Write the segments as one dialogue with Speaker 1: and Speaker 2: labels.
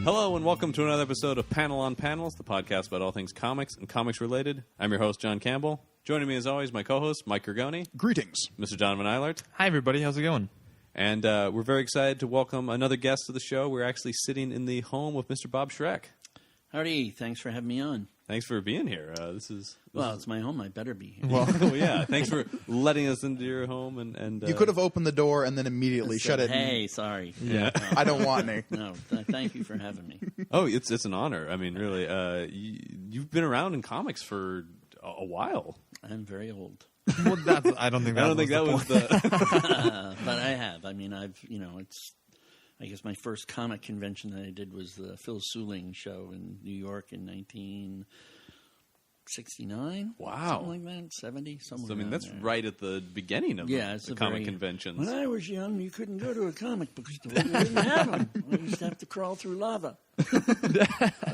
Speaker 1: Hello and welcome to another episode of Panel on Panels, the podcast about all things comics and comics related. I'm your host, John Campbell. Joining me as always, my co-host, Mike Gergoni.
Speaker 2: Greetings.
Speaker 1: Mr. Donovan Eilert.
Speaker 3: Hi, everybody. How's it going?
Speaker 1: And we're very excited to welcome another guest to the show. We're actually sitting in the home of Mr. Bob Schreck.
Speaker 4: Howdy. Thanks for having me on.
Speaker 1: Thanks for being here.
Speaker 4: It's my home. I better be here.
Speaker 1: Well, yeah. Thanks for letting us into your home. And
Speaker 2: you could have opened the door and then immediately shut it.
Speaker 4: Hey, sorry.
Speaker 1: Yeah.
Speaker 4: No,
Speaker 2: I don't want any.
Speaker 4: No, thank you for having me.
Speaker 1: Oh, it's an honor. I mean, really, you've been around in comics for a while.
Speaker 4: I'm very old.
Speaker 3: Well, I don't think that was the
Speaker 4: But I have. I mean, I guess my first comic convention that I did was the Phil Suling show in New York in 1969.
Speaker 1: Wow.
Speaker 4: Something like that, 70, somewhere
Speaker 1: So, I mean,
Speaker 4: around
Speaker 1: that's
Speaker 4: there.
Speaker 1: right at the beginning of the comic conventions.
Speaker 4: When I was young, you couldn't go to a comic book store. You didn't have them. I used to have to crawl through lava.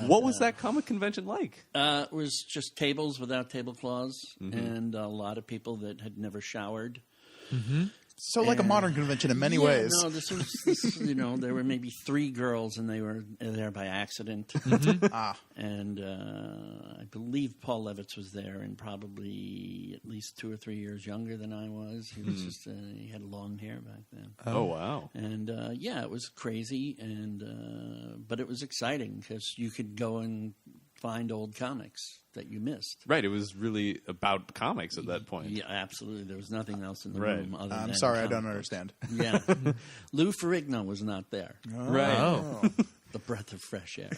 Speaker 1: What was that comic convention like?
Speaker 4: It was just tables without tablecloths and a lot of people that had never showered.
Speaker 3: Mm-hmm.
Speaker 2: So like a modern convention in many ways.
Speaker 4: No, this was there were maybe 3 girls and they were there by accident. And I believe Paul Levitz was there and probably at least 2 or 3 years younger than I was. He was just he had long hair back then.
Speaker 1: Oh, wow.
Speaker 4: And it was crazy and but it was exciting because you could go and find old comics that you missed.
Speaker 1: Right, it was really about comics at that point.
Speaker 4: Yeah, absolutely. There was nothing else in the room other than
Speaker 2: I'm sorry, I
Speaker 4: comic
Speaker 2: don't
Speaker 4: books.
Speaker 2: understand.
Speaker 4: Yeah. Lou Ferrigno was not there.
Speaker 1: Right.
Speaker 2: Oh.
Speaker 4: The breath of fresh air.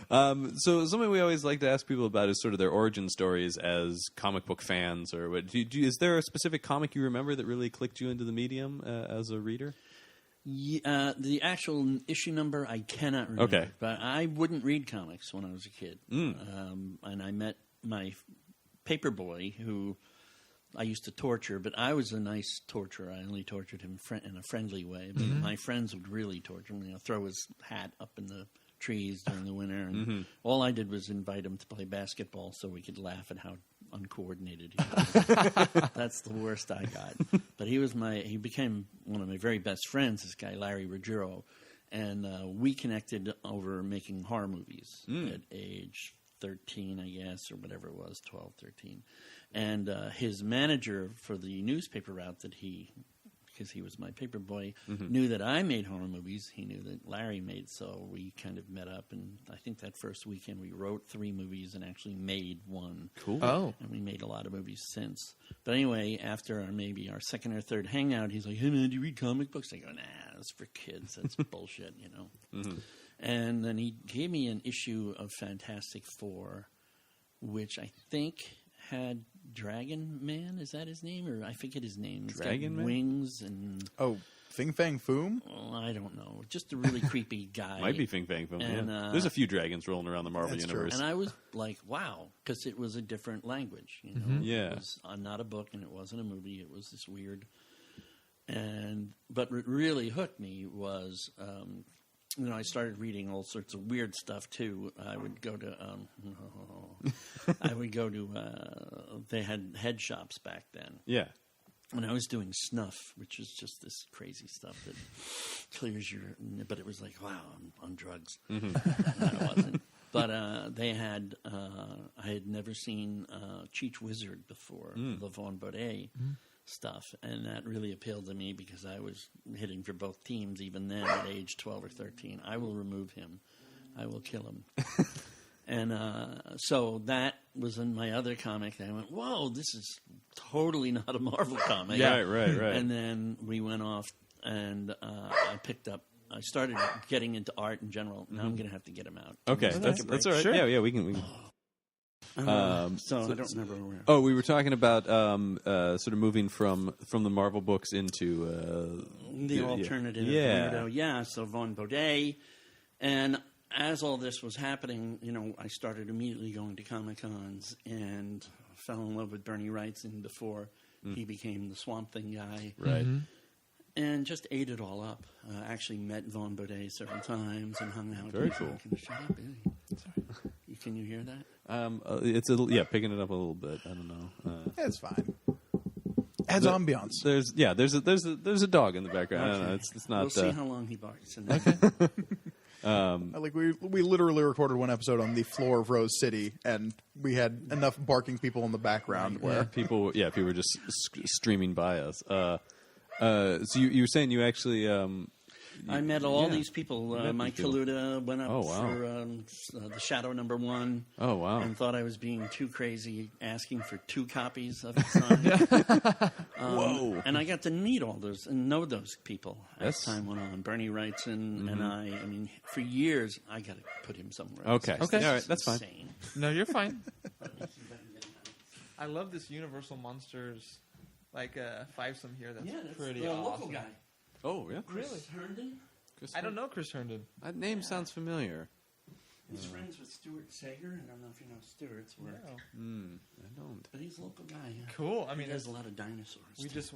Speaker 1: So something we always like to ask people about is sort of their origin stories as comic book fans. Or what, is there a specific comic you remember that really clicked you into the medium as a reader?
Speaker 4: The actual issue number, I cannot remember.
Speaker 1: Okay.
Speaker 4: But I wouldn't read comics when I was a kid. And I met my paper boy, who I used to torture, but I was a nice torturer. I only tortured him in a friendly way. But my friends would really torture him, throw his hat up in the trees during the winter. And all I did was invite him to play basketball so we could laugh at how uncoordinated he was. That's the worst I got. But he became one of my very best friends, this guy Larry Ruggiero, and we connected over making horror movies at age 13, I guess, or whatever it was, 12, 13. And his manager for the newspaper route that because he was my paper boy, knew that I made horror movies. He knew that Larry made, so we kind of met up. And I think that first weekend we wrote 3 movies and actually made 1.
Speaker 1: Cool.
Speaker 3: Oh.
Speaker 4: And we made a lot of movies since. But anyway, after maybe our second or third hangout, he's like, "Hey man, do you read comic books?" I go, "Nah, that's for kids. That's bullshit, And then he gave me an issue of Fantastic Four, which I think had Dragon Man. Is that his name? Or I forget his name. He's
Speaker 1: Dragon
Speaker 4: got
Speaker 1: Man?
Speaker 4: wings and...
Speaker 2: Oh, Fing Fang Foom?
Speaker 4: Well, I don't know. Just a really creepy guy.
Speaker 1: Might be Fing Fang Foom,
Speaker 4: And,
Speaker 1: yeah. There's a few dragons rolling around the Marvel
Speaker 2: That's
Speaker 1: Universe.
Speaker 4: And I was like, wow, because it was a different language.
Speaker 1: Yeah.
Speaker 4: It was not a book and it wasn't a movie. It was this weird... But what really hooked me was... I started reading all sorts of weird stuff too. I would go to, they had head shops back then.
Speaker 1: Yeah.
Speaker 4: And I was doing snuff, which is just this crazy stuff that clears but it was like, wow, I'm on drugs. No, I wasn't. But they had, I had never seen Cheech Wizard before, the Vaughn Baudet stuff, and that really appealed to me because I was hitting for both teams even then at age 12 or 13. I will remove him. I will kill him. And so that was in my other comic. I went, whoa, this is totally not a Marvel comic.
Speaker 1: Yeah, right.
Speaker 4: And then we went off, and I started getting into art in general. Now I'm going to have to get him out.
Speaker 1: Okay, that's all right.
Speaker 3: Sure.
Speaker 1: Yeah, we can.
Speaker 4: So I don't remember where we were.
Speaker 1: Oh, we were talking about sort of moving from the Marvel books into
Speaker 4: the alternative.
Speaker 1: Yeah.
Speaker 4: Weirdo. Yeah, so Vaughn Baudet. And as all this was happening, I started immediately going to Comic-Cons and fell in love with Bernie Wrightson before he became the Swamp Thing guy.
Speaker 1: Right.
Speaker 4: And just ate it all up. Actually met Vaughn Baudet several times and hung out.
Speaker 1: Very cool.
Speaker 4: Shut up, Billy. Sorry. Can you hear that?
Speaker 1: It's picking it up a little bit. I don't know.
Speaker 2: It's fine. Adds ambiance.
Speaker 1: There's a dog in the background. I don't know. It's not.
Speaker 4: We'll see how long he barks. And then
Speaker 2: Like we literally recorded one episode on the floor of Rose City, and we had enough barking people in the background where
Speaker 1: people were just streaming by us. So you were saying you actually
Speaker 4: I met all these people. Mike Kaluta went up for the Shadow #1.
Speaker 1: Oh, wow.
Speaker 4: And thought I was being too crazy, asking for 2 copies of his song.
Speaker 1: Whoa!
Speaker 4: And I got to meet all those and know those people
Speaker 1: That's-
Speaker 4: as time went on. Bernie Wrightson and I mean, for years, I got to put him somewhere.
Speaker 1: Okay.
Speaker 4: else.
Speaker 1: Okay. All right, that's fine.
Speaker 4: Insane.
Speaker 3: No, you're fine. I love this Universal Monsters, like fivesome here. That's
Speaker 4: Yeah, that's
Speaker 3: pretty
Speaker 4: the
Speaker 3: awesome.
Speaker 4: local guy.
Speaker 1: Oh yeah.
Speaker 4: Chris Herndon.
Speaker 3: I don't know Chris Herndon.
Speaker 1: That name sounds familiar.
Speaker 4: He's friends with Stuart Sager. I don't know if you know Stuart's work.
Speaker 1: I don't.
Speaker 4: But he's a local guy. Yeah.
Speaker 3: Cool. I mean,
Speaker 4: he does a lot of dinosaurs.
Speaker 3: we
Speaker 4: too.
Speaker 3: just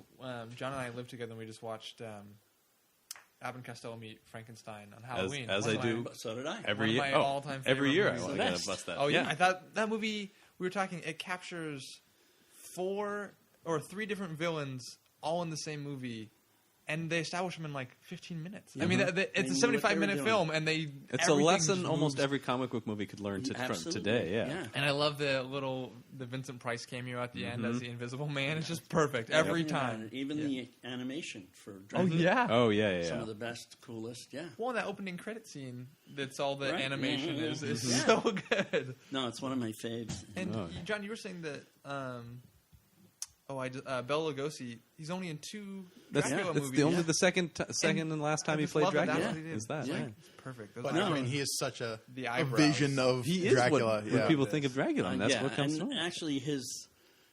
Speaker 3: John and I lived together, and we just watched Abbott and Costello meet Frankenstein on Halloween.
Speaker 1: As
Speaker 3: One
Speaker 1: I
Speaker 3: of my-
Speaker 1: do
Speaker 4: But so did I.
Speaker 1: every
Speaker 3: one
Speaker 1: year.
Speaker 3: of my all-time
Speaker 1: every
Speaker 3: favorite
Speaker 1: year I
Speaker 3: movies.
Speaker 1: want
Speaker 4: The
Speaker 1: to
Speaker 4: best.
Speaker 1: bust that.
Speaker 3: Oh yeah, I thought that movie. We were talking. It captures 4 or 3 different villains all in the same movie, and they establish them in like 15 minutes. I mean, it's
Speaker 4: They
Speaker 3: a
Speaker 4: knew what
Speaker 3: 75-minute
Speaker 4: they were
Speaker 3: film, and they
Speaker 1: It's a
Speaker 3: everything
Speaker 1: lesson
Speaker 3: just
Speaker 1: almost
Speaker 3: moves.
Speaker 1: every comic book movie could learn from
Speaker 4: Absolutely.
Speaker 1: today. Yeah.
Speaker 3: And I love the Vincent Price cameo at the end as the Invisible Man. It's just perfect every
Speaker 4: Everything about
Speaker 3: time.
Speaker 4: it. Even the animation for
Speaker 3: Oh
Speaker 4: Dragon.
Speaker 3: yeah.
Speaker 1: Oh yeah.
Speaker 4: Some of the best, coolest. Yeah.
Speaker 3: Well, that opening credit scene, that's all the
Speaker 4: Right.
Speaker 3: animation
Speaker 4: Mhm.
Speaker 3: is
Speaker 4: Yeah.
Speaker 3: so good.
Speaker 4: No, it's one of my faves.
Speaker 3: And
Speaker 1: Oh.
Speaker 3: John, you were saying that Bela Lugosi, he's only in 2
Speaker 1: That's,
Speaker 3: Dracula
Speaker 1: that's
Speaker 3: movies.
Speaker 1: the only the second and last time
Speaker 3: I
Speaker 1: he
Speaker 3: just
Speaker 1: played
Speaker 3: love that
Speaker 1: Dracula.
Speaker 3: that's what he did.
Speaker 1: Is that?
Speaker 4: Yeah.
Speaker 1: Yeah.
Speaker 3: It's perfect. Those
Speaker 2: But
Speaker 3: are-
Speaker 2: I mean, he is such a
Speaker 3: eyebrows.
Speaker 2: vision of
Speaker 1: He is
Speaker 2: Dracula.
Speaker 1: what people think of Dracula, and that's
Speaker 4: yeah,
Speaker 1: what comes
Speaker 4: and
Speaker 1: from.
Speaker 4: actually,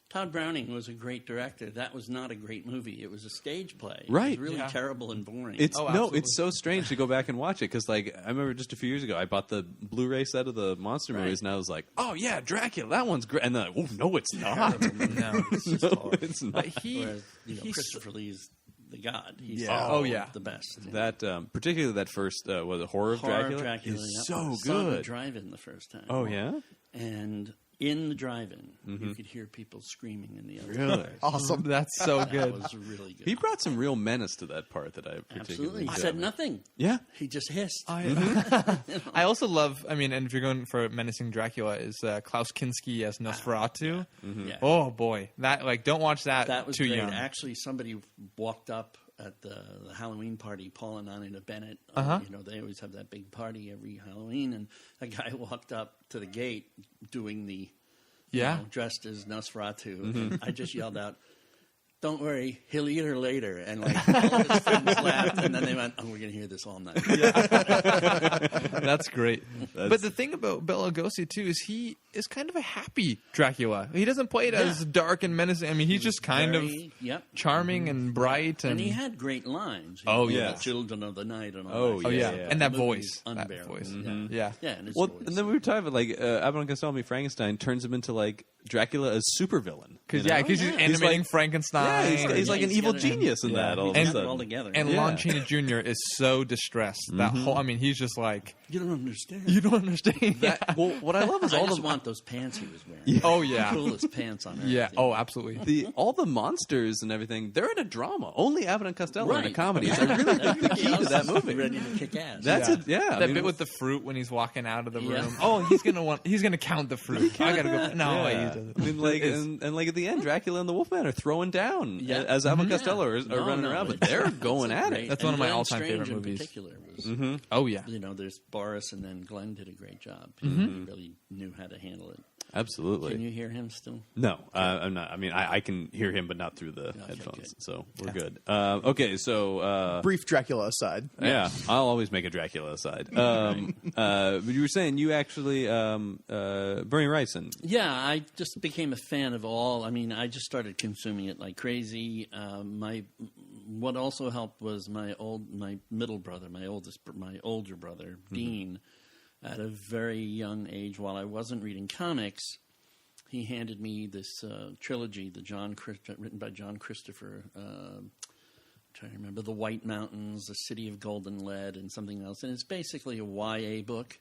Speaker 4: Todd Browning was a great director. That was not a great movie. It was a stage play.
Speaker 1: Right.
Speaker 4: It was really
Speaker 3: Yeah.
Speaker 4: terrible and boring.
Speaker 1: It's
Speaker 3: absolutely.
Speaker 1: it's so strange to go back and watch it because like I remember just a few years ago I bought the Blu-ray set of the monster
Speaker 4: Right.
Speaker 1: movies and I was like, oh yeah, Dracula, that one's great, and then like, oh no, it's not.
Speaker 3: No.
Speaker 4: It's just
Speaker 1: No,
Speaker 4: horrible.
Speaker 1: it's not.
Speaker 3: But he,
Speaker 4: Whereas,
Speaker 3: he's
Speaker 4: Christopher Lee's the god. He's
Speaker 2: Yeah.
Speaker 3: Oh, yeah.
Speaker 4: the best.
Speaker 1: That particularly that first was it Horror of
Speaker 4: Horror
Speaker 1: Dracula,
Speaker 4: Dracula
Speaker 1: is
Speaker 4: yep.
Speaker 1: so
Speaker 4: I saw the
Speaker 1: good.
Speaker 4: drive-in the first time.
Speaker 1: Oh yeah,
Speaker 4: And in the drive-in, you could hear people screaming in the other
Speaker 1: Really?
Speaker 4: cars.
Speaker 2: Awesome.
Speaker 3: that's so
Speaker 4: That
Speaker 3: good.
Speaker 4: was really good.
Speaker 1: he brought some real menace to that part that I particularly
Speaker 4: Absolutely. He
Speaker 1: enjoyed.
Speaker 4: said nothing.
Speaker 1: Yeah,
Speaker 4: He just hissed.
Speaker 3: I also love. I mean, and if you're going for menacing Dracula, is Klaus Kinski as Nosferatu.
Speaker 4: Yeah.
Speaker 3: Oh boy, that don't watch that.
Speaker 4: That was
Speaker 3: too
Speaker 4: great.
Speaker 3: young.
Speaker 4: Actually, somebody walked up at the Halloween party, Paul and Anita Bennett. They always have that big party every Halloween, and a guy walked up to the gate doing the dressed as Nosferatu, and I just yelled out, "Don't worry, he'll eat her later." And like all of his friends laughed, and then they went, "Oh, we're gonna hear this all night."
Speaker 3: That's great. But the thing about Bela Lugosi too is he is kind of a happy Dracula. He doesn't play it as dark and menacing. I mean, he's just kind of charming and bright,
Speaker 4: and he had great lines.
Speaker 1: Oh,
Speaker 4: You know,
Speaker 1: yeah.
Speaker 4: the Children of the Night and all
Speaker 1: Oh,
Speaker 4: that.
Speaker 3: oh yeah,
Speaker 1: yeah.
Speaker 3: and that
Speaker 4: The movie's
Speaker 3: voice, that
Speaker 4: unbearable.
Speaker 3: voice.
Speaker 4: Mhm.
Speaker 3: Yeah.
Speaker 4: Yeah, and his
Speaker 1: well,
Speaker 4: voice.
Speaker 1: and then we were talking about like Abbott and Costello meet Frankenstein turns him into like Dracula as supervillain
Speaker 3: Because
Speaker 1: you know?
Speaker 3: he's
Speaker 4: yeah.
Speaker 3: animating
Speaker 1: He's
Speaker 3: Frankenstein.
Speaker 1: Yeah, he's like an
Speaker 4: he's
Speaker 1: evil
Speaker 4: got
Speaker 1: genius in that. All of
Speaker 4: He's
Speaker 1: a
Speaker 4: got it
Speaker 1: sudden.
Speaker 4: all together.
Speaker 3: And
Speaker 1: Yeah.
Speaker 3: Lon Chaney Jr. is so distressed. That whole, I mean, he's just like,
Speaker 4: you don't understand.
Speaker 3: you don't understand.
Speaker 1: That, well, what I love is
Speaker 4: I
Speaker 1: all
Speaker 4: just
Speaker 1: the
Speaker 4: want those pants he was wearing.
Speaker 3: Oh, yeah.
Speaker 4: The coolest pants on earth.
Speaker 3: Yeah. Oh, absolutely.
Speaker 1: all the monsters and everything. They're in a drama. Only Abbott and Costello in a
Speaker 4: Right.
Speaker 1: comedy. I really think the key to that movie.
Speaker 4: Ready to kick ass.
Speaker 1: That's it. Yeah,
Speaker 3: That bit with the fruit when he's walking out of the room.
Speaker 4: Yeah.
Speaker 3: Oh, he's gonna count the fruit. I gotta go. No, he doesn't.
Speaker 1: I mean, like, and like at the end, Dracula and the Wolfman are throwing down
Speaker 4: Yeah.
Speaker 1: as Abbott and
Speaker 4: Yeah.
Speaker 1: Costello are
Speaker 4: No,
Speaker 1: running
Speaker 4: no,
Speaker 1: around, but
Speaker 4: it's-
Speaker 1: they're going
Speaker 4: it's
Speaker 1: at
Speaker 4: great.
Speaker 1: it.
Speaker 3: That's
Speaker 4: And
Speaker 3: one of my
Speaker 4: Glenn
Speaker 3: all-time
Speaker 4: Strange
Speaker 3: favorite
Speaker 4: in
Speaker 3: movies.
Speaker 4: particular was,
Speaker 3: Oh yeah.
Speaker 4: you know, there's Boris and then Glenn did a great job. He really knew how to handle it.
Speaker 1: Absolutely.
Speaker 4: Can you hear him still?
Speaker 1: No, I'm not. I mean, I can hear him, but not through the headphones.
Speaker 4: good.
Speaker 1: So we're good. Okay, so
Speaker 2: Brief Dracula aside.
Speaker 1: yeah, I'll always make a Dracula aside. But you were saying you actually Bernie Wrightson.
Speaker 4: Yeah, I just became a fan of all. I mean, I just started consuming it like crazy. What also helped was my middle brother, my older brother, Dean. At a very young age, while I wasn't reading comics, he handed me this trilogy, written by John Christopher, trying to remember, The White Mountains, The City of Golden Lead, and something else. And it's basically a YA book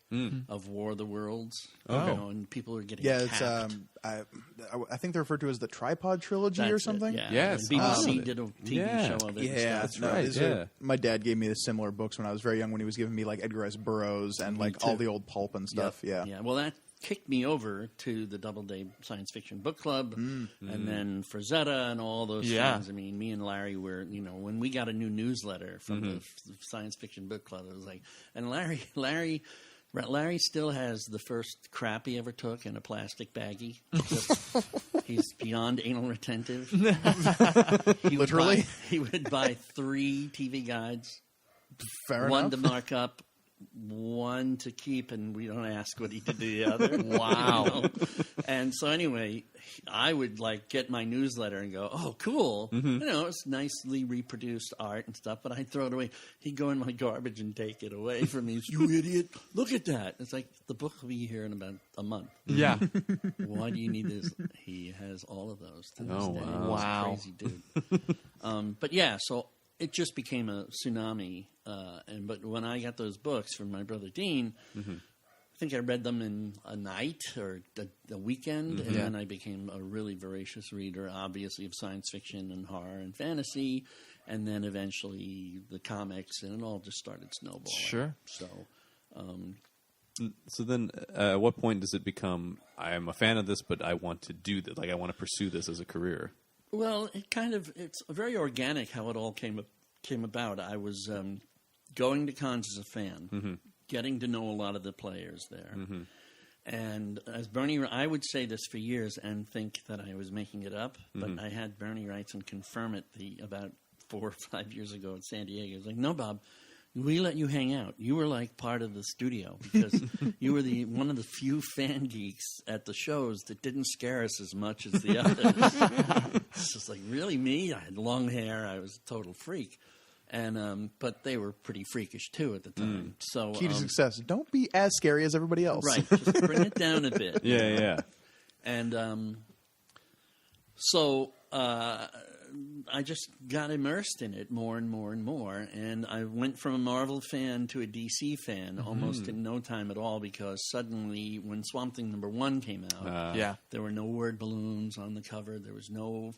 Speaker 4: of War of the Worlds.
Speaker 1: Okay.
Speaker 4: You know, and people are getting
Speaker 2: Yeah,
Speaker 4: tapped.
Speaker 2: it's I think they're referred to as the Tripod Trilogy
Speaker 4: That's
Speaker 2: or
Speaker 4: it,
Speaker 2: something.
Speaker 4: yeah.
Speaker 1: Yes.
Speaker 4: And BBC
Speaker 1: Oh.
Speaker 4: did a TV
Speaker 1: Yeah.
Speaker 4: show of it.
Speaker 2: Yeah,
Speaker 4: and stuff.
Speaker 1: That's right,
Speaker 2: these are- my dad gave me the similar books when I was very young. When he was giving me like Edgar Rice Burroughs and like all
Speaker 4: too.
Speaker 2: the old pulp and stuff. Yeah.
Speaker 4: Yeah, well, that kicked me over to the Doubleday Science Fiction Book Club, and then Frazetta and all those things. I mean, me and Larry were, you know, when we got a new newsletter from the Science Fiction Book Club, it was like, and Larry still has the first crap he ever took in a plastic baggie. He's beyond anal retentive.
Speaker 2: Literally?
Speaker 4: He would buy 3 TV guides.
Speaker 2: Fair
Speaker 4: One
Speaker 2: enough.
Speaker 4: to mark up, one to keep, and we don't ask what he did to the other.
Speaker 3: Wow.
Speaker 4: You know? And so anyway, I would like get my newsletter and go, oh, cool. You know, it's nicely reproduced art and stuff, but I'd throw it away. He'd go in my garbage and take it away from me. You idiot. Look at that. It's like, the book will be here in about a month.
Speaker 3: Yeah.
Speaker 4: Why do you need this? He has all of those to this
Speaker 1: Oh,
Speaker 4: day.
Speaker 1: wow.
Speaker 4: He's a
Speaker 3: Wow.
Speaker 4: crazy dude. But yeah, so it just became a tsunami. But when I got those books from my brother Dean, I think I read them in a night or a weekend, and then I became a really voracious reader, obviously, of science fiction and horror and fantasy, and then eventually the comics, and it all just started snowballing.
Speaker 3: Sure.
Speaker 4: So,
Speaker 1: So then, at what point does it become, I am a fan of this, but I want to do this, like I want to pursue this as a career?
Speaker 4: well, it's very organic how it all came about. I was going to cons as a fan, getting to know a lot of the players there. And as Bernie, I would say this for years and think that I was making it up, but I had Bernie Wrightson confirm it about 4 or 5 years ago in San Diego. He was like, no, Bob, we let you hang out. You were like part of the studio because you were one of the few fan geeks at the shows that didn't scare us as much as the others. It's just like, really, me? I had long hair. I was a total freak. And but they were pretty freakish too at the time. So
Speaker 2: Key to success: don't be as scary as everybody else.
Speaker 4: right, just bring it down a bit.
Speaker 1: Yeah.
Speaker 4: And so I just got immersed in it more and more and more. And I went from a Marvel fan to a DC fan almost in no time at all, because suddenly when Swamp Thing #1 came out,
Speaker 3: Yeah.
Speaker 4: there were no word balloons on the cover. There was no...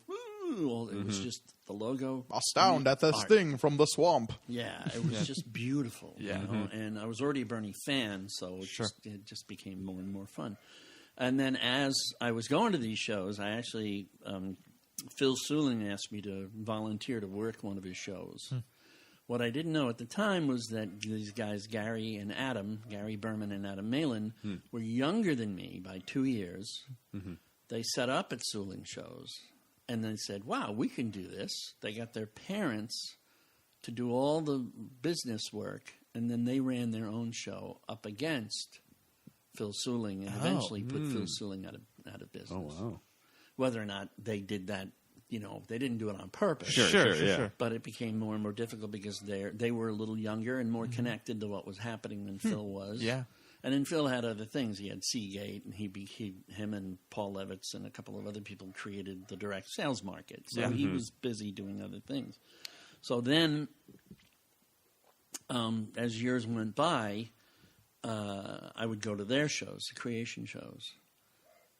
Speaker 4: It was just the logo.
Speaker 2: Astound at this
Speaker 4: art.
Speaker 2: thing from the swamp.
Speaker 4: Yeah, it was just beautiful.
Speaker 3: Yeah.
Speaker 4: You know? And I was already a Bernie fan, so it just became more and more fun. And then as I was going to these shows, I actually, Phil Suling asked me to volunteer to work one of his shows. What I didn't know at the time was that these guys, Gary Berman and Adam Malin, were younger than me by 2 years. They set up at Suling shows. And they said, wow, we can do this. They got their parents to do all the business work, and then they ran their own show up against Phil Suling, and eventually put Phil Suling out of business.
Speaker 1: Oh, wow.
Speaker 4: Whether or not they did that, you know, they didn't do it on purpose.
Speaker 1: Sure.
Speaker 4: But it became more and more difficult because they were a little younger and more connected to what was happening than Phil was.
Speaker 3: Yeah.
Speaker 4: And then Phil had other things. He had Seagate, and him and Paul Levitz and a couple of other people created the direct sales market. So he was busy doing other things. So then, as years went by, I would go to their shows, the creation shows,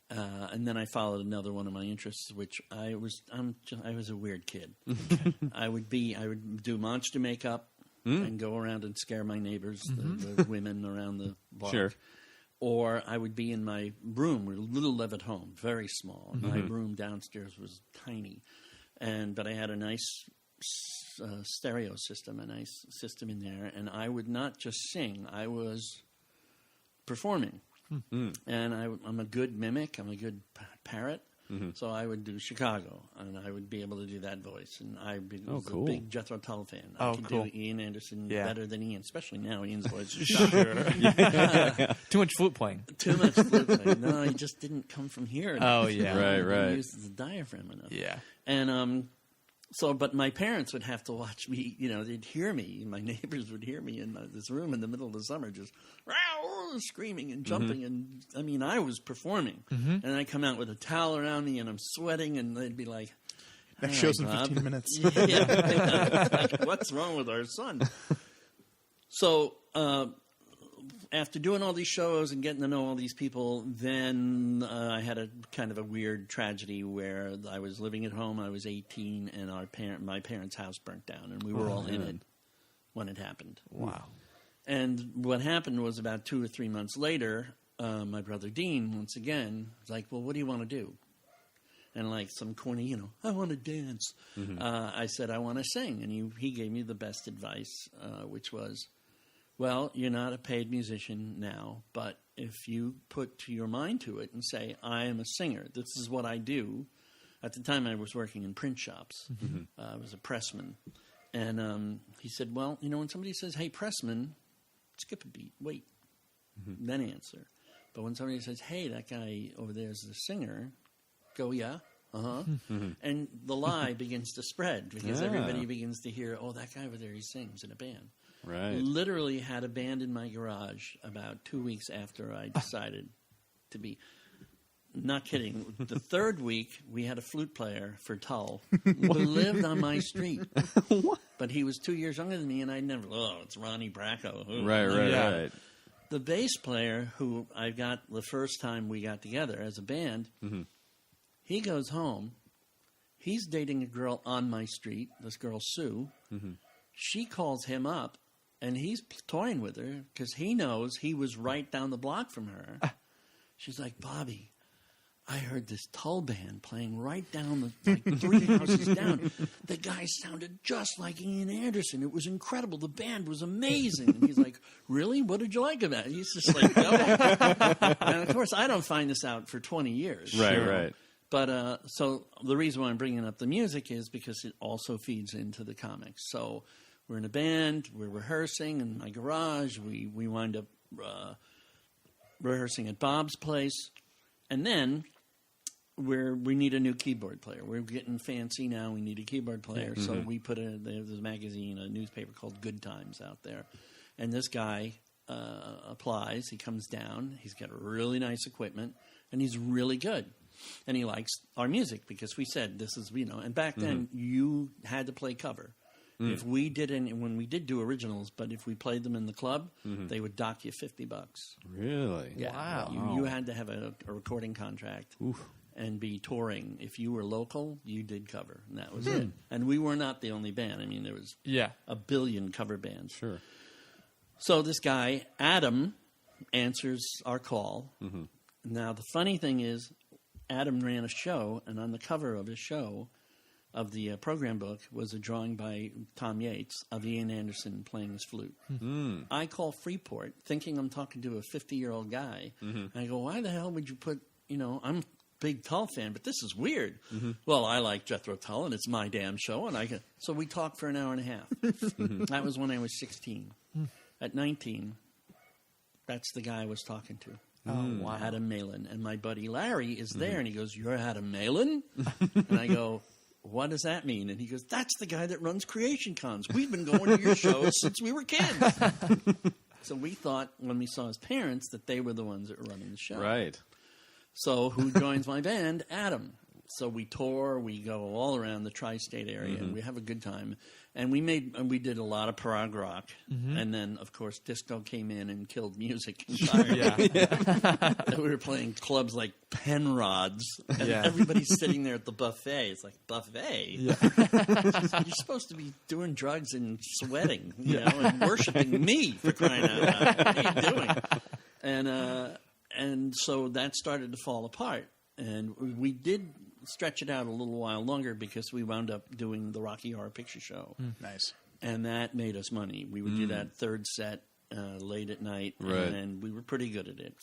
Speaker 4: and then I followed another one of my interests, which I was a weird kid. I would do monster makeup. And go around and scare my neighbors, the women around the bar.
Speaker 1: Sure.
Speaker 4: Or I would be in my room, a little Levitt home, very small. My room downstairs was tiny, but I had a nice stereo system, a nice system in there, and I would not just sing; I was performing. And I'm a good mimic. I'm a good parrot. So I would do Chicago, and I would be able to do that voice. And I was
Speaker 1: cool.
Speaker 4: a big Jethro Tull fan. I
Speaker 3: Oh,
Speaker 4: could
Speaker 3: cool.
Speaker 4: do Ian Anderson
Speaker 3: Yeah.
Speaker 4: better than Ian, especially now. Ian's voice is
Speaker 3: Too much flute playing.
Speaker 4: too much flute playing. No, he just didn't come from here.
Speaker 3: Oh, yeah.
Speaker 1: Right.
Speaker 4: He uses the diaphragm enough.
Speaker 3: Yeah.
Speaker 4: And but my parents would have to watch me. You know, they'd hear me. My neighbors would hear me in this room in the middle of the summer, just screaming and jumping. And I mean, I was performing, and I come out with a towel around me, and I'm sweating, and they'd be like,
Speaker 2: Next show's in 15 minutes.
Speaker 4: Yeah. What's wrong with our son? So after doing all these shows and getting to know all these people, then I had a kind of a weird tragedy where I was living at home. I was 18, and my parents' house burnt down, and we were all in it when it happened.
Speaker 1: Wow.
Speaker 4: And what happened was about 2 or 3 months later, my brother Dean, once again, was like, well, what do you want to do? And like some corny, I want to dance. I said, I want to sing. And he gave me the best advice, which was, well, you're not a paid musician now, but if you put your mind to it and say, I am a singer, this is what I do. At the time, I was working in print shops. I was a pressman. And he said, well, when somebody says, hey, pressman, skip a beat, wait, then answer. But when somebody says, hey, that guy over there is the singer, go, yeah, and the lie begins to spread because everybody begins to hear, oh, that guy over there, he sings in a band.
Speaker 1: Right.
Speaker 4: Literally had a band in my garage about 2 weeks after I decided to be. Not kidding. The third week, we had a flute player for Tull who lived on my street. But he was 2 years younger than me, and I never, it's Ronnie Bracco.
Speaker 1: Right.
Speaker 4: The bass player, who I got the first time we got together as a band, he goes home. He's dating a girl on my street, this girl, Sue. She calls him up, and he's toying with her because he knows he was right down the block from her. She's like, Bobby, I heard this Tull band playing right down the 3 houses down. The guy sounded just like Ian Anderson. It was incredible. The band was amazing. And he's like, really? What did you like about it? He's just like, no. And, of course, I don't find this out for 20 years.
Speaker 1: Right.
Speaker 4: But so the reason why I'm bringing up the music is because it also feeds into the comics. So we're in a band. We're rehearsing in my garage. We wind up rehearsing at Bob's place. And then we need a new keyboard player. We're getting fancy now. We need a keyboard player. So we put there's a magazine, a newspaper called Good Times out there. And this guy applies. He comes down. He's got really nice equipment. And he's really good. And he likes our music because we said this is, and back then you had to play cover. If we didn't, when we did do originals, but if we played them in the club, they would dock you $50.
Speaker 1: Really?
Speaker 4: Yeah.
Speaker 3: Wow.
Speaker 4: You had to have a recording contract and be touring. If you were local, you did cover, and that was it. And we were not the only band. I mean, there was a billion cover bands.
Speaker 1: Sure.
Speaker 4: So this guy, Adam, answers our call. Now, the funny thing is, Adam ran a show, and on the cover of his show, of the program book, was a drawing by Tom Yates of Ian Anderson playing his flute. I call Freeport, thinking I'm talking to a 50-year-old guy. And I go, why the hell would you put, I'm a big Tull fan, but this is weird. Well, I like Jethro Tull, and it's my damn show. So we talked for an hour and a half. That was when I was 16. At 19, that's the guy I was talking to.
Speaker 3: Wow.
Speaker 4: Adam Malin. And my buddy Larry is there, and he goes, you're Adam Malin? And I go, what does that mean? And he goes, that's the guy that runs Creation Cons. We've been going to your shows since we were kids. So we thought, when we saw his parents, that they were the ones that were running the show.
Speaker 1: Right.
Speaker 4: So who joins my band? Adam. So we tour, we go all around the tri-state area, and we have a good time. And we did a lot of prog rock, and then of course disco came in and killed music entirely. We were playing clubs like Penrod's, and everybody's sitting there at the buffet. It's like, buffet? You're supposed to be doing drugs and sweating, and worshiping me, for crying out loud. What are you doing? And so that started to fall apart, and we did stretch it out a little while longer because we wound up doing the Rocky Horror Picture Show.
Speaker 2: Nice.
Speaker 4: And that made us money. We would do that third set late at night, and we were pretty good at it.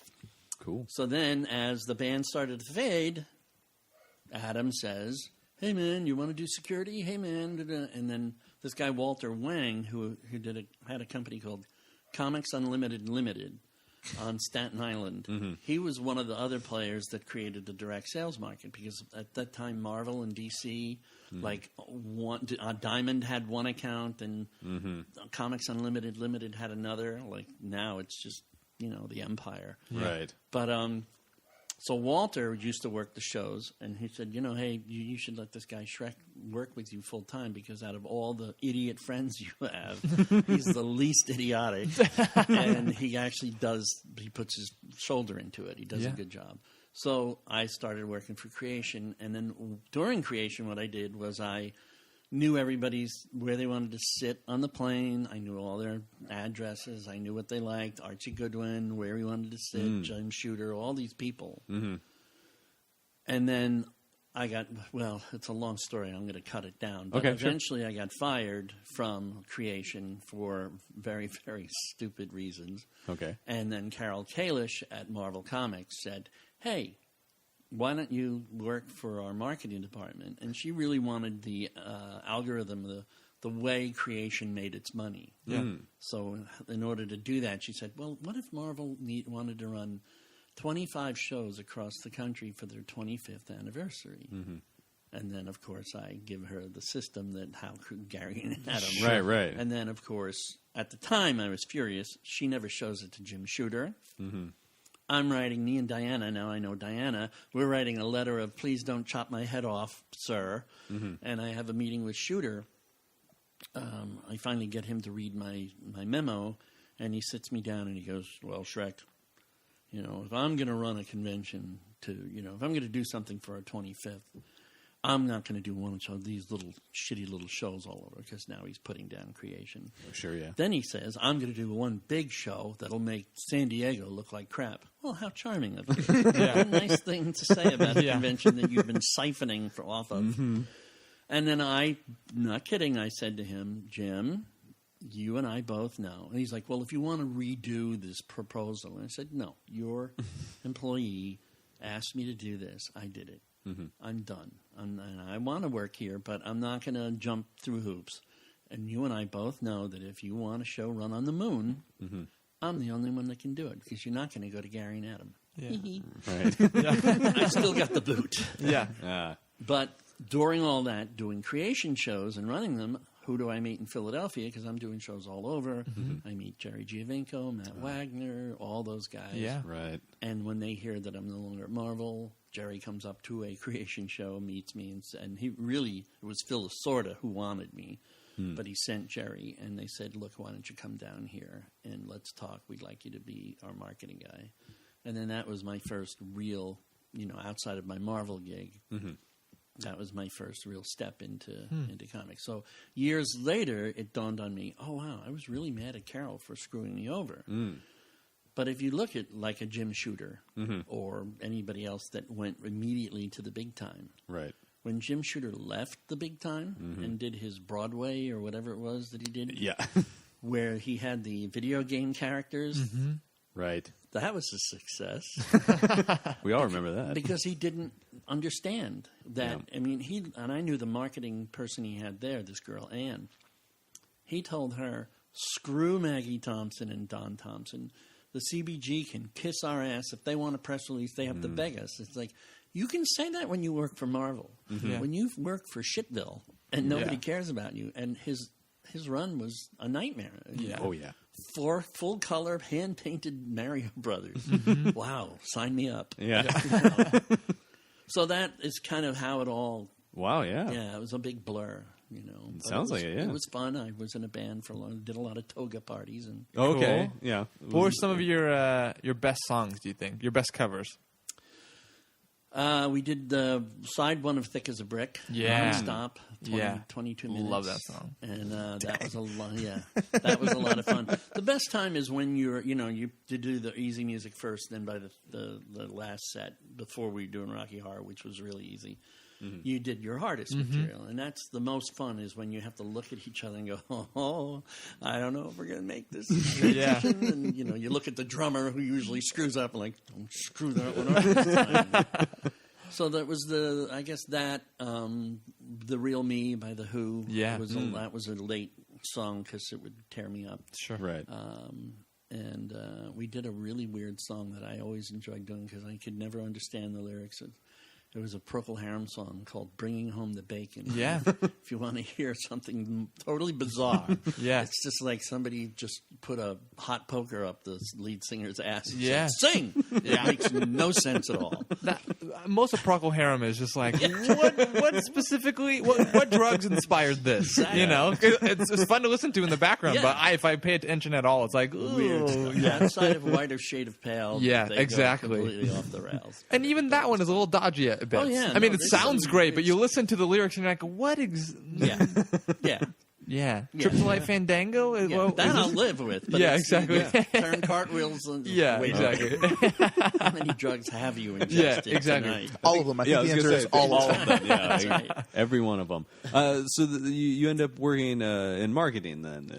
Speaker 1: Cool.
Speaker 4: So then, as the band started to fade, Adam says, hey, man, you want to do security? Hey, man. And then this guy, Walter Wang, who had a company called Comics Unlimited Limited, on Staten Island. He was one of the other players that created the direct sales market because at that time Marvel and DC, Diamond had one account and Comics Unlimited Limited had another. Like now it's just, the Empire.
Speaker 1: Right.
Speaker 4: But So Walter used to work the shows, and he said, hey, you should let this guy Schreck work with you full time because out of all the idiot friends you have, he's the least idiotic. And he actually he puts his shoulder into it. He does a good job. So I started working for Creation, and then during Creation what I did was I knew where they wanted to sit on the plane. I knew all their addresses. I knew what they liked. Archie Goodwin, where he wanted to sit, Jim Shooter, all these people. Mm-hmm. And then it's a long story. I'm going to cut it down. But eventually I got fired from Creation for very, very stupid reasons. Okay. And then Carol Kalish at Marvel Comics said, hey, why don't you work for our marketing department? And she really wanted the algorithm, the way Creation made its money. Yeah. So in order to do that, she said, well, what if Marvel wanted to run 25 shows across the country for their 25th anniversary? Mm-hmm. And then, of course, I give her the system that how could Gary and Adam.
Speaker 1: Right.
Speaker 4: And then, of course, at the time, I was furious. She never shows it to Jim Shooter. Mm-hmm. I'm writing, me and Diana, now I know Diana, we're writing a letter of, please don't chop my head off, sir. Mm-hmm. And I have a meeting with Shooter. I finally get him to read my memo, and he sits me down and he goes, well, Schreck, if I'm going to run a convention if I'm going to do something for our 25th, I'm not going to do one of these shitty little shows all over, because now he's putting down Creation.
Speaker 1: Oh, sure, yeah.
Speaker 4: Then he says, I'm going to do one big show that'll make San Diego look like crap. Well, how charming of you. What a nice thing to say about a convention that you've been siphoning off of. Mm-hmm. And then not kidding, I said to him, Jim, you and I both know. And he's like, well, if you want to redo this proposal. And I said, no, your employee asked me to do this. I did it. Mm-hmm. I'm done. And I want to work here, but I'm not going to jump through hoops. And you and I both know that if you want a show run on the moon, mm-hmm. I'm the only one that can do it, because you're not going to go to Gary and Adam. Yeah. Right. I still got the boot. Yeah. But during all that, doing Creation shows and running them, who do I meet in Philadelphia? Because I'm doing shows all over. Mm-hmm. I meet Jerry Giovinco, Matt Wagner, all those guys. Yeah. Right. And when they hear that I'm no longer at Marvel, Jerry comes up to a Creation show, meets me, and he really, it was Phil Lasorda who wanted me. But he sent Jerry, and they said, look, why don't you come down here and let's talk. We'd like you to be our marketing guy. And then that was my first real, outside of my Marvel gig, that was my first real step into comics. So years later, it dawned on me, oh, wow, I was really mad at Carol for screwing me over. But if you look at like a Jim Shooter or anybody else that went immediately to the big time. Right. When Jim Shooter left the big time and did his Broadway or whatever it was that he did. Yeah. Where he had the video game characters. Right. That was a success.
Speaker 1: We all remember that.
Speaker 4: Because he didn't understand that. Yeah. I mean, and I knew the marketing person he had there, this girl, Ann. He told her, screw Maggie Thompson and Don Thompson. The CBG can kiss our ass. If they want a press release, they have to beg us. It's like, you can say that when you work for Marvel. Yeah. When you work for Shitville and nobody cares about you. And his run was a nightmare. Yeah. Oh, yeah. 4 full-color, hand-painted Mario Brothers. Wow, sign me up. Yeah. So that is kind of how it all... Wow, yeah. Yeah, it was a big blur,
Speaker 1: It sounds like it, yeah.
Speaker 4: It was fun. I was in a band for did a lot of toga parties. And
Speaker 3: okay, cool. Yeah. What were some of your best songs, do you think? Your best covers?
Speaker 4: We did the side one of Thick as a Brick. Yeah. Non-stop. 22 minutes.
Speaker 3: Love that song.
Speaker 4: And that was a lot. Yeah. That was a lot of fun. The best time is when you do the easy music first, then by the last set, before we were doing Rocky Horror, which was really easy, you did your hardest material. And that's the most fun, is when you have to look at each other and go, oh, I don't know if we're going to make this. Yeah. And, you look at the drummer who usually screws up, like, don't screw that one up this time. So that was the Real Me by The Who. Yeah. That was a late song because it would tear me up. Sure. Right. And we did a really weird song that I always enjoyed doing because I could never understand the lyrics. It was a Procol Harum song called "Bringing Home the Bacon."
Speaker 3: Yeah.
Speaker 4: If you want to hear something totally bizarre,
Speaker 3: Yeah.
Speaker 4: it's just like somebody just put a hot poker up the lead singer's ass. And
Speaker 3: Yeah.
Speaker 4: said, "Sing." It makes no sense at all.
Speaker 3: Most of Procol Harum is just like, what specifically, what drugs inspired this?
Speaker 4: Exactly.
Speaker 3: You know, it's fun to listen to in the background,
Speaker 4: Yeah.
Speaker 3: but if I pay attention at all, it's like,
Speaker 4: Weird.
Speaker 3: ooh.
Speaker 4: Outside of a whiter shade of pale,
Speaker 3: Yeah,
Speaker 4: they go
Speaker 3: exactly.
Speaker 4: completely off the rails.
Speaker 3: And even that one is a little dodgy at bits.
Speaker 4: Oh, yeah,
Speaker 3: I mean,
Speaker 4: no,
Speaker 3: it
Speaker 4: this
Speaker 3: sounds
Speaker 4: is-
Speaker 3: great, but you
Speaker 4: it's-
Speaker 3: listen to the lyrics and you're like, what?
Speaker 4: Yeah, yeah.
Speaker 3: Yeah.
Speaker 4: Yeah.
Speaker 3: Triple Light Fandango?
Speaker 4: Yeah,
Speaker 3: Well,
Speaker 4: that
Speaker 3: is
Speaker 4: I'll
Speaker 3: this-
Speaker 4: live with. But
Speaker 3: Yeah,
Speaker 4: it's,
Speaker 3: exactly.
Speaker 4: Turn cartwheels. And
Speaker 3: Yeah,
Speaker 4: wait,
Speaker 3: exactly.
Speaker 4: How many drugs have you ingested
Speaker 3: Yeah, exactly.
Speaker 4: tonight?
Speaker 2: All of them. I think
Speaker 1: I was
Speaker 2: the
Speaker 1: gonna
Speaker 2: answer is
Speaker 1: say,
Speaker 2: all of them.
Speaker 1: them. Yeah,
Speaker 4: That's right.
Speaker 1: every one of them. So you end up working in marketing then.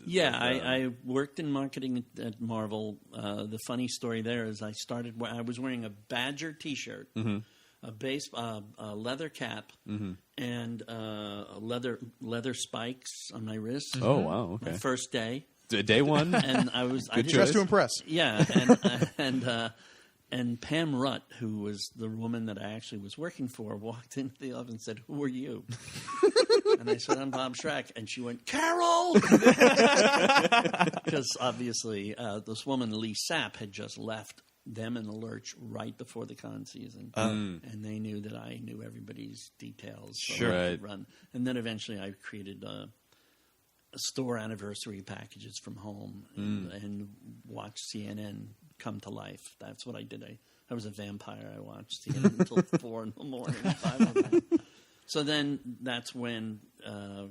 Speaker 4: I worked in marketing at Marvel. The funny story there is I was wearing a Badger T-shirt, a leather cap, and leather spikes on my wrist.
Speaker 1: Oh wow!
Speaker 4: My
Speaker 1: Okay.
Speaker 4: first day,
Speaker 1: Day one.
Speaker 4: and I was I
Speaker 1: Good
Speaker 4: did-
Speaker 1: choice.
Speaker 2: Just to impress.
Speaker 4: Yeah, and Pam Rutt, who was the woman that I actually was working for, walked into the office and said, "Who are you?" And I said, "I'm Bob Schreck." And she went, "Carol!" Because obviously this woman, Lee Sapp, had just left them in the lurch right before the con season. And they knew that I knew everybody's details. So
Speaker 3: Sure.
Speaker 4: I could run. And then eventually I created store anniversary packages from home and watched CNN come to life. That's what I did. I was a vampire. I watched CNN until 4 in the morning, 5 in the morning. So then that's when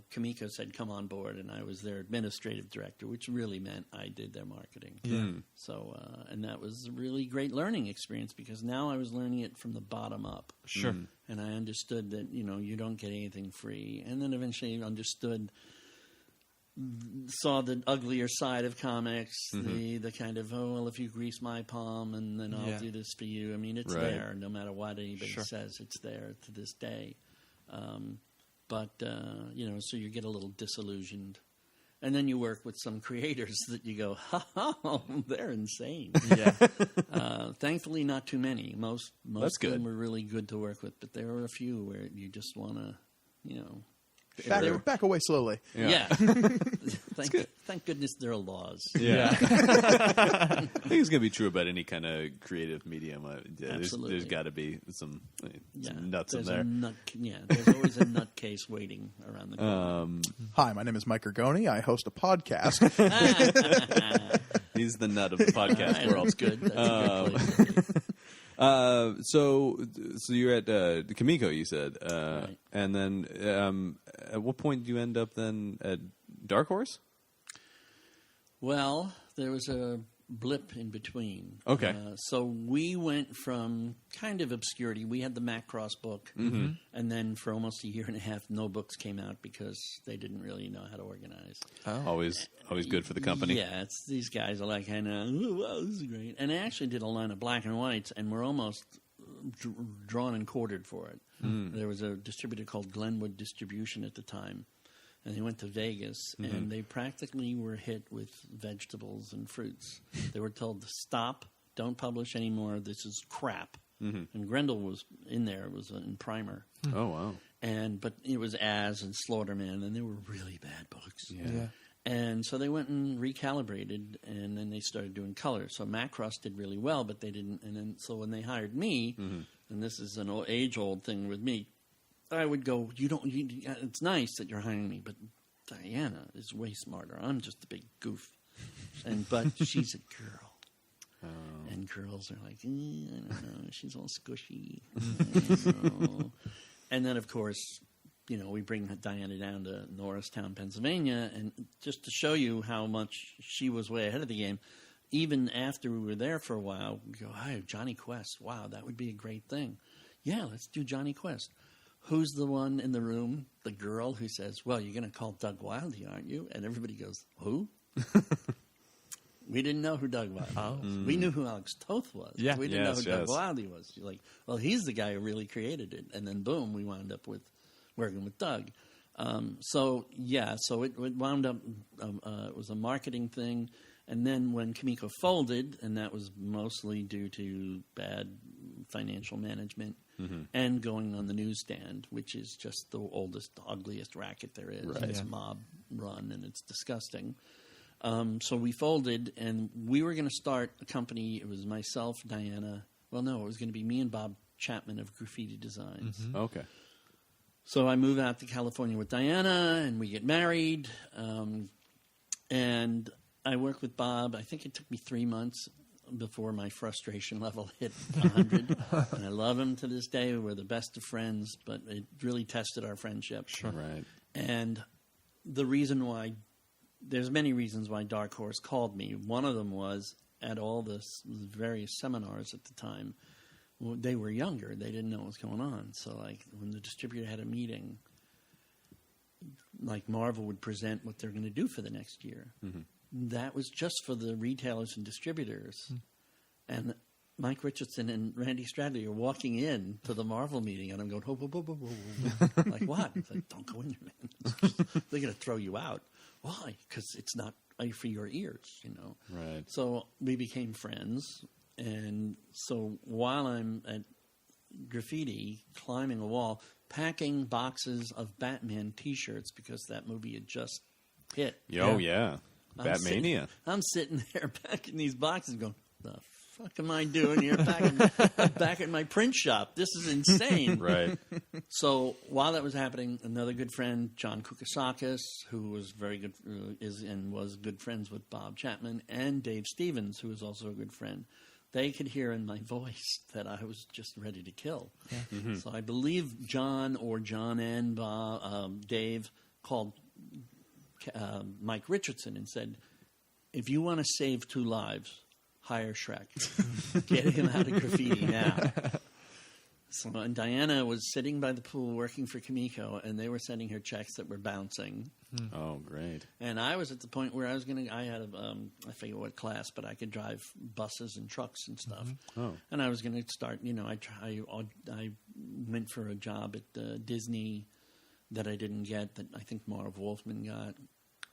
Speaker 4: Kimiko said, "Come on board," and I was their administrative director, which really meant I did their marketing.
Speaker 3: Yeah.
Speaker 4: So, and that was a really great learning experience because now I was learning it from the bottom up.
Speaker 3: Sure.
Speaker 4: And I understood that, you don't get anything free. And then eventually saw the uglier side of comics, the kind of, if you grease my palm and then I'll
Speaker 3: Yeah.
Speaker 4: do this for you. I mean, it's
Speaker 1: Right.
Speaker 4: there no matter what anybody
Speaker 3: Sure.
Speaker 4: says, it's there to this day. So you get a little disillusioned. And then you work with some creators that you go, they're insane.
Speaker 3: Yeah.
Speaker 4: Thankfully, not too many. Most
Speaker 1: That's
Speaker 4: of them
Speaker 1: good.
Speaker 4: were really good to work with, but there were a few where you just want to,
Speaker 2: Back away slowly.
Speaker 4: yeah. Thank goodness there are laws.
Speaker 1: Yeah. I think it's going to be true about any kind of creative medium.
Speaker 4: Absolutely.
Speaker 1: There's got to be some nuts in
Speaker 4: There's
Speaker 1: there.
Speaker 4: there's always a nutcase waiting around the corner.
Speaker 2: Hi, my name is Mike Ergoni. I host a podcast.
Speaker 1: He's the nut of the podcast world.
Speaker 4: That's good. That's a good place to be.
Speaker 1: So you're at Kimiko, you said,
Speaker 4: Right.
Speaker 1: and then at what point do you end up then at Dark Horse?
Speaker 4: Well, there was a blip in between.
Speaker 1: Okay.
Speaker 4: So we went from kind of obscurity. We had the Macross book, and then for almost a year and a half, no books came out because they didn't really know how to organize.
Speaker 1: Always good for the company.
Speaker 4: Yeah, these guys are like, oh, wow, this is great. And I actually did a line of black and whites, and we're almost drawn and quartered for it. There was a distributor called Glenwood Distribution at the time, and they went to Vegas, and they practically were hit with vegetables and fruits. They were told to stop, don't publish anymore, this is crap. And Grendel was in there, it was in Primer.
Speaker 1: Oh wow.
Speaker 4: But it was Az and Slaughterman, and they were really bad books.
Speaker 3: Yeah.
Speaker 4: And so they went and recalibrated, and then they started doing color. So Macross did really well, but they didn't. And then so when they hired me, and this is an age-old thing with me, I would go, it's nice that you're hiring me, but Diana is way smarter. I'm just a big goof. But she's a girl. And girls are like, I don't know, she's all squishy. I don't know. And then, of course, we bring Diana down to Norristown, Pennsylvania, and just to show you how much she was way ahead of the game, even after we were there for a while, we go, hi, Johnny Quest. Wow, that would be a great thing. Yeah, let's do Johnny Quest. Who's the one in the room, the girl who says, well, you're going to call Doug Wildey, aren't you? And everybody goes, who? We didn't know who Doug Wildey was. We knew who Alex Toth was.
Speaker 3: Yeah.
Speaker 4: We didn't know who
Speaker 1: Yes.
Speaker 4: Doug Wildey was. You're like, well, he's the guy who really created it. And then, boom, we wound up with working with Doug. So it wound up, it was a marketing thing. And then when Kimiko folded, and that was mostly due to bad financial management, and going on the newsstand, which is just the oldest, ugliest racket there is.
Speaker 1: Right.
Speaker 4: It's mob run, and it's disgusting. So we folded, and we were going to start a company. It was myself, Diana. Well, no, it was going to be me and Bob Chapman of Graffiti Designs.
Speaker 1: Okay.
Speaker 4: So I move out to California with Diana, and we get married. And I work with Bob. I think it took me 3 months before my frustration level hit 100. And I love him to this day. We're the best of friends, but it really tested our friendship.
Speaker 1: Sure. Right.
Speaker 4: And the reason why, there's many reasons why Dark Horse called me. One of them was at all the various seminars at the time, well, they were younger. They didn't know what was going on. So, like, when the distributor had a meeting, like Marvel would present what they're going to do for the next year. That was just for the retailers and distributors. And Mike Richardson and Randy Stradley are walking in to the Marvel meeting, and I'm going, whoa, whoa, whoa, whoa, whoa. Like, what? It's like, don't go in there, man. They're going to throw you out. Why? Because it's not for your ears, you know.
Speaker 1: Right.
Speaker 4: So we became friends. And so while I'm at Graffiti, climbing a wall, packing boxes of Batman T-shirts because that movie had just hit.
Speaker 1: Oh, yeah. Batmania.
Speaker 4: I'm sitting there packing these boxes going, the fuck am I doing here packing back at my print shop? This is insane.
Speaker 1: Right.
Speaker 4: So while that was happening, another good friend, John Koukasakis, who was very good, was good friends with Bob Chapman, and Dave Stevens, who was also a good friend. They could hear in my voice that I was just ready to kill. Yeah. So I believe John and Dave called Mike Richardson and said, if you want to save 2 lives, hire Schreck. Get him out of Graffiti now. So, and Diana was sitting by the pool working for Kimiko, and they were sending her checks that were bouncing.
Speaker 1: Oh, great.
Speaker 4: And I was at the point where I had I forget what class, but I could drive buses and trucks and stuff.
Speaker 1: Oh.
Speaker 4: And I was going to start, I went for a job at Disney that I didn't get, that I think Marv Wolfman got.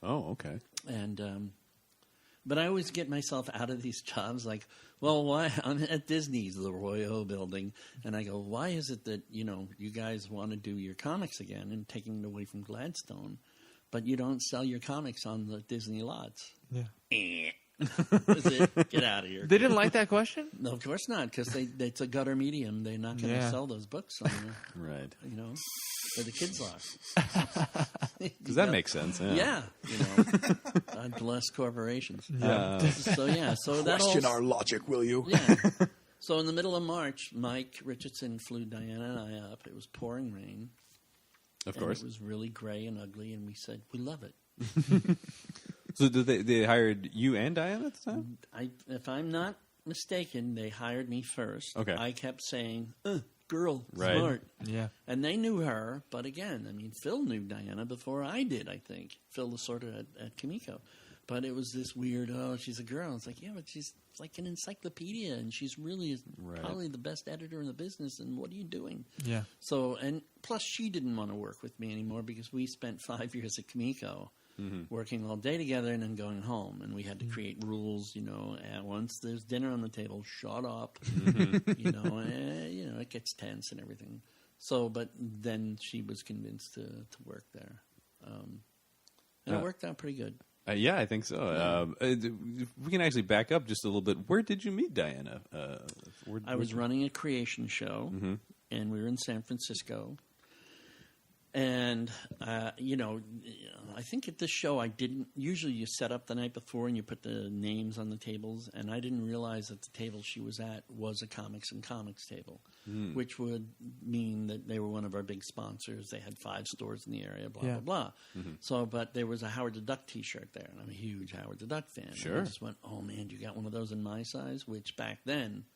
Speaker 1: Oh, okay.
Speaker 4: And, but I always get myself out of these jobs like, well, why? I'm at Disney's, the Royo building, and I go, why is it that, you guys want to do your comics again and taking it away from Gladstone, but you don't sell your comics on the Disney lots?
Speaker 3: Yeah.
Speaker 4: That's it. Get out of here.
Speaker 3: They didn't like that question?
Speaker 4: No, of course not, because it's a gutter medium. They're not going to sell those books on
Speaker 1: Right.
Speaker 4: where the kids are.
Speaker 1: Does that make sense?
Speaker 4: Yeah. God bless corporations. So that
Speaker 2: Question our logic, will you?
Speaker 4: Yeah. So in the middle of March, Mike Richardson flew Diana and I up. It was pouring rain.
Speaker 1: Of course.
Speaker 4: It was really gray and ugly, and we said, we love it.
Speaker 1: So did they hired you and Diana at the time?
Speaker 4: If I'm not mistaken, they hired me first.
Speaker 1: Okay.
Speaker 4: I kept saying, girl,
Speaker 1: Right.
Speaker 4: smart.
Speaker 3: Yeah.
Speaker 4: And they knew her, but again, Phil knew Diana before I did, I think. Phil was sort of at Kimiko. But it was this weird, she's a girl. It's like, yeah, but she's like an encyclopedia, and she's really probably the best editor in the business, and what are you doing?
Speaker 3: Yeah.
Speaker 4: So, and plus she didn't want to work with me anymore because we spent 5 years at Kimiko. Working all day together and then going home, and we had to create rules. And once there's dinner on the table, shut up. It gets tense and everything. So, but then she was convinced to work there, and it worked out pretty good.
Speaker 1: Yeah, I think so. We can actually back up just a little bit. Where did you meet Diana?
Speaker 4: I was running a creation show, and we were in San Francisco. And, I think at this show I didn't – usually you set up the night before and you put the names on the tables, and I didn't realize that the table she was at was a comics and comics table, which would mean that they were one of our big sponsors. They had 5 stores in the area, blah, blah, blah. So, but there was a Howard the Duck T-shirt there, and I'm a huge Howard the Duck fan.
Speaker 1: Sure.
Speaker 4: And I just went, oh, man, you got one of those in my size, which back then –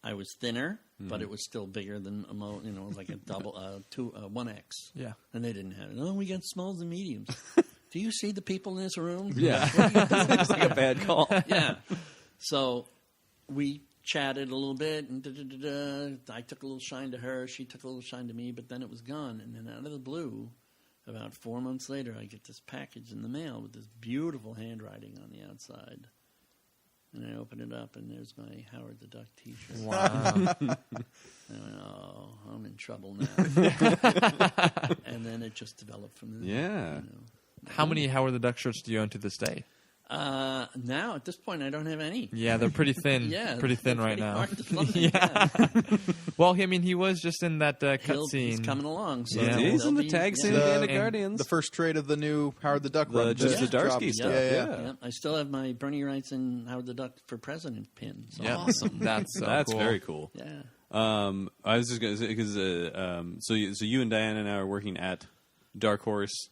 Speaker 4: I was thinner, but it was still bigger than it was like a double, 1X.
Speaker 3: Yeah.
Speaker 4: And they didn't have it. Oh, we got smalls and mediums. Do you see the people in this room?
Speaker 1: Yeah. It's like a bad call.
Speaker 4: Yeah. So we chatted a little bit, and I took a little shine to her. She took a little shine to me, but then it was gone. And then out of the blue, about 4 months later, I get this package in the mail with this beautiful handwriting on the outside. And I open it up, and there's my Howard the Duck T-shirt.
Speaker 3: Wow.
Speaker 4: I went, oh, I'm in trouble now. And then it just developed from there.
Speaker 1: Yeah.
Speaker 3: How many Howard the Duck shirts do you own to this day?
Speaker 4: Now, at this point, I don't have any.
Speaker 3: Yeah, they're pretty thin.
Speaker 4: Yeah,
Speaker 3: pretty thin
Speaker 4: they're
Speaker 3: right
Speaker 4: pretty
Speaker 3: now.
Speaker 4: hard to find,
Speaker 3: Yeah. Well, I mean, he was just in that cutscene.
Speaker 4: He's coming along. So
Speaker 3: Yeah.
Speaker 1: He's in the
Speaker 4: they'll
Speaker 1: tag
Speaker 4: be-
Speaker 1: scene
Speaker 4: yeah.
Speaker 1: of the
Speaker 2: And
Speaker 1: Guardians.
Speaker 2: The first trade of the new Howard the Duck run.
Speaker 1: just the Darsky
Speaker 2: dropped.
Speaker 1: stuff.
Speaker 2: Yeah.
Speaker 4: Yeah, I still have my Bernie Wright's and Howard the Duck for President pin. So.
Speaker 3: Yeah, awesome. That's so
Speaker 1: That's
Speaker 3: cool.
Speaker 1: very cool.
Speaker 4: Yeah.
Speaker 1: I was just going to say because so you and Diana and I are working at Dark Horse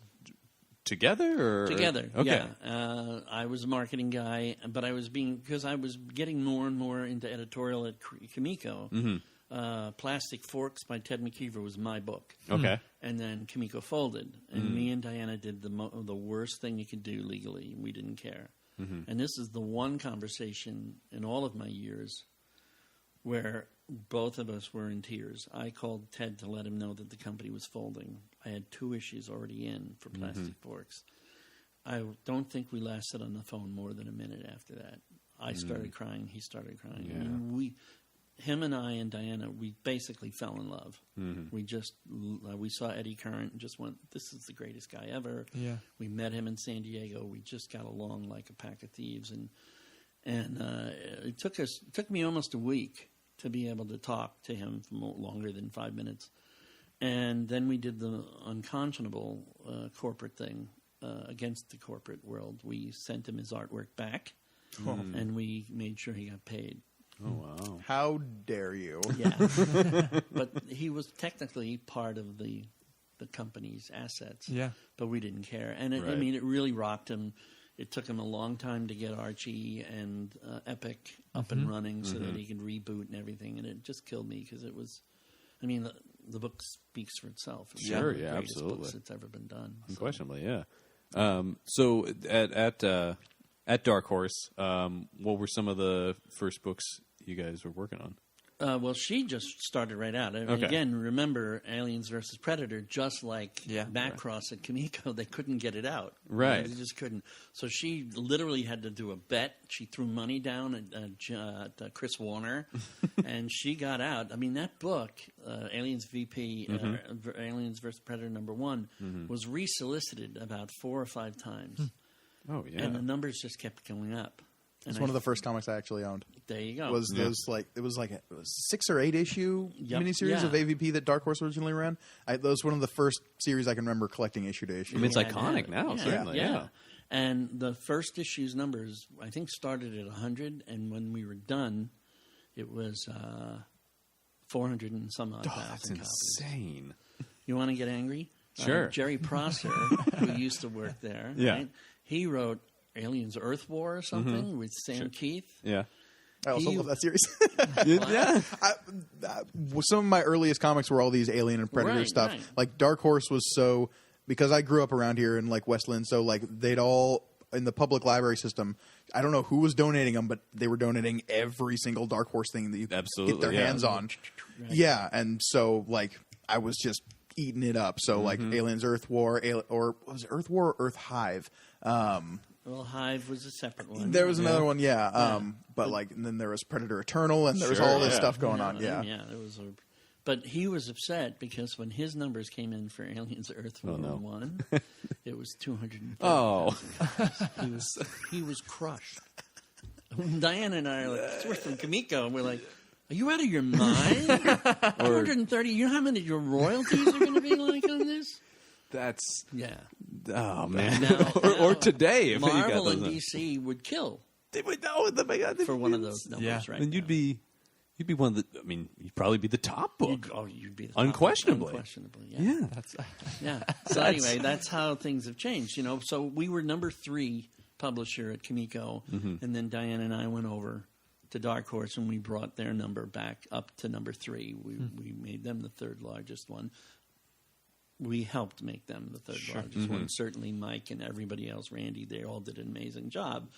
Speaker 1: together, or
Speaker 4: Together,
Speaker 1: Okay.
Speaker 4: yeah. I was a marketing guy, but because I was getting more and more into editorial at Kimiko.
Speaker 1: Mm-hmm.
Speaker 4: Plastic Forks by Ted McKeever was my book.
Speaker 1: Okay.
Speaker 4: And then Kimiko folded, and me and Diana did the worst thing you could do legally. We didn't care. And this is the one conversation in all of my years where both of us were in tears. I called Ted to let him know that the company was folding. I had 2 issues already in for Plastic Forks. I don't think we lasted on the phone more than a minute after that. I started crying. He started crying.
Speaker 1: Yeah.
Speaker 4: I mean, him and I and Diana, we basically fell in love. We just we saw Eddie Current and just went, this is the greatest guy ever.
Speaker 3: Yeah.
Speaker 4: We met him in San Diego. We just got along like a pack of thieves, and it took me almost a week to be able to talk to him for longer than 5 minutes. And then we did the unconscionable corporate thing against the corporate world. We sent him his artwork back, and we made sure he got paid.
Speaker 1: Oh wow.
Speaker 2: How dare you?
Speaker 4: Yeah. But he was technically part of the company's assets.
Speaker 3: Yeah.
Speaker 4: But we didn't care. And I
Speaker 1: Right.
Speaker 4: mean, it really rocked him. It took him a long time to get Archie and Epic up and running so that he could reboot and everything. And it just killed me because it was, I mean, the book speaks for itself. It's
Speaker 1: Sure,
Speaker 4: one of the
Speaker 1: yeah,
Speaker 4: greatest
Speaker 1: absolutely.
Speaker 4: books that's ever been done. So.
Speaker 1: Unquestionably, yeah. So at Dark Horse, what were some of the first books you guys were working on?
Speaker 4: Well, she just started right out. I mean,
Speaker 1: Okay.
Speaker 4: Again, remember Aliens versus Predator, just like
Speaker 3: Yeah.
Speaker 4: Macross at Kimiko, they couldn't get it out.
Speaker 1: Right.
Speaker 4: They just couldn't. So she literally had to do a bet. She threw money down at Chris Warner, and she got out. I mean, that book, Aliens VP, Aliens versus Predator #1, was resolicited about 4 or 5 times.
Speaker 1: Oh yeah.
Speaker 4: And the numbers just kept going up.
Speaker 2: It's
Speaker 4: And
Speaker 2: one of the first comics I actually owned.
Speaker 4: There you go.
Speaker 2: Was those it was 6 or 8 issue
Speaker 4: Yep.
Speaker 2: miniseries
Speaker 4: Yeah.
Speaker 2: of AVP that Dark Horse originally ran. Those one of the first series I can remember collecting issue to issue.
Speaker 1: I mean, it's
Speaker 4: Yeah,
Speaker 1: iconic
Speaker 4: yeah.
Speaker 1: now,
Speaker 4: Yeah,
Speaker 1: certainly. Yeah.
Speaker 4: And the first issue's numbers, I think, started at 100, and when we were done, it was 400 and some odd
Speaker 1: That's
Speaker 4: thousand copies.
Speaker 1: insane.
Speaker 4: You want to get angry?
Speaker 1: Sure.
Speaker 4: Jerry Prosser, who used to work there,
Speaker 1: Yeah.
Speaker 4: right? He wrote Aliens Earth War or something with Sam Keith.
Speaker 1: Yeah.
Speaker 2: I also
Speaker 4: He-
Speaker 2: love that series.
Speaker 1: Yeah.
Speaker 2: Some of my earliest comics were all these Alien and Predator
Speaker 4: Right,
Speaker 2: stuff.
Speaker 4: right.
Speaker 2: Like Dark Horse was so, because I grew up around here in like Westland, so like they'd all in the public library system. I don't know who was donating them, but they were donating every single Dark Horse thing that you could
Speaker 1: Absolutely,
Speaker 2: get their
Speaker 1: yeah.
Speaker 2: hands on. Yeah, and so like I was just eating it up. So like Aliens Earth War, or was it Earth War or Earth Hive?
Speaker 4: Well, Hive was a separate one.
Speaker 2: There was another one, yeah. But like, and then there was Predator Eternal, and there was all this
Speaker 1: yeah.
Speaker 2: stuff going on.
Speaker 4: Yeah, there was a. But he was upset because when his numbers came in for Aliens Earth War
Speaker 1: no.
Speaker 4: 1, it was 200.
Speaker 1: Oh.
Speaker 4: He was crushed. Diana and I are like, we're from Kimiko, and we're like, are you out of your mind? 230. You know how many your royalties are going to be like on this?
Speaker 1: That's
Speaker 4: Yeah.
Speaker 1: oh man.
Speaker 4: Now-
Speaker 1: or today if you got
Speaker 4: Marvel
Speaker 1: those.
Speaker 4: and DC would kill
Speaker 1: They would know
Speaker 4: for one of those numbers,
Speaker 3: Yeah.
Speaker 4: right?
Speaker 1: And you'd be one of the. I mean, you'd probably be the top book.
Speaker 4: You'd be the top.
Speaker 1: Unquestionably.
Speaker 4: Unquestionably, yeah.
Speaker 1: Yeah.
Speaker 3: That's
Speaker 4: Yeah. So anyway, that's how things have changed, you know. So we were number 3 publisher at Kimiko, and then Diana and I went over to Dark Horse, and we brought their number back up to number 3. We made them the 3rd largest one. We helped make them the 3rd largest one. Certainly Mike and everybody else, Randy, they all did an amazing job.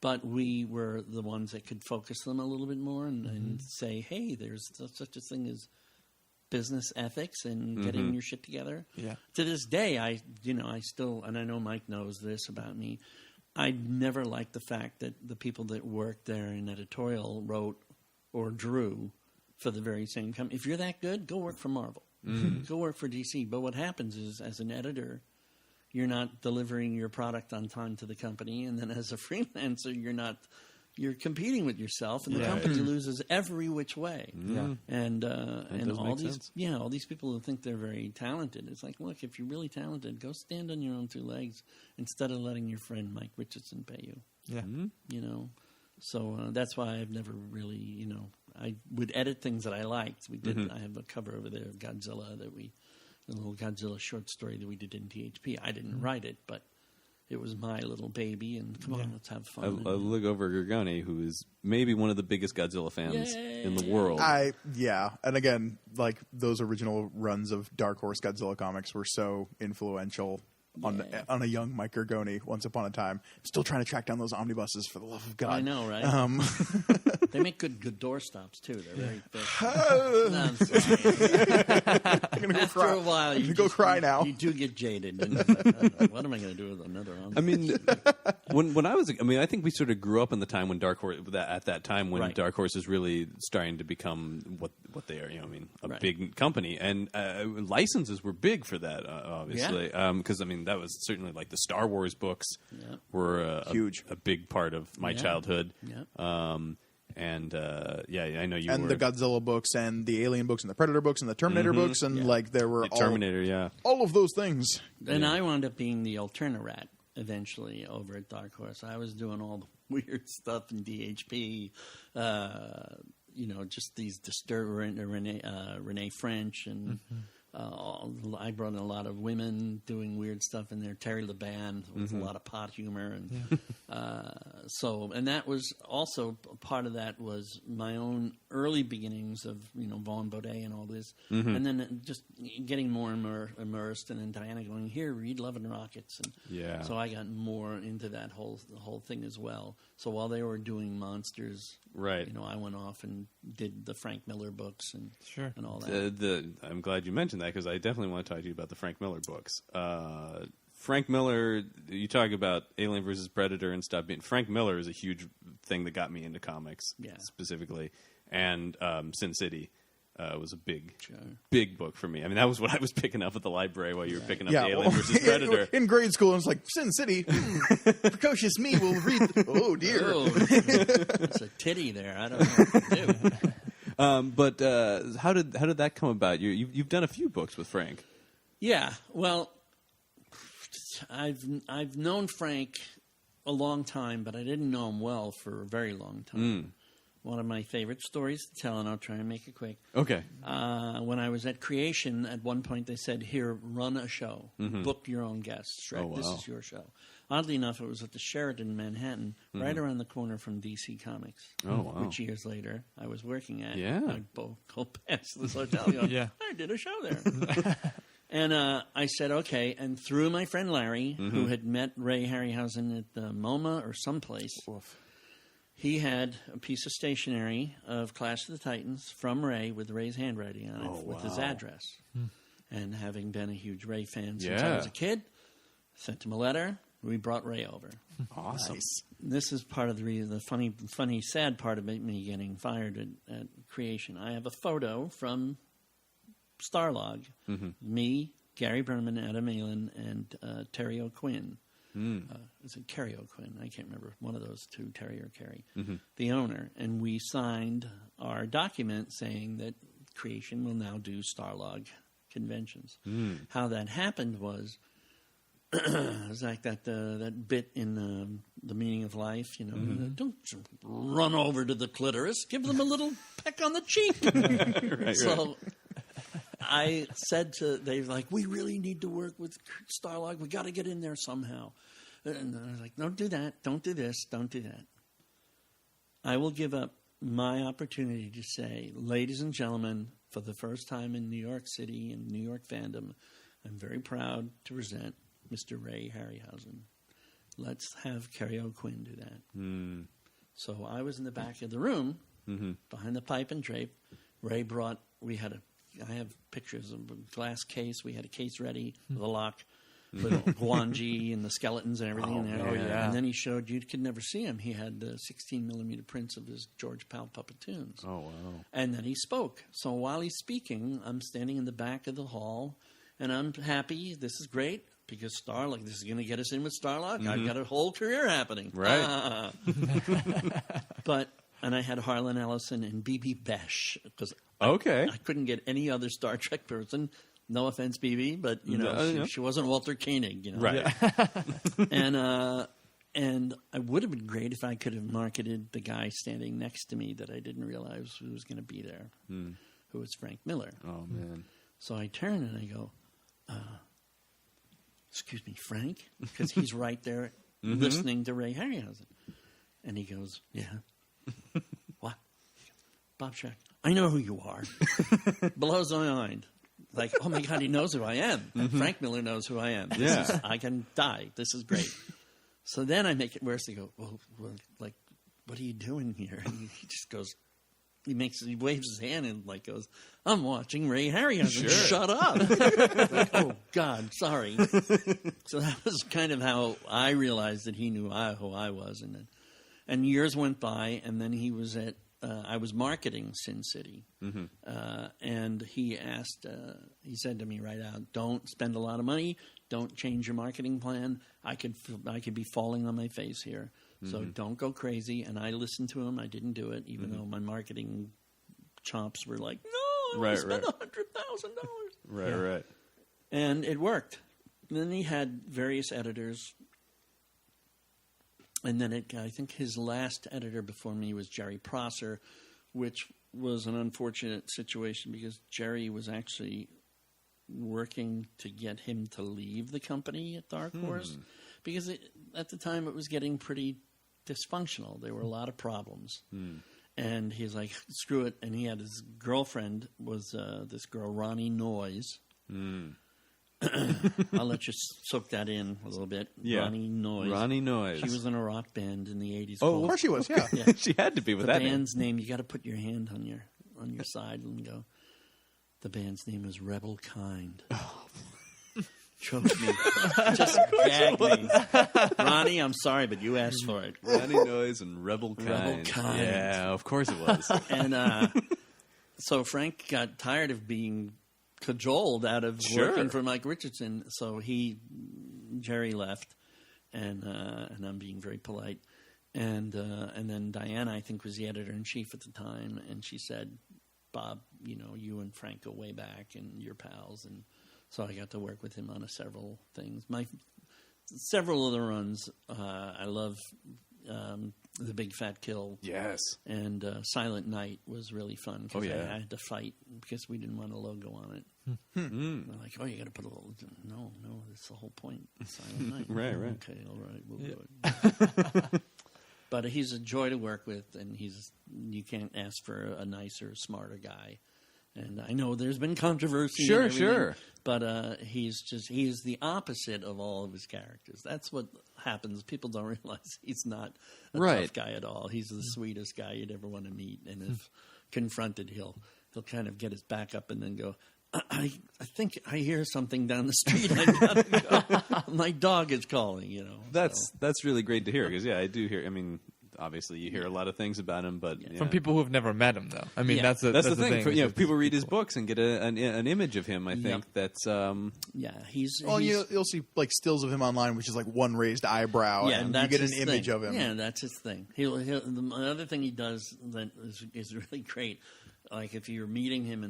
Speaker 4: But we were the ones that could focus them a little bit more and say, hey, there's such a thing as business ethics and getting your shit together.
Speaker 3: Yeah.
Speaker 4: To this day, I still, and I know Mike knows this about me, I never liked the fact that the people that worked there in editorial wrote or drew for the very same company. If you're that good, go work for Marvel. Go work for DC. But what happens is, as an editor, you're not delivering your product on time to the company, and then as a freelancer, you're competing with yourself, and the company loses every which way. And all these people who think they're very talented, it's like, look, if you're really talented, go stand on your own two legs instead of letting your friend Mike Richardson pay you.
Speaker 3: Yeah.
Speaker 4: You know, so that's why I've never really, you know, I would edit things that I liked. We did. I have a cover over there of Godzilla the little Godzilla short story that we did in THP. I didn't write it, but it was my little baby, and come on, let's have fun.
Speaker 1: I look over Gorgoni, who is maybe one of the biggest Godzilla fans in the world.
Speaker 2: And again, like those original runs of Dark Horse Godzilla comics were so influential on a young Mike Gorgoni once upon a time. I'm still trying to track down those omnibuses, for the love of God.
Speaker 4: I know, right? They make good doorstops too. They're very thick. No, I'm sorry.
Speaker 2: I'm gonna go
Speaker 4: After
Speaker 2: cry.
Speaker 4: a while,
Speaker 2: I'm gonna go cry now.
Speaker 4: You do get jaded. And like, what am I going to do with another one?
Speaker 1: I mean, when I was, I think we sort of grew up in the time when Dark Horse, at that time when Dark Horse is really starting to become what they are. You know, a big company, and licenses were big for that, obviously, because that was certainly like the Star Wars books were
Speaker 2: huge,
Speaker 1: a big part of my childhood. And I know you
Speaker 2: and
Speaker 1: were.
Speaker 2: The Godzilla books and the Alien books and the Predator books and the Terminator books and like there were all of those things.
Speaker 4: And I wound up being the Alternarat eventually over at Dark Horse. I was doing all the weird stuff in DHP. Just these Renee French and. I brought in a lot of women doing weird stuff in there. Terry LeBan with a lot of pot humor, and and that was also part of that was my own early beginnings of Vaughn Baudet and all this, and then just getting more immersed, and then Diana going, here, read Love and Rockets, and so I got more into that whole thing as well. So while they were doing monsters, I went off and did the Frank Miller books and all that.
Speaker 1: I'm glad you mentioned that, because I definitely want to talk to you about the Frank Miller books. Frank Miller, you talk about Alien versus Predator and stuff. Frank Miller is a huge thing that got me into comics specifically, and Sin City was a big book for me. I mean, that was what I was picking up at the library while you were picking up the Alien versus Predator.
Speaker 2: In grade school, I was like, Sin City, precocious me will read. Oh, dear.
Speaker 4: It's a titty there. I don't know what to do.
Speaker 1: But how did that come about? You've done a few books with Frank.
Speaker 4: Yeah, well, I've known Frank a long time, but I didn't know him well for a very long time. One of my favorite stories to tell, and I'll try and make it quick.
Speaker 1: Okay.
Speaker 4: When I was at Creation, at one point they said, here, run a show. Book your own guests. Schreck, this is your show. Oddly enough, it was at the Sheraton in Manhattan, right around the corner from DC Comics.
Speaker 1: Oh, wow.
Speaker 4: Which years later, I was working at.
Speaker 1: Yeah.
Speaker 4: I'd go past this hotel going, I did a show there. And I said, okay. And through my friend Larry, who had met Ray Harryhausen at the MoMA or someplace, he had a piece of stationery of Clash of the Titans from Ray with Ray's handwriting on it with his address. And having been a huge Ray fan since I was a kid, sent him a letter. We brought Ray over.
Speaker 1: Awesome.
Speaker 2: Nice.
Speaker 4: This is part of the reason, the funny, sad part of me getting fired at Creation. I have a photo from Starlog, me, Gary Berman, Adam Malin, and Terry O'Quinn. Is it Kerry O'Quinn? I can't remember. One of those two, Terry or Kerry, the owner. And we signed our document saying that Creation will now do Starlog conventions. How that happened was, it was like that bit in The Meaning of Life, don't run over to the clitoris, give them a little peck on the cheek. So I said they were like, we really need to work with Starlog. We got to get in there somehow. And I was like, don't do that. Don't do this. Don't do that. I will give up my opportunity to say, ladies and gentlemen, for the first time in New York City and New York fandom, I'm very proud to present Mr. Ray Harryhausen. Let's have Kerry O'Quinn do that. So I was in the back of the room, behind the pipe and drape. Ray brought, I have pictures of a glass case. We had a case ready with a lock. with Guanji and the skeletons and everything in there.
Speaker 3: Oh, yeah.
Speaker 4: And then he showed you could never see him. He had 16-millimeter prints of his George Pal puppetoons.
Speaker 1: Oh, wow.
Speaker 4: And then he spoke. So while he's speaking, I'm standing in the back of the hall, and I'm happy. This is great because Starlock, this is going to get us in with Starlock. I've got a whole career happening.
Speaker 1: Right.
Speaker 4: And I had Harlan Ellison and B.B. Besh because
Speaker 1: Okay.
Speaker 4: I couldn't get any other Star Trek person. No offense, BB, but she wasn't Walter Koenig,
Speaker 1: Right.
Speaker 4: And I would have been great if I could have marketed the guy standing next to me that I didn't realize who was going to be there, who was Frank Miller.
Speaker 1: Oh, man.
Speaker 4: So I turn and I go, "Excuse me, Frank," because he's right there listening to Ray Harryhausen, and he goes, "Yeah, what? Bob Schreck. I know who you are." Blows my mind. Like, oh my God, he knows who I am. Frank Miller knows who I am. I can die. This is great. So then I make it worse. I go, well, like, what are you doing here? And he just goes, he waves his hand and like goes, "I'm watching Ray Harryhausen. Shut up." Like, oh God, sorry. So that was kind of how I realized that he knew who I was, and years went by, and then he was at. I was marketing Sin City, and he said to me right out, "Don't spend a lot of money. Don't change your marketing plan. I could be falling on my face here. So don't go crazy." And I listened to him. I didn't do it, even though my marketing chomps were like, "No, I want to spend $100,000."
Speaker 1: Right.
Speaker 4: And it worked. And then he had various editors. And then I think his last editor before me was Jerry Prosser, which was an unfortunate situation because Jerry was actually working to get him to leave the company at Dark Horse because at the time it was getting pretty dysfunctional. There were a lot of problems. And he's like, screw it. And he had his girlfriend was this girl, Ronnie Noyes. I'll let you soak that in a little bit.
Speaker 1: Yeah.
Speaker 4: Ronnie Noyes. She was in a rock band in the 80s.
Speaker 2: Oh, of course she was, yeah.
Speaker 1: She had to be with
Speaker 4: the
Speaker 1: that
Speaker 4: band's name. You got to put your hand on your side and go, the band's name is Rebel Kind. Choke me. Just gag me. Ronnie, I'm sorry, but you asked for it.
Speaker 1: Ronnie Noyes and Rebel Kind.
Speaker 4: Rebel Kind.
Speaker 1: Yeah, of course it was.
Speaker 4: And so Frank got tired of being cajoled out of working for Mike Richardson, so Jerry left, and I'm being very polite, and then Diana, I think, was the editor-in-chief at the time, and she said, "Bob, you and Frank go way back, and you're pals," and so I got to work with him on several things. Several of the runs, I love. The Big Fat Kill.
Speaker 1: Yes.
Speaker 4: And Silent Night was really fun because I had to fight because we didn't want a logo on it. They're like, "Oh, you got to put a little..." No, that's the whole point. Silent Night.
Speaker 1: Right.
Speaker 4: Okay, all right, we'll do it. But he's a joy to work with, and you can't ask for a nicer, smarter guy. And I know there's been controversy. Sure. But he's the opposite of all of his characters. That's what happens. People don't realize he's not a tough guy at all. He's the sweetest guy you'd ever want to meet. And if confronted, he'll kind of get his back up and then go, I think I hear something down the street. I gotta go. My dog is calling,
Speaker 1: That's really great to hear because, I do hear, obviously you hear a lot of things about him, but
Speaker 3: from people who have never met him, though. That's the
Speaker 1: thing. People read his books and get an image of him. I think that's
Speaker 4: he's
Speaker 2: you'll see like stills of him online, which is like one raised eyebrow, and you get an image of him.
Speaker 4: Yeah, that's his thing. The other thing he does that is really great. Like if you're meeting him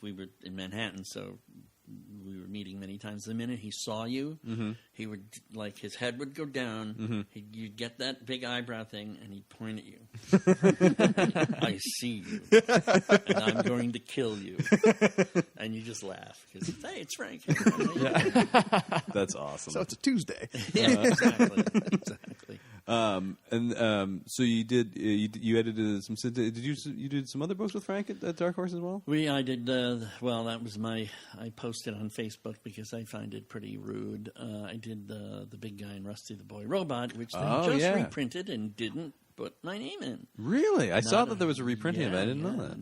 Speaker 4: we were in Manhattan, so we were meeting many times. The minute he saw you, he would his head would go down. You'd get that big eyebrow thing, and he'd point at you. "I see you, and I'm going to kill you." And you just laugh because, "Hey, it's Frank."
Speaker 1: That's awesome.
Speaker 2: So it's a Tuesday.
Speaker 4: Yeah, exactly.
Speaker 1: So you did you edited some. Did you did some other books with Frank at Dark Horse as well?
Speaker 4: I did. That was I posted on Facebook because I find it pretty rude. I did the Big Guy and Rusty the Boy Robot, which they reprinted and didn't put my name in.
Speaker 1: Really? I saw that there was a reprinting of it. I didn't know that.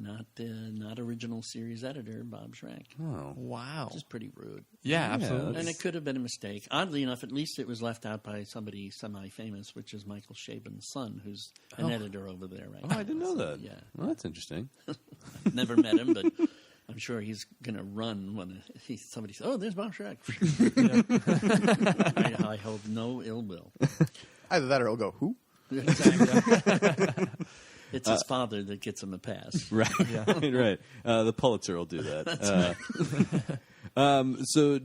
Speaker 4: Not original series editor Bob Schreck.
Speaker 1: Oh.
Speaker 3: Wow.
Speaker 4: Which is pretty rude.
Speaker 3: Yeah, absolutely.
Speaker 4: And it could have been a mistake. Oddly enough, at least it was left out by somebody semi-famous, which is Michael Chabon's son, who's an editor over there right now.
Speaker 1: I didn't know that.
Speaker 4: Yeah.
Speaker 1: Well, that's interesting.
Speaker 4: Never met him, but I'm sure he's going to run when somebody says, "Oh, there's Bob Schreck." I hold no ill will.
Speaker 2: Either that or he'll go, who?
Speaker 4: Exactly. It's his father that gets him a pass.
Speaker 1: Right, right. The Pulitzer will do that. So,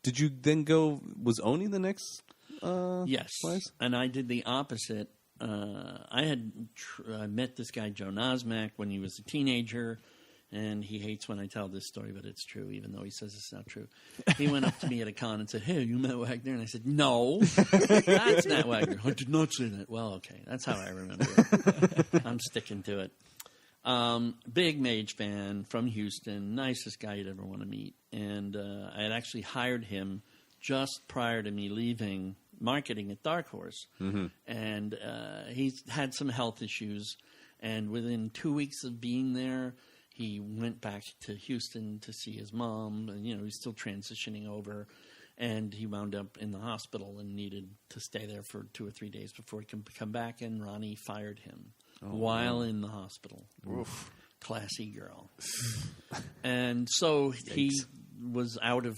Speaker 1: did you then go? Was Oni the next?
Speaker 4: Yes,
Speaker 1: place?
Speaker 4: And I did the opposite. I had met this guy Joe Nosmak when he was a teenager, and he hates when I tell this story, but it's true, even though he says it's not true. He went up to me at a con and said, "Hey, you met Wagner?" And I said, "No, that's not Wagner." "I did not say that." "Well, okay, that's how I remember it." I'm sticking to it. Big Mage fan from Houston, nicest guy you'd ever want to meet. And I had actually hired him just prior to me leaving marketing at Dark Horse. Mm-hmm. And he's had some health issues. And within 2 weeks of being there, he went back to Houston to see his mom. And, he's still transitioning over. And he wound up in the hospital and needed to stay there for 2 or 3 days before he could come back. And Ronnie fired him while in the hospital. Oof. Classy girl. And so he was out of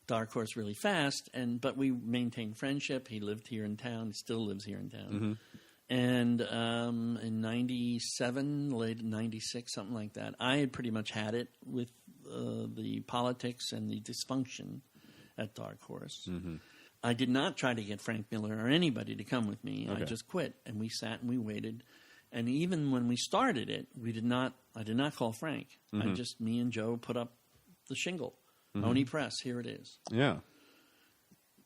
Speaker 4: Dark Horse really fast, but we maintained friendship. He lived here in town. He still lives here in town. Mm-hmm. And in 97, late 96, something like that, I had pretty much had it with the politics and the dysfunction at Dark Horse. Mm-hmm. I did not try to get Frank Miller or anybody to come with me. Okay. I just quit, and we sat and we waited. And even when we started it, I did not call Frank. Mm-hmm. Me and Joe put up the shingle. Mm-hmm. Oni Press, here it is.
Speaker 1: Yeah.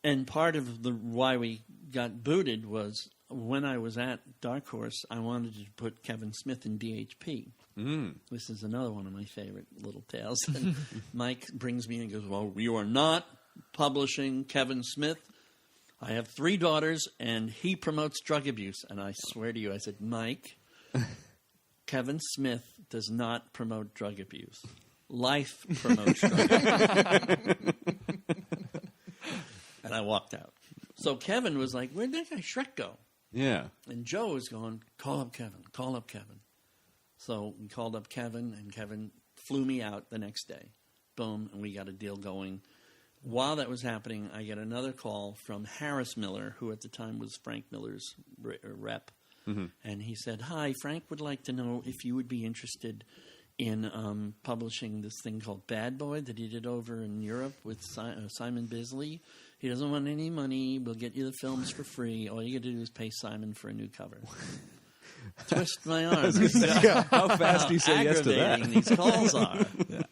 Speaker 4: And part of why we got booted was when I was at Dark Horse, I wanted to put Kevin Smith in DHP. Mm. This is another one of my favorite little tales. And Mike brings me in and goes, "Well, you are not publishing Kevin Smith. I have 3 daughters, and he promotes drug abuse." And I swear to you, I said, "Mike, Kevin Smith does not promote drug abuse. Life promotes drug abuse." And I walked out. So Kevin was like, "Where'd that guy Schreck go?"
Speaker 1: Yeah.
Speaker 4: And Joe was going, "Call up Kevin, call up Kevin." So we called up Kevin, and Kevin flew me out the next day. Boom, and we got a deal going. While that was happening, I get another call from Harris Miller, who at the time was Frank Miller's rep. Mm-hmm. And he said, "Hi, Frank would like to know if you would be interested in publishing this thing called Bad Boy that he did over in Europe with Simon Bisley. He doesn't want any money. We'll get you the films for free. All you got to do is pay Simon for a new cover." Twist my arm.
Speaker 1: How fast do you say yes to that?
Speaker 4: Aggravating these calls are. Yeah.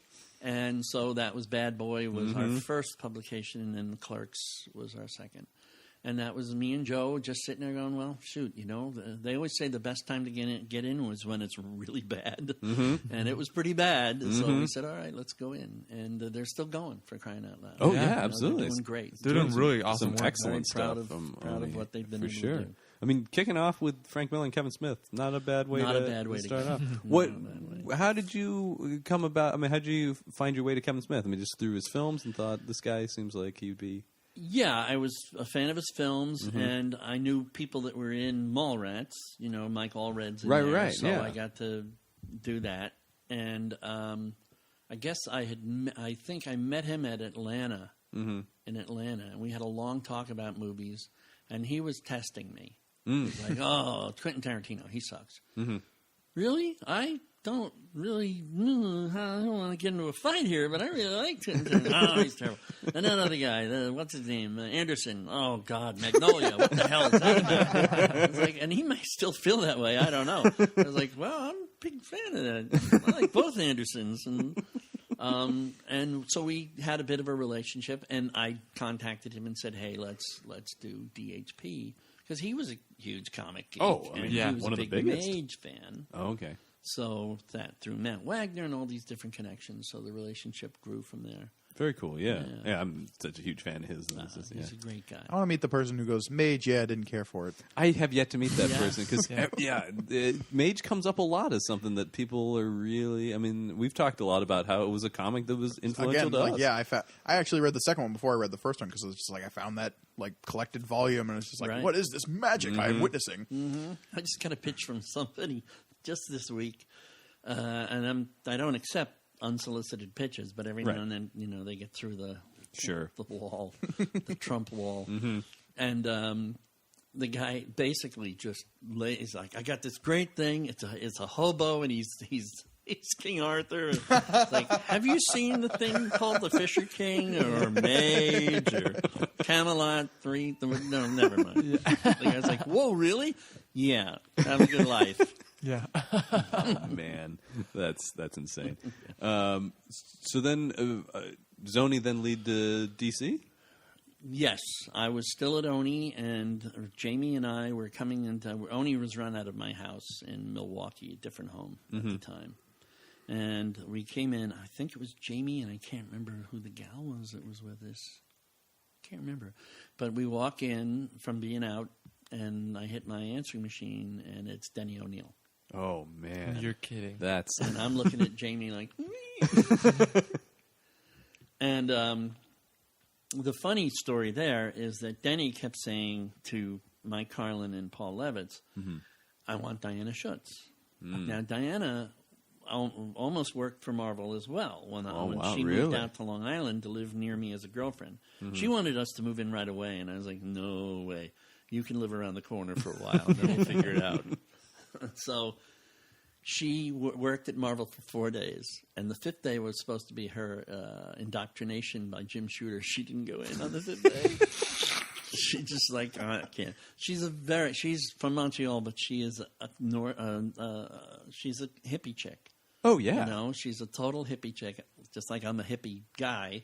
Speaker 4: And so that was Bad Boy was our first publication, and Clerks was our second. And that was me and Joe just sitting there going, "Well, shoot, they always say the best time to get in was when it's really bad." Mm-hmm. And it was pretty bad. Mm-hmm. So we said, "All right, let's go in." And they're still going, for crying out loud.
Speaker 1: Oh, yeah, absolutely.
Speaker 4: They're doing great.
Speaker 3: They're doing really awesome work.
Speaker 1: Excellent stuff.
Speaker 4: Proud of what they've been able to do.
Speaker 1: I mean, kicking off with Frank Miller and Kevin Smith, not a bad way to start off. How did you come about? I mean, how did you find your way to Kevin Smith? I mean, just through his films and thought, this guy seems like he'd be...
Speaker 4: Yeah, I was a fan of his films, and I knew people that were in Mallrats. Mike Allred's in there,
Speaker 1: right,
Speaker 4: so
Speaker 1: yeah.
Speaker 4: I got to do that. And I guess I think I met him at Atlanta, in Atlanta, and we had a long talk about movies, and he was testing me. He's like, "Oh, Quentin Tarantino, he sucks." Mm-hmm. "Really? I don't really. I don't want to get into a fight here, but I really like Quentin Tarantino." "Oh, he's terrible." And that other guy, what's his name? Anderson. "Oh God, Magnolia. What the hell is that about?" I was like, and he may still feel that way. I don't know. I was like, "Well, I'm a big fan of that. I like both Andersons." And so we had a bit of a relationship, and I contacted him and said, "Hey, let's do DHP." Because he was a huge comic geek.
Speaker 1: Oh, I mean,
Speaker 4: he was
Speaker 1: one
Speaker 4: a
Speaker 1: of the
Speaker 4: big
Speaker 1: biggest.
Speaker 4: Mage fan.
Speaker 1: Oh, okay.
Speaker 4: So that through Matt Wagner and all these different connections, so the relationship grew from there.
Speaker 1: Very cool. Yeah. I'm such a huge fan of his.
Speaker 4: He's a great guy.
Speaker 2: I want to meet the person who goes, Mage, I didn't care for it.
Speaker 1: I have yet to meet that person because Mage comes up a lot as something that people are really. I mean, we've talked a lot about how it was a comic that was influential to us.
Speaker 2: Yeah, I actually read the second one before I read the first one because it was just like I found that like collected volume and it's just like, what is this magic I'm witnessing?
Speaker 4: Mm-hmm. I just got a pitch from somebody just this week, and I don't accept unsolicited pitches, but every now and then, they get through the wall, the Trump wall, and the guy basically just lays like, I got this great thing. It's a hobo, and he's King Arthur. It's like, have you seen the thing called the Fisher King or Mage or Camelot 3? No, never mind. The guy's like, whoa, really? Yeah, have a good life.
Speaker 3: Yeah.
Speaker 1: Man, that's insane. So then, does Oni then lead to DC?
Speaker 4: Yes, I was still at Oni, and Jamie and I were coming into. Oni was run out of my house in Milwaukee, a different home at the time, and we came in. I think it was Jamie, and I can't remember who the gal was that was with us. Can't remember, but we walk in from being out, and I hit my answering machine, and it's Denny O'Neil.
Speaker 1: Oh man,
Speaker 3: you're kidding.
Speaker 4: And I'm looking at Jamie like, and the funny story there is that Denny kept saying to Mike Carlin and Paul Levitz, I want Diana Schutz. Now Diana almost worked for Marvel as well when she moved out to Long Island to live near me as a girlfriend. She wanted us to move in right away, and I was like, no way. You can live around the corner for a while, and then we'll figure it out. So she worked at Marvel for 4 days, and the fifth day was supposed to be her indoctrination by Jim Shooter. She didn't go in on the fifth day. She just like, I can't. She's from Montreal, but she is she's a hippie chick.
Speaker 1: Oh yeah,
Speaker 4: she's a total hippie chick, just like I'm a hippie guy.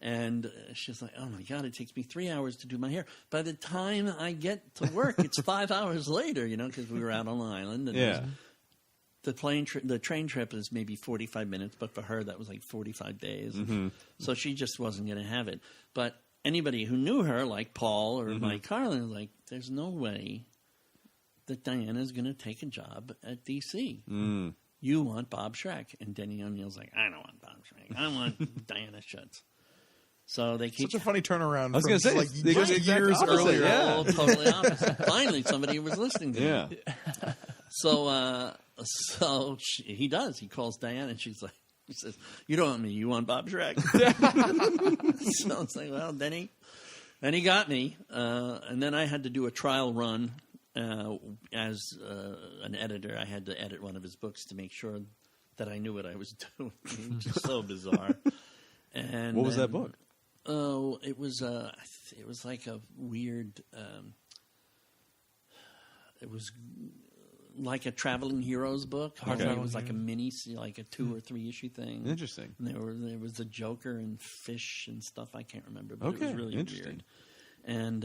Speaker 4: And she's like, oh, my God, it takes me 3 hours to do my hair. By the time I get to work, it's 5 hours later, because we were out on Long Island. And the train trip is maybe 45 minutes, but for her, that was like 45 days. So she just wasn't going to have it. But anybody who knew her, like Paul or Mike Carlin, was like, there's no way that Diana's going to take a job at D.C. You want Bob Schreck. And Denny O'Neil's like, I don't want Bob Schreck. I want Diana Schutz. So they keep
Speaker 2: such a funny turnaround.
Speaker 1: I was going to say,
Speaker 2: like years earlier.
Speaker 4: Oh, totally opposite. Finally, somebody was listening to me. So he does. He calls Diane, and he says, "You don't want me. You want Bob Schreck." So it's like, well, then he got me, and then I had to do a trial run as an editor. I had to edit one of his books to make sure that I knew what I was doing. Which is so bizarre. And
Speaker 1: what was that book?
Speaker 4: Oh, it was like a weird. It was like a traveling heroes book.
Speaker 1: Okay.
Speaker 4: It was like a mini, like a 2 or 3 issue thing.
Speaker 1: Interesting.
Speaker 4: And there was a Joker and fish and stuff. I can't remember, but it was really weird. And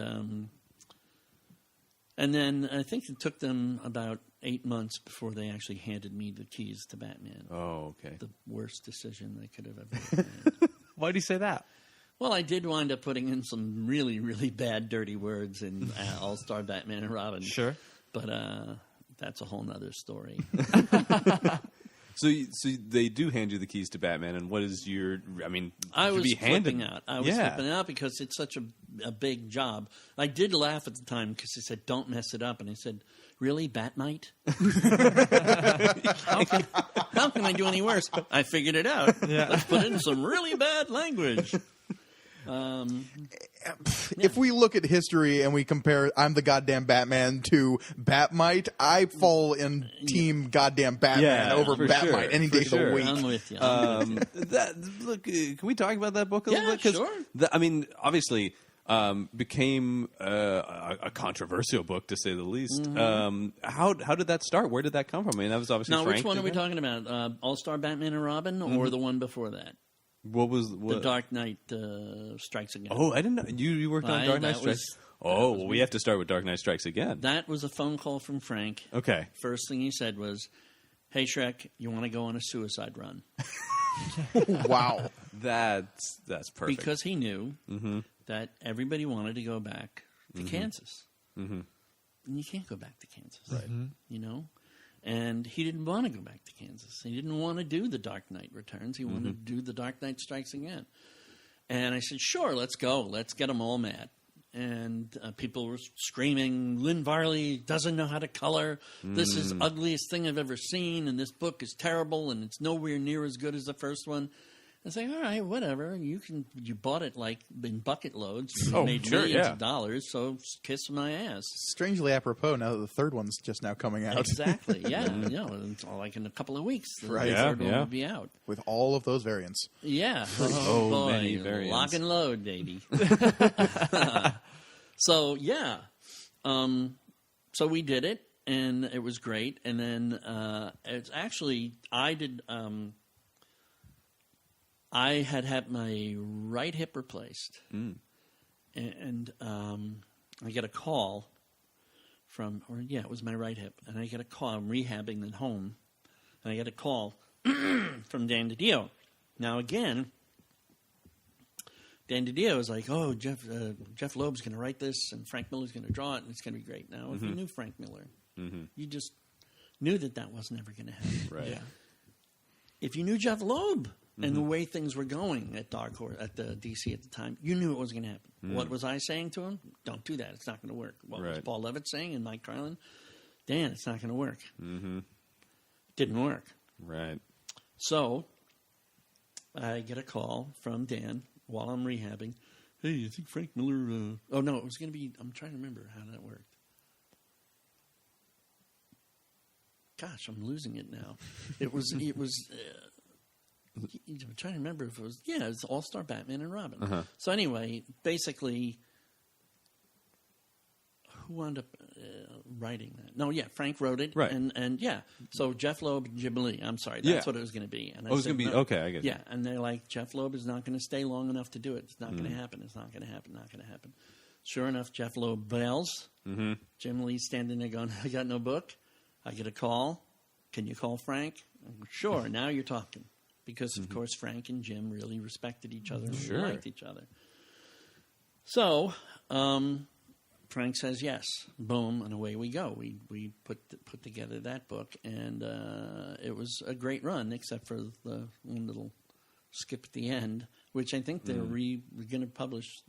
Speaker 4: then I think it took them about 8 months before they actually handed me the keys to Batman.
Speaker 1: Oh, okay.
Speaker 4: The worst decision they could have ever made.
Speaker 3: Why do you say that?
Speaker 4: Well, I did wind up putting in some really, really bad, dirty words in All-Star Batman and Robin.
Speaker 3: Sure.
Speaker 4: But that's a whole nother story.
Speaker 1: So they do hand you the keys to Batman, and what is your? I mean,
Speaker 4: I was flipping out. I was flipping out because it's such a big job. I did laugh at the time because he said, "Don't mess it up," and I said, "Really, Batmite? How can I do any worse?" I figured it out. Yeah. Let's put in some really bad language.
Speaker 2: If we look at history and we compare I'm the goddamn Batman to Batmite, I fall in team goddamn Batman over Batmite any day of the week.
Speaker 4: I'm with you.
Speaker 1: Look, can we talk about that book a little bit?
Speaker 4: Sure.
Speaker 1: I mean, obviously, became a controversial book, to say the least. How did that start? Where did that come from? I mean, that was obviously Frank.
Speaker 4: Which one are we talking about? All-Star Batman and Robin or the one before that?
Speaker 1: What was
Speaker 4: The Dark Knight Strikes Again?
Speaker 1: Oh, I didn't know. You worked on Dark Knight Strikes. We have to start with Dark Knight Strikes Again.
Speaker 4: That was a phone call from Frank.
Speaker 1: Okay.
Speaker 4: First thing he said was, "Hey, Schreck, you want to go on a suicide run?"
Speaker 2: Wow.
Speaker 1: That's perfect.
Speaker 4: Because he knew that everybody wanted to go back to Kansas. And you can't go back to Kansas.
Speaker 1: Right.
Speaker 4: You know? And he didn't want to go back to Kansas. He didn't want to do the Dark Knight Returns. He wanted to do the Dark Knight Strikes Again. And I said, sure, let's go. Let's get them all mad. And people were screaming, Lynn Varley doesn't know how to color. This is the ugliest thing I've ever seen, and this book is terrible, and it's nowhere near as good as the first one. I was like, all right, whatever. You bought it like in bucket loads. You made millions of dollars, so kiss my ass.
Speaker 2: Strangely apropos, now that the third one's just now coming out.
Speaker 4: Exactly, yeah. It's all like in a couple of weeks. The
Speaker 2: Right.
Speaker 4: third one will be out.
Speaker 2: With all of those variants.
Speaker 4: Yeah.
Speaker 1: So
Speaker 4: boy,
Speaker 1: many variants.
Speaker 4: Lock and load, baby. So, yeah. So we did it, and it was great. And then it's actually, I had my right hip replaced. And I get a call it was my right hip. And I get a call. I'm rehabbing at home. And I get a call from Dan DiDio. Now, again, Dan DiDio is like, oh, Jeff Loeb's going to write this, and Frank Miller's going to draw it, and it's going to be great. Now, if you knew Frank Miller, you just knew that wasn't ever going to happen.
Speaker 1: Right.
Speaker 3: Yeah.
Speaker 4: If you knew Jeff Loeb and the way things were going at Dark Horse, at the DC at the time, you knew it was going to happen. What was I saying to him? Don't do that. It's not going to work. What was Paul Levitt saying and Mike Carlin? Dan, it's not going to work. Didn't work.
Speaker 1: Right.
Speaker 4: So I get a call from Dan while I'm rehabbing. Hey, you think Frank Miller... Oh, no, it was going to be... I'm trying to remember how that worked. Gosh, I'm losing it now. I'm trying to remember if it was... Yeah, it was All-Star Batman and Robin. So anyway, basically, who wound up writing that? No, yeah, Frank wrote it.
Speaker 1: Right.
Speaker 4: And yeah, so Jeff Loeb and Jim Lee. I'm sorry, that's what it was going to be. And
Speaker 1: it was going to be...
Speaker 4: no.
Speaker 1: Okay, I get it.
Speaker 4: Yeah, and they're like, Jeff Loeb is not going to stay long enough to do it. It's not going to happen. It's not going to happen. Not going to happen. Sure enough, Jeff Loeb bails. Jim Lee's standing there going, I got no book. I get a call. Can you call Frank? Sure, now you're talking. Because, of course, Frank and Jim really respected each other and really liked each other. So, Frank says yes. Boom, and away we go. We put together that book, and it was a great run, except for the one little skip at the end, which I think they're going to publish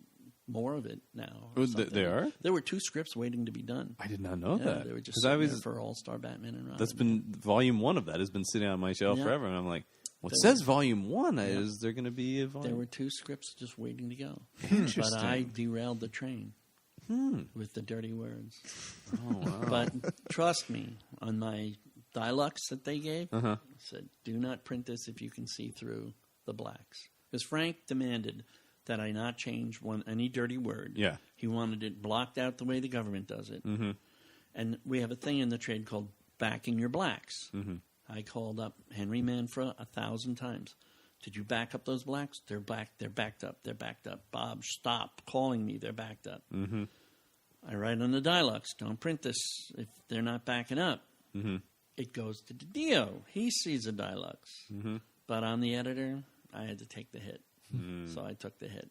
Speaker 4: more of it now.
Speaker 1: They are?
Speaker 4: There were 2 scripts waiting to be done.
Speaker 1: I did not know that.
Speaker 4: They were just sitting there for All-Star Batman and Robin.
Speaker 1: That's been volume 1 of that has been sitting on my shelf forever, and I'm like, well, it says volume 1. Is there going to be a volume?
Speaker 4: There were 2 scripts just waiting to go.
Speaker 1: Interesting.
Speaker 4: But I derailed the train with the dirty words.
Speaker 1: Oh, wow.
Speaker 4: But trust me, on my Dilux that they gave, I said, do not print this if you can see through the blacks. Because Frank demanded that I not change any dirty word. Yeah. He wanted it blocked out the way the government does it. And we have a thing in the trade called backing your blacks. I called up Henry Manfra 1,000 times. Did you back up those blacks? They're backed up. They're backed up. Bob, stop calling me. They're backed up. I write on the Dilux, don't print this if they're not backing up. It goes to DiDio. He sees a Dilux. But on the editor, I had to take the hit. So I took the hit.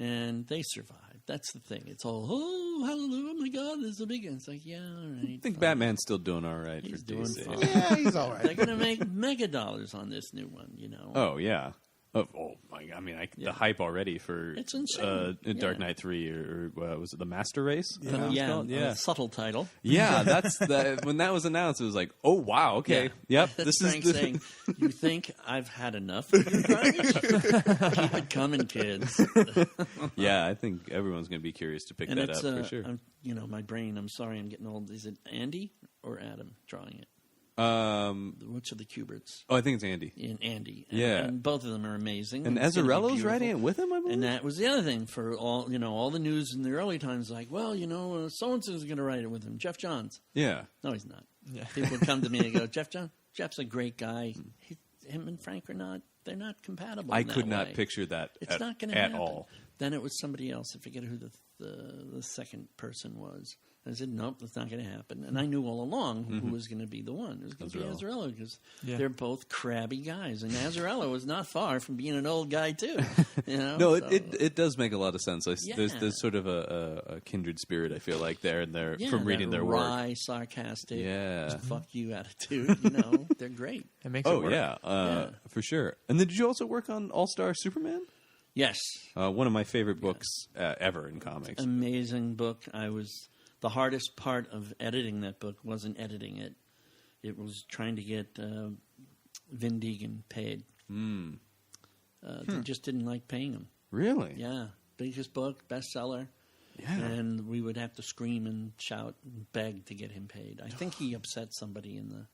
Speaker 4: And they survived. That's the thing. It's all, oh, hallelujah, oh my God, this is a big one. It's like, yeah, all right.
Speaker 1: I think Batman's still doing all right.
Speaker 4: He's
Speaker 1: for
Speaker 4: doing
Speaker 1: DC.
Speaker 4: fine.
Speaker 2: Yeah, he's all right.
Speaker 4: They're going to make mega dollars on this new one, you know.
Speaker 1: Oh, yeah. Oh my! I mean, the hype already for
Speaker 4: it's insane.
Speaker 1: Dark Knight 3 or was it the Master Race?
Speaker 4: Yeah, subtle title.
Speaker 1: Yeah, that's when that was announced. It was like, oh wow, okay, yep.
Speaker 4: That's
Speaker 1: this
Speaker 4: Frank
Speaker 1: is
Speaker 4: saying, "You think I've had enough of you guys? Keep it coming, kids."
Speaker 1: Yeah, I think everyone's going to be curious to pick that up for sure.
Speaker 4: My brain. I'm sorry, I'm getting old. Is it Andy or Adam drawing it? Which of the Kuberts?
Speaker 1: Oh, I think it's Andy.
Speaker 4: Andy.
Speaker 1: Yeah.
Speaker 4: And both of them are amazing.
Speaker 1: And Azzarello's writing it with him, I believe?
Speaker 4: And that was the other thing for all the news in the early times, like, well, so-and-so's going to write it with him. Jeff Johns. Yeah. No, he's not. Yeah. People would come to me and go, Jeff's a great guy. Him and Frank are not, they're not compatible.
Speaker 1: I could not picture that
Speaker 4: not going to happen at all. Then it was somebody else. I forget who the second person was. I said, nope, that's not going to happen. And I knew all along who was going to be the one. It was going to be Azzarello because they're both crabby guys. And Azzarello was not far from being an old guy, too. You know?
Speaker 1: No, it does make a lot of sense. There's sort of a kindred spirit, I feel like, there and there from reading their work.
Speaker 4: Wry, sarcastic, fuck you attitude. You know, they're great.
Speaker 3: It makes it work.
Speaker 1: For sure. And then did you also work on All-Star Superman?
Speaker 4: Yes.
Speaker 1: One of my favorite books ever in comics.
Speaker 4: Amazing book. The hardest part of editing that book wasn't editing it. It was trying to get Vin Deegan paid. They just didn't like paying him.
Speaker 1: Really?
Speaker 4: Yeah. Biggest book, bestseller.
Speaker 1: Yeah.
Speaker 4: And we would have to scream and shout and beg to get him paid. I think he upset somebody in the...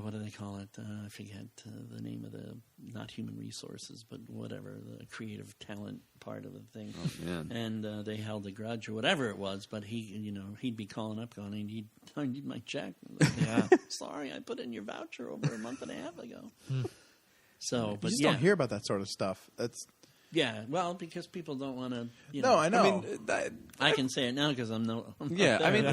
Speaker 4: what do they call it? I forget the name of the, not human resources, but whatever, the creative talent part of the thing.
Speaker 1: Oh, man.
Speaker 4: And they held a grudge or whatever it was, but he'd be calling up going, I need my check. Like, sorry, I put in your voucher over a month and a half ago. So, but
Speaker 2: you just don't hear about that sort of stuff. That's...
Speaker 4: Yeah, well, because people don't want to.
Speaker 2: No, I know.
Speaker 1: I mean,
Speaker 4: I can say it now because I'm not.
Speaker 1: I mean,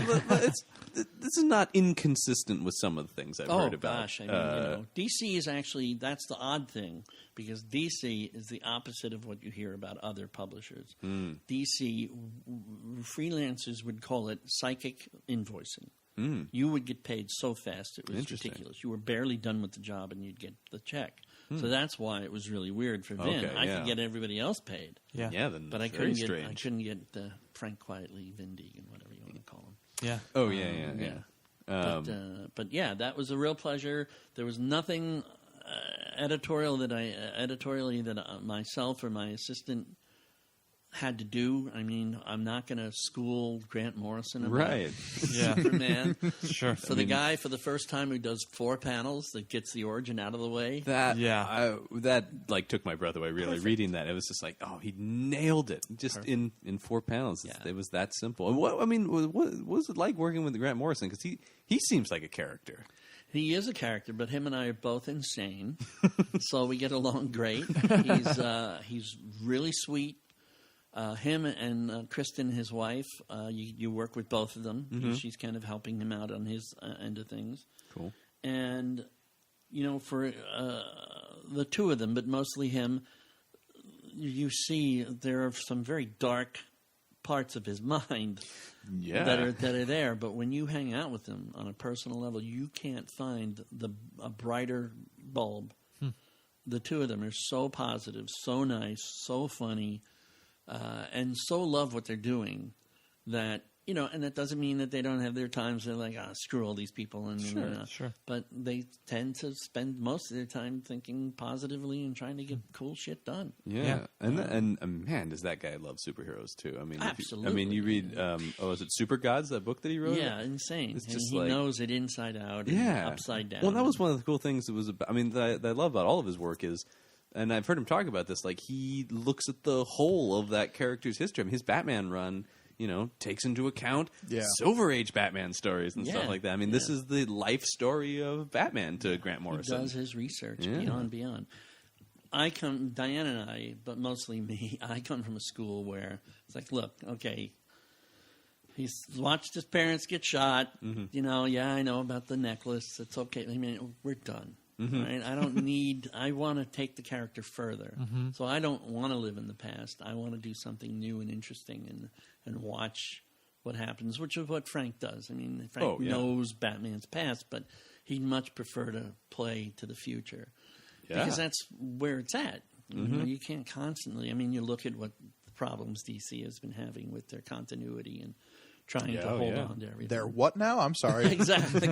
Speaker 1: this is not inconsistent with some of the things I've heard about.
Speaker 4: Oh gosh, I mean, DC is actually, that's the odd thing because DC is the opposite of what you hear about other publishers. DC freelancers would call it psychic invoicing. You would get paid so fast it was ridiculous. You were barely done with the job and you'd get the check. So that's why it was really weird for Vin. I could get everybody else paid.
Speaker 1: Then
Speaker 4: But I
Speaker 1: very
Speaker 4: couldn't
Speaker 1: strange.
Speaker 4: get. I couldn't get Frank Quietly, Vin Deegan, whatever you want to call him.
Speaker 3: Yeah.
Speaker 1: Oh yeah.
Speaker 4: But yeah, that was a real pleasure. There was nothing editorially that myself or my assistant had to do. I mean, I'm not going to school Grant Morrison about Superman.
Speaker 3: Sure.
Speaker 4: For the guy for the first time who does 4 panels that gets the origin out of the way.
Speaker 1: That like took my breath away. Really, reading that, it was just like, oh, he nailed it just in 4 panels. It was that simple. And what was it like working with Grant Morrison? Because he seems like a character.
Speaker 4: He is a character, but him and I are both insane, so we get along great. He's really sweet. Him and Kristen, his wife, you work with both of them. She's kind of helping him out on his end of things.
Speaker 1: Cool.
Speaker 4: And, for the two of them, but mostly him, you see there are some very dark parts of his mind that are there. But when you hang out with him on a personal level, you can't find a brighter bulb. The two of them are so positive, so nice, so funny. And so love what they're doing that, and that doesn't mean that they don't have their times. They're like, screw all these people. And
Speaker 3: Sure.
Speaker 4: But they tend to spend most of their time thinking positively and trying to get cool shit done.
Speaker 1: Yeah. And man, does that guy love superheroes too? I mean,
Speaker 4: absolutely.
Speaker 1: You read, is it Super Gods, that book that he wrote?
Speaker 4: Yeah, insane.
Speaker 1: It's
Speaker 4: and
Speaker 1: just
Speaker 4: he knows it inside out and upside down.
Speaker 1: Well, that was one of the cool things that was about, that I love about all of his work is, and I've heard him talk about this, like he looks at the whole of that character's history. I mean, his Batman run, takes into account Silver Age Batman stories and stuff like that. I mean, this is the life story of Batman to Grant Morrison.
Speaker 4: He does his research beyond. Diane and I, but mostly me, I come from a school where it's like, look, okay, he's watched his parents get shot. I know about the necklace. It's okay. I mean, we're done. Right? I want to take the character further. So I don't want to live in the past. I want to do something new and interesting and watch what happens, which is what Frank does. I mean, Frank knows Batman's past, but he'd much prefer to play to the future because that's where it's at. You can't constantly, you look at what problems DC has been having with their continuity and trying to hold on to everything.
Speaker 2: They're what now? I'm sorry.
Speaker 4: Exactly.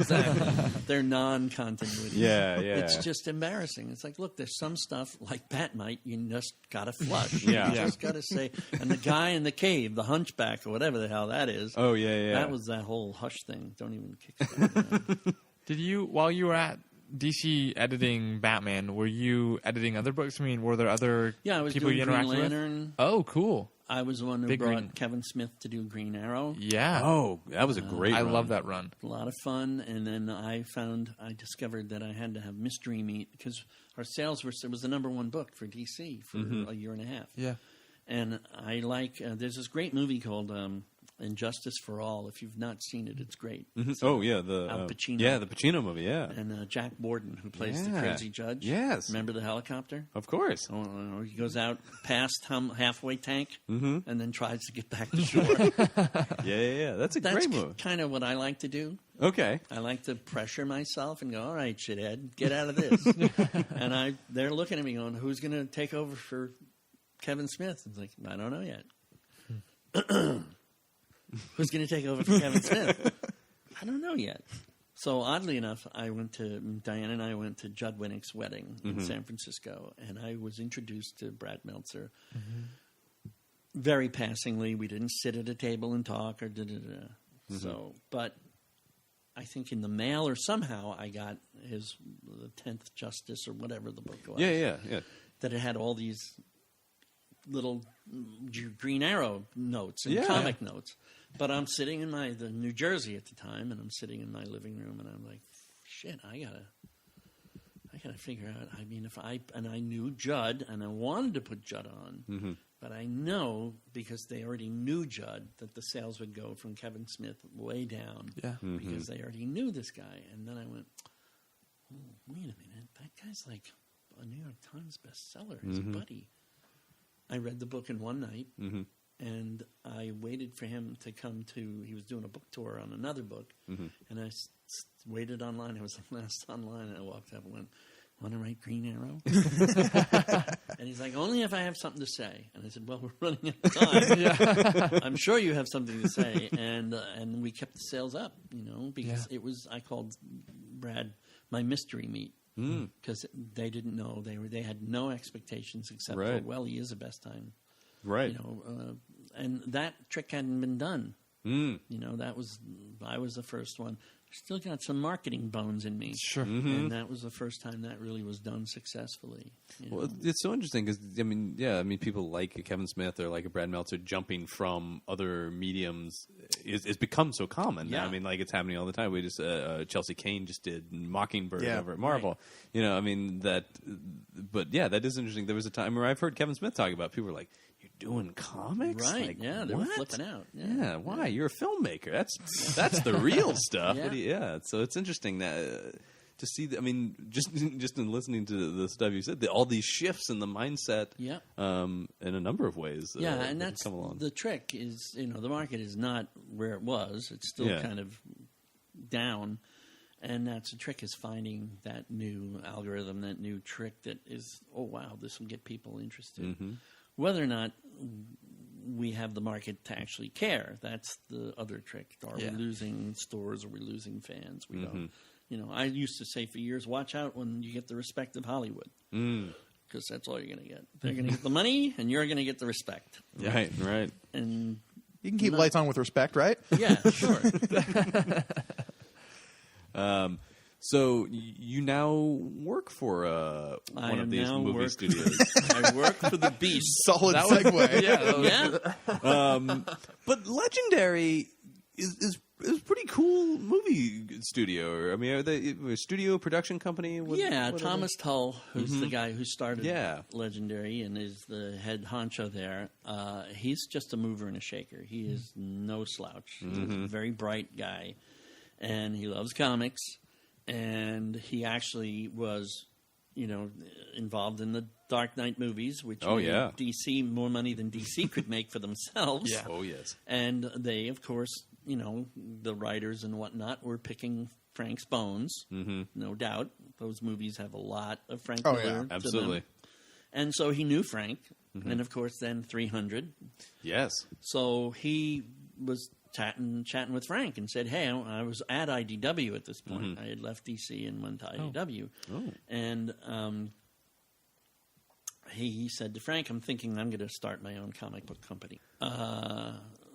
Speaker 4: They're non-continuity.
Speaker 1: Yeah.
Speaker 4: It's just embarrassing. It's like, look, there's some stuff like Batmite you just got to flush.
Speaker 1: You
Speaker 4: just got to say. And the guy in the cave, the hunchback or whatever the hell that is.
Speaker 1: Oh, yeah.
Speaker 4: That was that whole Hush thing. Don't even kickstart.
Speaker 3: Did you, while you were at DC editing Batman, were you editing other books? I mean, were there other
Speaker 4: I was
Speaker 3: people
Speaker 4: doing
Speaker 3: you
Speaker 4: Green
Speaker 3: interacted
Speaker 4: Lantern.
Speaker 3: with? Oh, cool.
Speaker 4: I was the one who brought Kevin Smith to do Green Arrow.
Speaker 3: Yeah.
Speaker 1: Oh, that was a great run.
Speaker 3: I love that run.
Speaker 4: A lot of fun. And then I discovered that I had to have Mystery Meat because our sales it was the #1 book for DC for a year and a half.
Speaker 3: Yeah.
Speaker 4: And I there's this great movie called And Justice for All. If you've not seen it, it's great.
Speaker 1: Oh yeah, the
Speaker 4: Al Pacino.
Speaker 1: the Pacino movie. Yeah,
Speaker 4: And Jack Borden, who plays the crazy judge.
Speaker 1: Yes,
Speaker 4: remember the helicopter?
Speaker 1: Of course.
Speaker 4: He goes out past halfway tank and then tries to get back to shore.
Speaker 1: Yeah. That's great movie.
Speaker 4: That's kind of what I like to do.
Speaker 1: Okay.
Speaker 4: I like to pressure myself and go, all right, shithead, get out of this. And they're looking at me going, who's going to take over for Kevin Smith? I'm like, I don't know yet. Who's going to take over for Kevin Smith? I don't know yet. So oddly enough, Diane and I went to Judd Winnick's wedding in San Francisco, and I was introduced to Brad Meltzer. Very passingly. We didn't sit at a table and talk or da-da-da. So, but I think in the mail or somehow I got the 10th Justice or whatever the book was.
Speaker 1: Yeah.
Speaker 4: That it had all these little Green Arrow notes and comic notes. But I'm sitting in the New Jersey at the time, and I'm sitting in my living room, and I'm like, shit, I gotta figure out. I mean, I knew Judd, and I wanted to put Judd on, but I know because they already knew Judd that the sales would go from Kevin Smith way down, because they already knew this guy. And then I went, oh, wait a minute, that guy's like a New York Times bestseller, his buddy. I read the book in one night. And I waited for him to come to. He was doing a book tour on another book, and I waited online. I was last online, and I walked up and went, "Want to write Green Arrow?" And he's like, "Only if I have something to say." And I said, "Well, we're running out of time. I'm sure you have something to say." And we kept the sales up, because it was. I called Brad my mystery meat. Because they didn't know they had no expectations except for, well, he is a best time.
Speaker 1: Right.
Speaker 4: And that trick hadn't been done. I was the first one. Still got some marketing bones in me.
Speaker 2: Sure.
Speaker 4: And that was the first time that really was done successfully.
Speaker 1: Well, it's so interesting because, people like a Kevin Smith or like a Brad Meltzer jumping from other mediums is become so common.
Speaker 4: Yeah.
Speaker 1: I mean, like it's happening all the time. We just, Chelsea Kane just did Mockingbird over at Marvel. Right. That is interesting. There was a time where I've heard Kevin Smith talk about people were like, you're doing comics?
Speaker 4: Right,
Speaker 1: like,
Speaker 4: they were flipping out.
Speaker 1: Yeah, why? You're a filmmaker. That's the real stuff. So it's interesting that to see. Just in listening to the stuff you said, all these shifts in the mindset. In a number of ways.
Speaker 4: And that's come along. The trick is, the market is not where it was. It's still kind of down, and that's the trick is finding that new algorithm, that new trick that is, oh wow, this will get people interested. Whether or not we have the market to actually care, that's the other trick. Are we losing stores? Are we losing fans? We don't. I used to say for years, watch out when you get the respect of Hollywood. Because that's all you're going to get. They're going to get the money, and you're going to get the respect.
Speaker 1: Right.
Speaker 4: And
Speaker 2: you can keep lights on with respect, right?
Speaker 4: Yeah, sure.
Speaker 1: So you now work for one of these movie studios.
Speaker 4: I work for the Beast.
Speaker 2: Solid segue.
Speaker 4: Yeah.
Speaker 1: But Legendary is a pretty cool movie studio. Are they a studio production company? What
Speaker 4: Thomas Tull, who's the guy who started Legendary and is the head honcho there. He's just a mover and a shaker. He is no slouch. He's a very bright guy, and he loves comics. And he actually was, involved in the Dark Knight movies, which made DC more money than DC could make for themselves.
Speaker 1: Yeah. Oh, yes.
Speaker 4: And they, of course, the writers and whatnot were picking Frank's bones, no doubt. Those movies have a lot of Frank Miller.
Speaker 1: Yeah, absolutely.
Speaker 4: To them. And so he knew Frank, and of course, then 300.
Speaker 1: Yes.
Speaker 4: So he was chatting with Frank and said, hey, I was at IDW at this point. I had left DC and went to IDW. And he said to Frank, I'm thinking I'm going to start my own comic book company.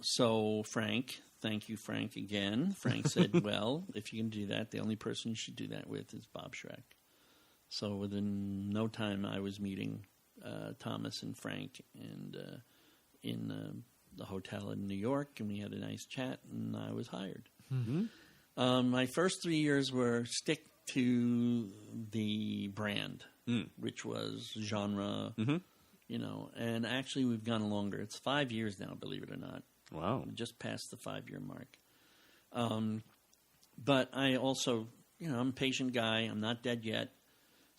Speaker 4: So Frank, thank you, Frank, again. Frank said, well, if you can do that, the only person you should do that with is Bob Schreck. So within no time, I was meeting Thomas and Frank and in the hotel in New York, and we had a nice chat, and I was hired. My first 3 years were stick to the brand, which was genre, and actually we've gone longer. It's 5 years now, believe it or not.
Speaker 1: Wow.
Speaker 4: We just passed the 5-year mark. But I also, I'm a patient guy. I'm not dead yet.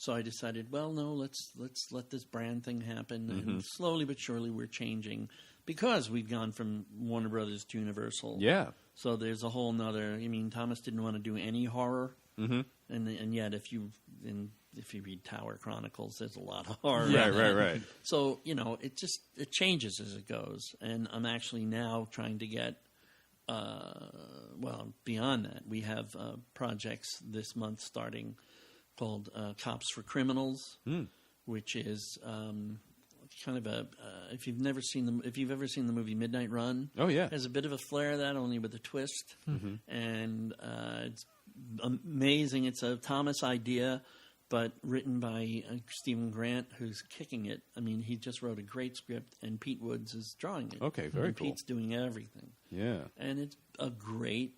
Speaker 4: So I decided, well, no, let's let this brand thing happen. And slowly but surely we're changing because we've gone from Warner Brothers to Universal.
Speaker 1: Yeah.
Speaker 4: So there's a whole nother, Thomas didn't want to do any horror. Mm-hmm. And yet if you read Tower Chronicles, there's a lot of horror.
Speaker 1: Yeah, right.
Speaker 4: So, it changes as it goes. And I'm actually now trying to get, beyond that. We have projects this month starting called Cops for Criminals, which is kind of if you've ever seen the movie Midnight Run, has a bit of a flair of that, only with a twist, and it's amazing. It's a Thomas idea, but written by Stephen Grant, who's kicking it. He just wrote a great script, and Pete Woods is drawing it.
Speaker 1: Okay, very cool.
Speaker 4: Pete's doing everything.
Speaker 1: Yeah, and
Speaker 4: it's a great.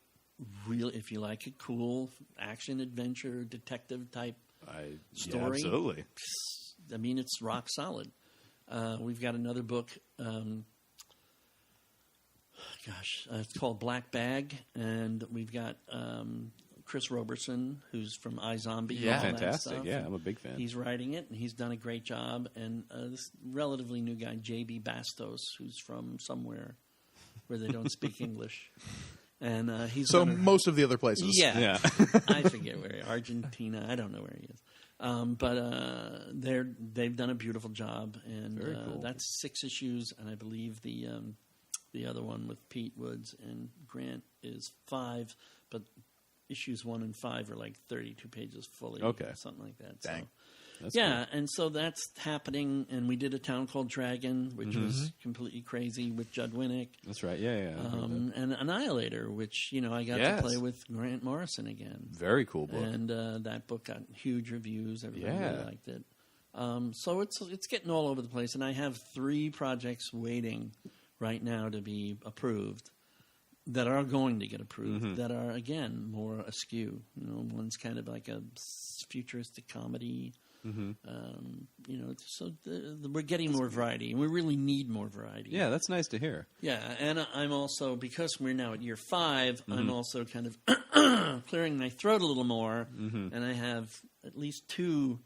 Speaker 4: If you like a cool action adventure detective type story,
Speaker 1: yeah, absolutely.
Speaker 4: It's rock solid. We've got another book. It's called Black Bag, and we've got Chris Roberson, who's from iZombie.
Speaker 3: Yeah,
Speaker 1: fantastic. Yeah, I'm a big fan.
Speaker 4: He's writing it, and he's done a great job. And this relatively new guy, J.B. Bastos, who's from somewhere where they don't speak English. And he's
Speaker 2: most of the other places.
Speaker 4: Yeah. I forget where. Argentina. I don't know where he is. But they've done a beautiful job, and
Speaker 1: very cool.
Speaker 4: That's 6 issues, and I believe the other one with Pete Woods and Grant is 5, but issues 1 and 5 are like 32 pages fully.
Speaker 1: Okay,
Speaker 4: something like that.
Speaker 2: Dang.
Speaker 4: So.
Speaker 1: That's
Speaker 4: cool. And so that's happening, and we did A Town Called Dragon, which was completely crazy with Judd Winnick.
Speaker 1: That's right, yeah.
Speaker 4: And Annihilator, which, I got to play with Grant Morrison again.
Speaker 1: Very cool book.
Speaker 4: And that book got huge reviews. Everybody really liked it. So it's getting all over the place, and I have 3 projects waiting right now to be approved that are going to get approved, that are, again, more askew. One's kind of like a futuristic comedy. So we're getting more variety, and we really need more variety.
Speaker 1: Yeah, that's nice to hear.
Speaker 4: Yeah, and I'm also, because we're now at year 5, I'm also kind of clearing my throat a little more, and I have at least 2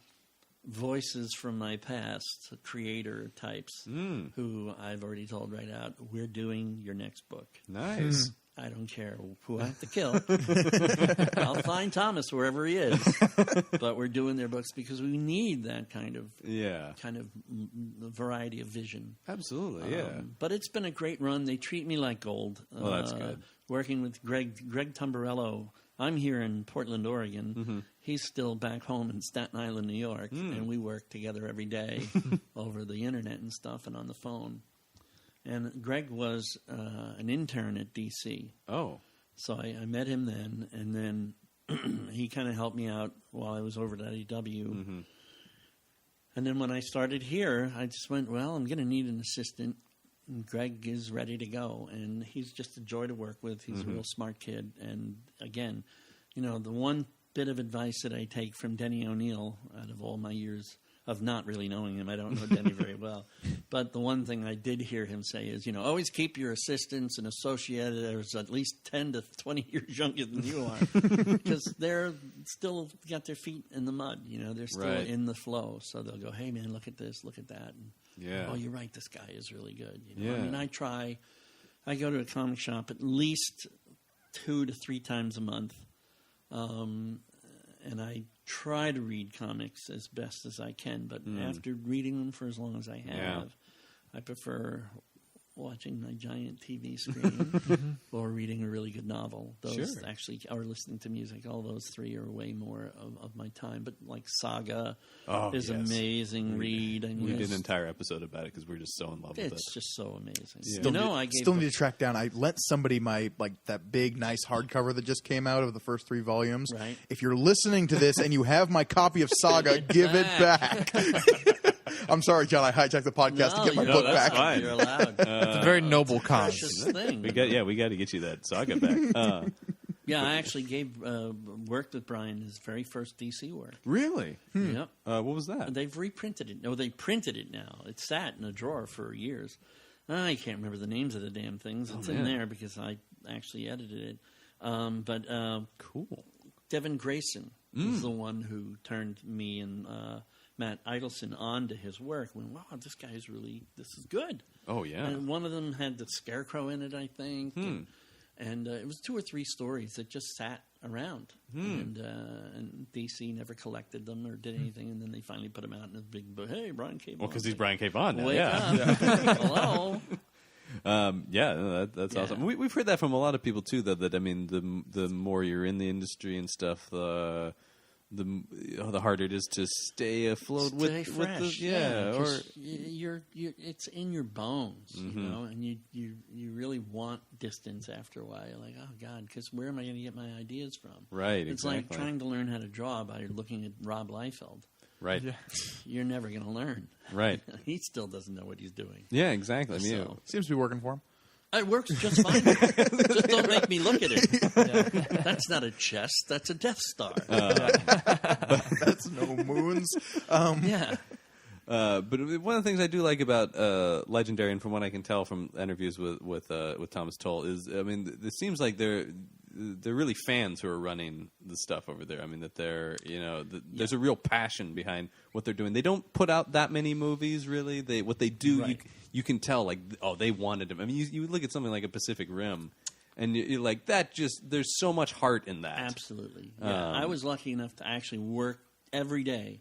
Speaker 4: voices from my past, creator types, who I've already told right out, we're doing your next book.
Speaker 1: Nice.
Speaker 4: I don't care who I have to kill. I'll find Thomas wherever he is. But we're doing their books because we need that kind of variety of vision.
Speaker 1: Absolutely, yeah.
Speaker 4: But it's been a great run. They treat me like gold.
Speaker 1: Well, that's good.
Speaker 4: Working with Greg Tumbarello. I'm here in Portland, Oregon. He's still back home in Staten Island, New York. And we work together every day over the internet and stuff and on the phone. And Greg was an intern at DC.
Speaker 1: Oh.
Speaker 4: So I met him then, and then he kind of helped me out while I was over at IDW. And then when I started here, I just went, well, I'm going to need an assistant. And Greg is ready to go, and he's just a joy to work with. He's a real smart kid. And again, the one bit of advice that I take from Denny O'Neil out of all my years of not really knowing him. I don't know Denny very well. But the one thing I did hear him say is, always keep your assistants and associates at least 10 to 20 years younger than you are. Because they're still got their feet in the mud. They're still in the flow. So they'll go, hey, man, look at this, look at that. And, oh, you're right, this guy is really good. I go to a comic shop at least 2 to 3 times a month. And I try to read comics as best as I can, but after reading them for as long as I have, I prefer watching my giant TV screen or reading a really good novel. Those actually, or listening to music. All those 3 are way more of my time. But like Saga is amazing read.
Speaker 1: We did an entire episode about it because we're just so in love with it.
Speaker 4: It's just so amazing.
Speaker 2: Yeah.
Speaker 4: I
Speaker 2: still need to track down. I lent somebody my that big nice hardcover that just came out of the first 3 volumes.
Speaker 4: Right.
Speaker 2: If you're listening to this and you have my copy of Saga, give it back. I'm sorry, John. I hijacked the podcast to get my book back.
Speaker 1: Fine.
Speaker 4: You're allowed.
Speaker 3: It's a very noble cause.
Speaker 4: Precious thing.
Speaker 1: We got to get you that Saga back.
Speaker 4: I actually worked with Brian his very first DC work.
Speaker 1: Really?
Speaker 4: Yep.
Speaker 1: What was that?
Speaker 4: They've reprinted it. No, they printed it now. It sat in a drawer for years. I can't remember the names of the damn things. It's in there because I actually edited it. But
Speaker 1: cool.
Speaker 4: Devin Grayson is the one who turned me and Matt Idelson on to his work. When wow, this is good.
Speaker 1: Oh yeah.
Speaker 4: And one of them had the Scarecrow in it, I think. And it was 2 or 3 stories that just sat around, and DC never collected them or did anything, and then they finally put them out in a big book. Hey, Brian K. Vaughan.
Speaker 1: Well, because he's Brian K. Vaughan now.
Speaker 4: Wake up. Hello.
Speaker 1: That's awesome. We've heard that from a lot of people too. That I mean, the more you're in the industry and stuff, the harder it is to stay afloat
Speaker 4: fresh.
Speaker 1: with the or
Speaker 4: you're it's in your bones, you know, and you really want distance after a while. You're like, oh God, because where am I going to get my ideas from?
Speaker 1: Right,
Speaker 4: it's like trying to learn how to draw by looking at Rob Liefeld.
Speaker 1: Right,
Speaker 4: you're never going to learn.
Speaker 1: Right,
Speaker 4: he still doesn't know what he's doing.
Speaker 1: Yeah, exactly. I mean,
Speaker 2: seems to be working for him.
Speaker 4: It works just fine. Just don't make me look at it. That's not a chest. That's a Death Star.
Speaker 2: That's no moons.
Speaker 4: Yeah.
Speaker 1: But one of the things I do like about Legendary, and from what I can tell from interviews with Thomas Tull, is I mean, it seems like they're really fans who are running the stuff over there. I mean, that they're there's a real passion behind what they're doing. They don't put out that many movies, really. What they do,
Speaker 4: right.
Speaker 1: you can tell, like, oh, they wanted them. I mean, you look at something like a Pacific Rim, and you're like, that just, there's so much heart in that.
Speaker 4: Absolutely. Yeah. I was lucky enough to actually work every day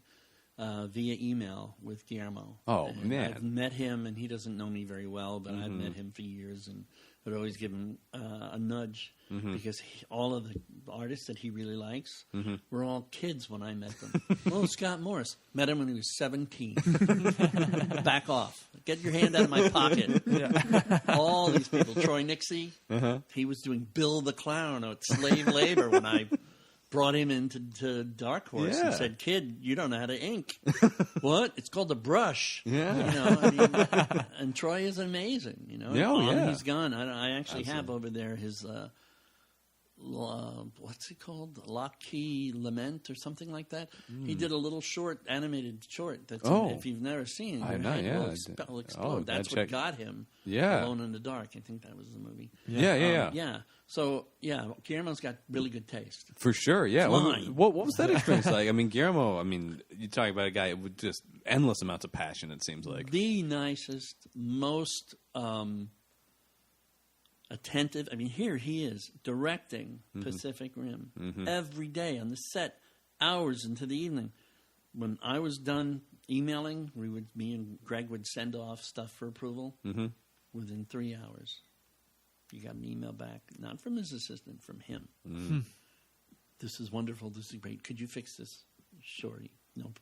Speaker 4: via email with Guillermo.
Speaker 1: Oh,
Speaker 4: and
Speaker 1: man.
Speaker 4: I've met him, and he doesn't know me very well, but I've met him for years, and would always give him a nudge because all of the artists that he really likes were all kids when I met them. Oh, Scott Morris. Met him when he was 17. Back off. Get your hand out of my pocket. Yeah. All these people. Troy Nixie. He was doing Bill the Clown at Slave Labor when I brought him into Dark Horse and said, "Kid, you don't know how to ink." What? It's called a brush. Yeah. You know, I mean, and Troy is amazing. You know, he's gone. I actually have over there his what's it called? Lock Key Lament or something like that. He did a little animated short. That's if you've never seen it,
Speaker 1: I know.
Speaker 4: Will explode. That's what got him.
Speaker 1: Yeah.
Speaker 4: Alone in the Dark. I think that was the movie.
Speaker 1: Yeah.
Speaker 4: So, Guillermo's got really good taste.
Speaker 1: For sure, yeah.
Speaker 4: Fine.
Speaker 1: What was that experience like? I mean, Guillermo, you talk about a guy with just endless amounts of passion, it seems like.
Speaker 4: The nicest, most attentive. I mean, here he is directing Pacific Rim every day on the set, hours into the evening. When I was done emailing, me and Greg would send off stuff for approval within 3 hours. You got an email back, not from his assistant, from him. This is wonderful. This is great. Could you fix this? Sure.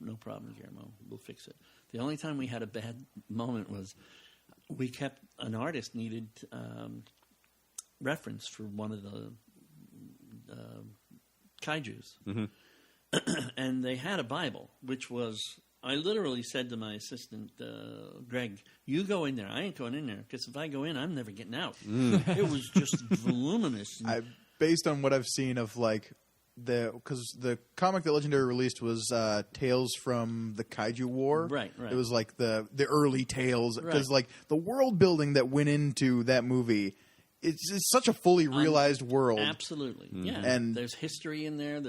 Speaker 4: No problem, Guillermo. We'll fix it. The only time we had a bad moment was an artist needed reference for one of the kaijus. And they had a Bible, which was... I literally said to my assistant, Greg, you go in there. I ain't going in there, because if I go in, I'm never getting out. It was just voluminous.
Speaker 2: Based on what I've seen of, like, because the comic that Legendary released was Tales from the Kaiju War.
Speaker 4: Right.
Speaker 2: It was, like, the early tales. Because, like, the world building that went into that movie... It's such a fully realized world.
Speaker 4: Absolutely, yeah.
Speaker 2: And
Speaker 4: there's history in there.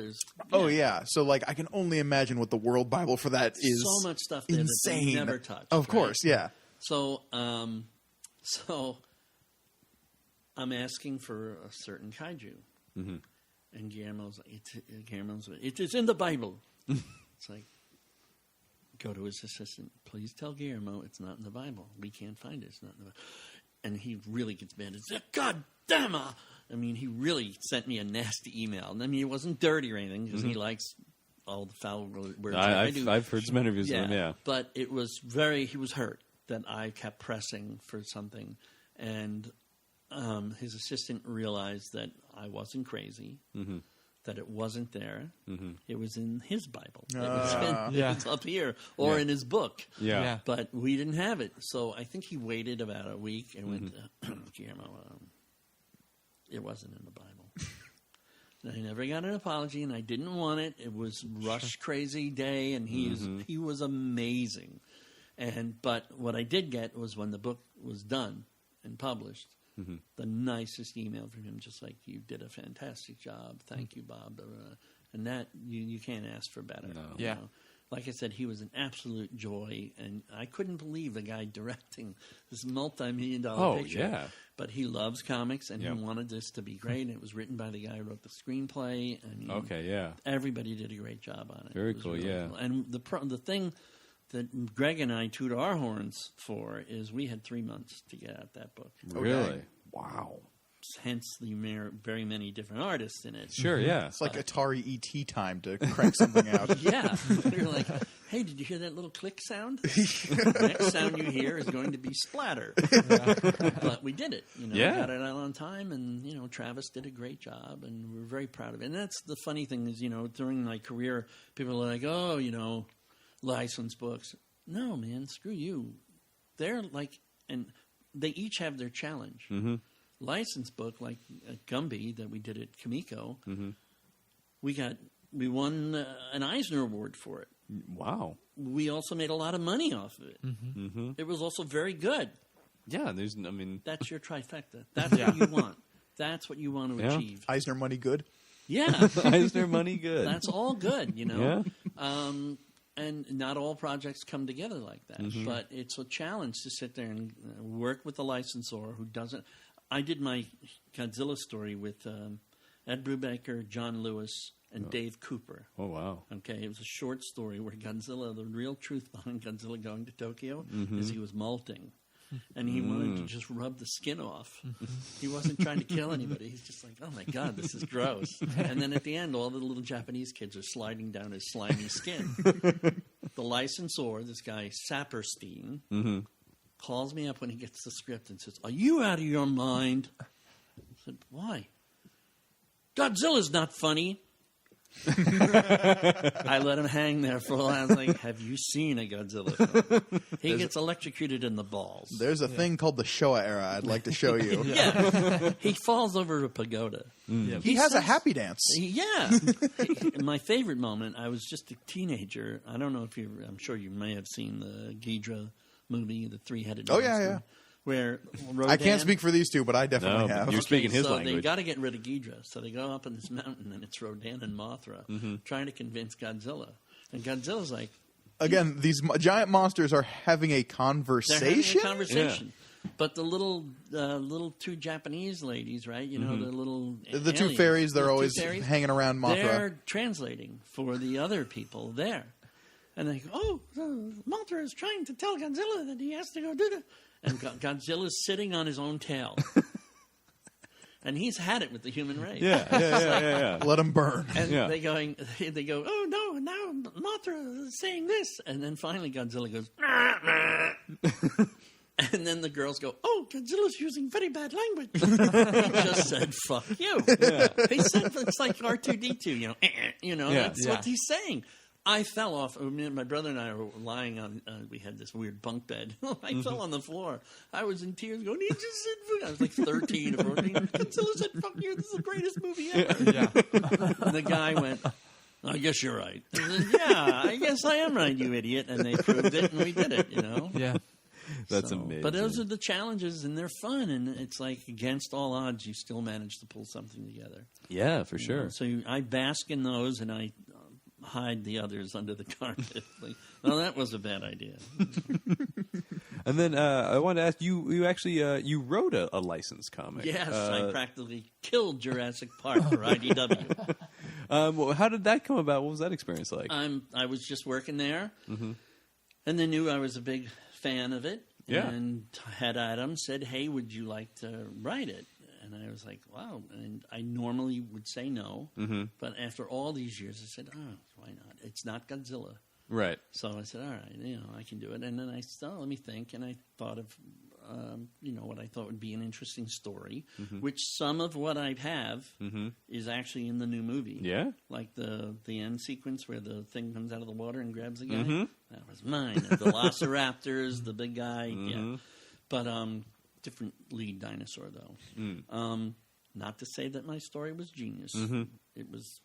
Speaker 2: So like I can only imagine what the World Bible for that is.
Speaker 4: So much stuff there
Speaker 2: insane.
Speaker 4: That they never touched.
Speaker 2: Of course, yeah.
Speaker 4: So, I'm asking for a certain kaiju, and Guillermo's it is in the Bible. It's like, go to his assistant. Please tell Guillermo it's not in the Bible. We can't find it. It's not in the Bible. And he really gets mad. It's like, God damn it! I mean, he really sent me a nasty email. I mean, it wasn't dirty or anything, because he likes all the foul words.
Speaker 1: I've heard some interviews with him, yeah.
Speaker 4: But it was he was hurt that I kept pressing for something. And his assistant realized that I wasn't crazy, that it wasn't there. It was in his Bible. It was up here, or in his book.
Speaker 1: Yeah.
Speaker 4: But we didn't have it. So I think he waited about a week and went, Guillermo, it wasn't in the Bible. I never got an apology, and I didn't want it. It was rush crazy day, and he was amazing. But what I did get was when the book was done and published, the nicest email from him, just like, you did a fantastic job. Thank you, Bob. And that, you can't ask for better.
Speaker 1: No.
Speaker 3: Yeah.
Speaker 4: Know? Like I said, he was an absolute joy, and I couldn't believe the guy directing this multi-million-dollar picture.
Speaker 1: Yeah.
Speaker 4: But he loves comics, and
Speaker 1: Yep.
Speaker 4: he wanted this to be great. And it was written by the guy who wrote the screenplay. And
Speaker 1: Okay, yeah.
Speaker 4: everybody did a great job on it.
Speaker 1: Very
Speaker 4: It was
Speaker 1: cool,
Speaker 4: really
Speaker 1: yeah.
Speaker 4: cool. And the thing that Greg and I toot our horns for is we had 3 months to get out that book.
Speaker 1: Really? Wow.
Speaker 4: Hence the very many different artists in it.
Speaker 1: Sure, yeah.
Speaker 2: It's like Atari ET time to crank something out.
Speaker 4: Yeah. You're like, hey, did you hear that little click sound? The next sound you hear is going to be splatter. But we did it.
Speaker 1: Yeah.
Speaker 4: Got it out on time, and, Travis did a great job, and we're very proud of it. And that's the funny thing is, during my career, people are like, oh, licensed books. No, man, screw you. They're like, and they each have their challenge.
Speaker 1: Mm-hmm.
Speaker 4: Licensed book, like at Gumby that we did at Kamiko, we won an Eisner Award for it.
Speaker 1: Wow.
Speaker 4: We also made a lot of money off of it. It was also very good.
Speaker 1: Yeah,
Speaker 4: That's your trifecta. That's what you want. That's what you want to
Speaker 1: Yeah.
Speaker 4: achieve.
Speaker 2: Eisner money good?
Speaker 4: Yeah.
Speaker 1: Eisner money good.
Speaker 4: That's all good,
Speaker 1: Yeah.
Speaker 4: And not all projects come together like that. But it's a challenge to sit there and work with the licensor who doesn't. I did my Godzilla story with Ed Brubaker, John Lewis, and Dave Cooper.
Speaker 1: Oh, wow.
Speaker 4: Okay, it was a short story where Godzilla, the real truth behind Godzilla going to Tokyo is he was molting. And he wanted to just rub the skin off. He wasn't trying to kill anybody. He's just like, oh, my God, this is gross. And then at the end, all the little Japanese kids are sliding down his slimy skin. The licensor, this guy Saperstein, calls me up when he gets the script and says, are you out of your mind? I said, why? Godzilla's not funny. I let him hang there for a while. I was like, have you seen a Godzilla film? He gets electrocuted in the balls.
Speaker 2: There's a thing called the Showa era I'd like to show you.
Speaker 4: Yeah. He falls over a pagoda.
Speaker 2: He has a happy dance.
Speaker 4: Yeah. My favorite moment, I was just a teenager. I don't know if I'm sure you may have seen the Ghidra movie, the three-headed
Speaker 2: Oh,
Speaker 4: monster,
Speaker 2: yeah.
Speaker 4: Where Rodan,
Speaker 2: I can't speak for these two, but I definitely
Speaker 1: No,
Speaker 2: have.
Speaker 1: you're speaking his
Speaker 4: so
Speaker 1: language.
Speaker 4: They got to get rid of Ghidra, so they go up on this mountain, and it's Rodan and Mothra trying to convince Godzilla, and Godzilla's like,
Speaker 2: Again, these giant monsters are having a
Speaker 4: they're
Speaker 2: conversation.
Speaker 4: having a conversation. But the little two Japanese ladies, right? The little
Speaker 2: The two
Speaker 4: aliens,
Speaker 2: fairies, they're
Speaker 4: the two
Speaker 2: always
Speaker 4: fairies,
Speaker 2: hanging around Mothra.
Speaker 4: They're translating for the other people there. And they go, oh, Mothra is trying to tell Godzilla that he has to go do that. And Godzilla's sitting on his own tail. And he's had it with the human race.
Speaker 1: Yeah.
Speaker 2: Let them burn.
Speaker 4: And they go, oh, no, now Mothra is saying this. And then finally Godzilla goes, and then the girls go, oh, Godzilla's using very bad language. He just said, fuck you.
Speaker 1: Yeah.
Speaker 4: He said, it's like R2-D2, that's what he's saying. I fell off. My brother and I were lying on. We had this weird bunk bed. I fell on the floor. I was in tears, going, "He just said." I was like 13 or 14. Godzilla said, "Fuck you! This is the greatest movie ever."
Speaker 3: Yeah.
Speaker 4: And the guy went, "I guess you're right." I said, yeah, I guess I am right, you idiot. And they proved it, and we did it.
Speaker 3: Yeah.
Speaker 1: That's amazing.
Speaker 4: But those are the challenges, and they're fun. And it's like against all odds, you still manage to pull something together.
Speaker 1: Yeah, for sure.
Speaker 4: So I bask in those, and I hide the others under the carpet. Like, well, that was a bad idea.
Speaker 1: And then I wanted to ask you actually you wrote a licensed comic.
Speaker 4: Yes, I practically killed Jurassic Park for IDW.
Speaker 1: Well, how did that come about? What was that experience like?
Speaker 4: I was just working there, and they knew I was a big fan of it.
Speaker 1: Yeah.
Speaker 4: And Head Adam said, "Hey, would you like to write it?" And I was like, "Wow!" And I normally would say no, but after all these years, I said, "Oh, why not? It's not Godzilla."
Speaker 1: Right.
Speaker 4: So I said, all right, I can do it. And then I said, let me think. And I thought of, what I thought would be an interesting story, which some of what I have is actually in the new movie.
Speaker 1: Yeah?
Speaker 4: Like the end sequence where the thing comes out of the water and grabs the guy. That was mine. The Velociraptors, the big guy. Yeah. But different lead dinosaur, though. Not to say that my story was genius. It was...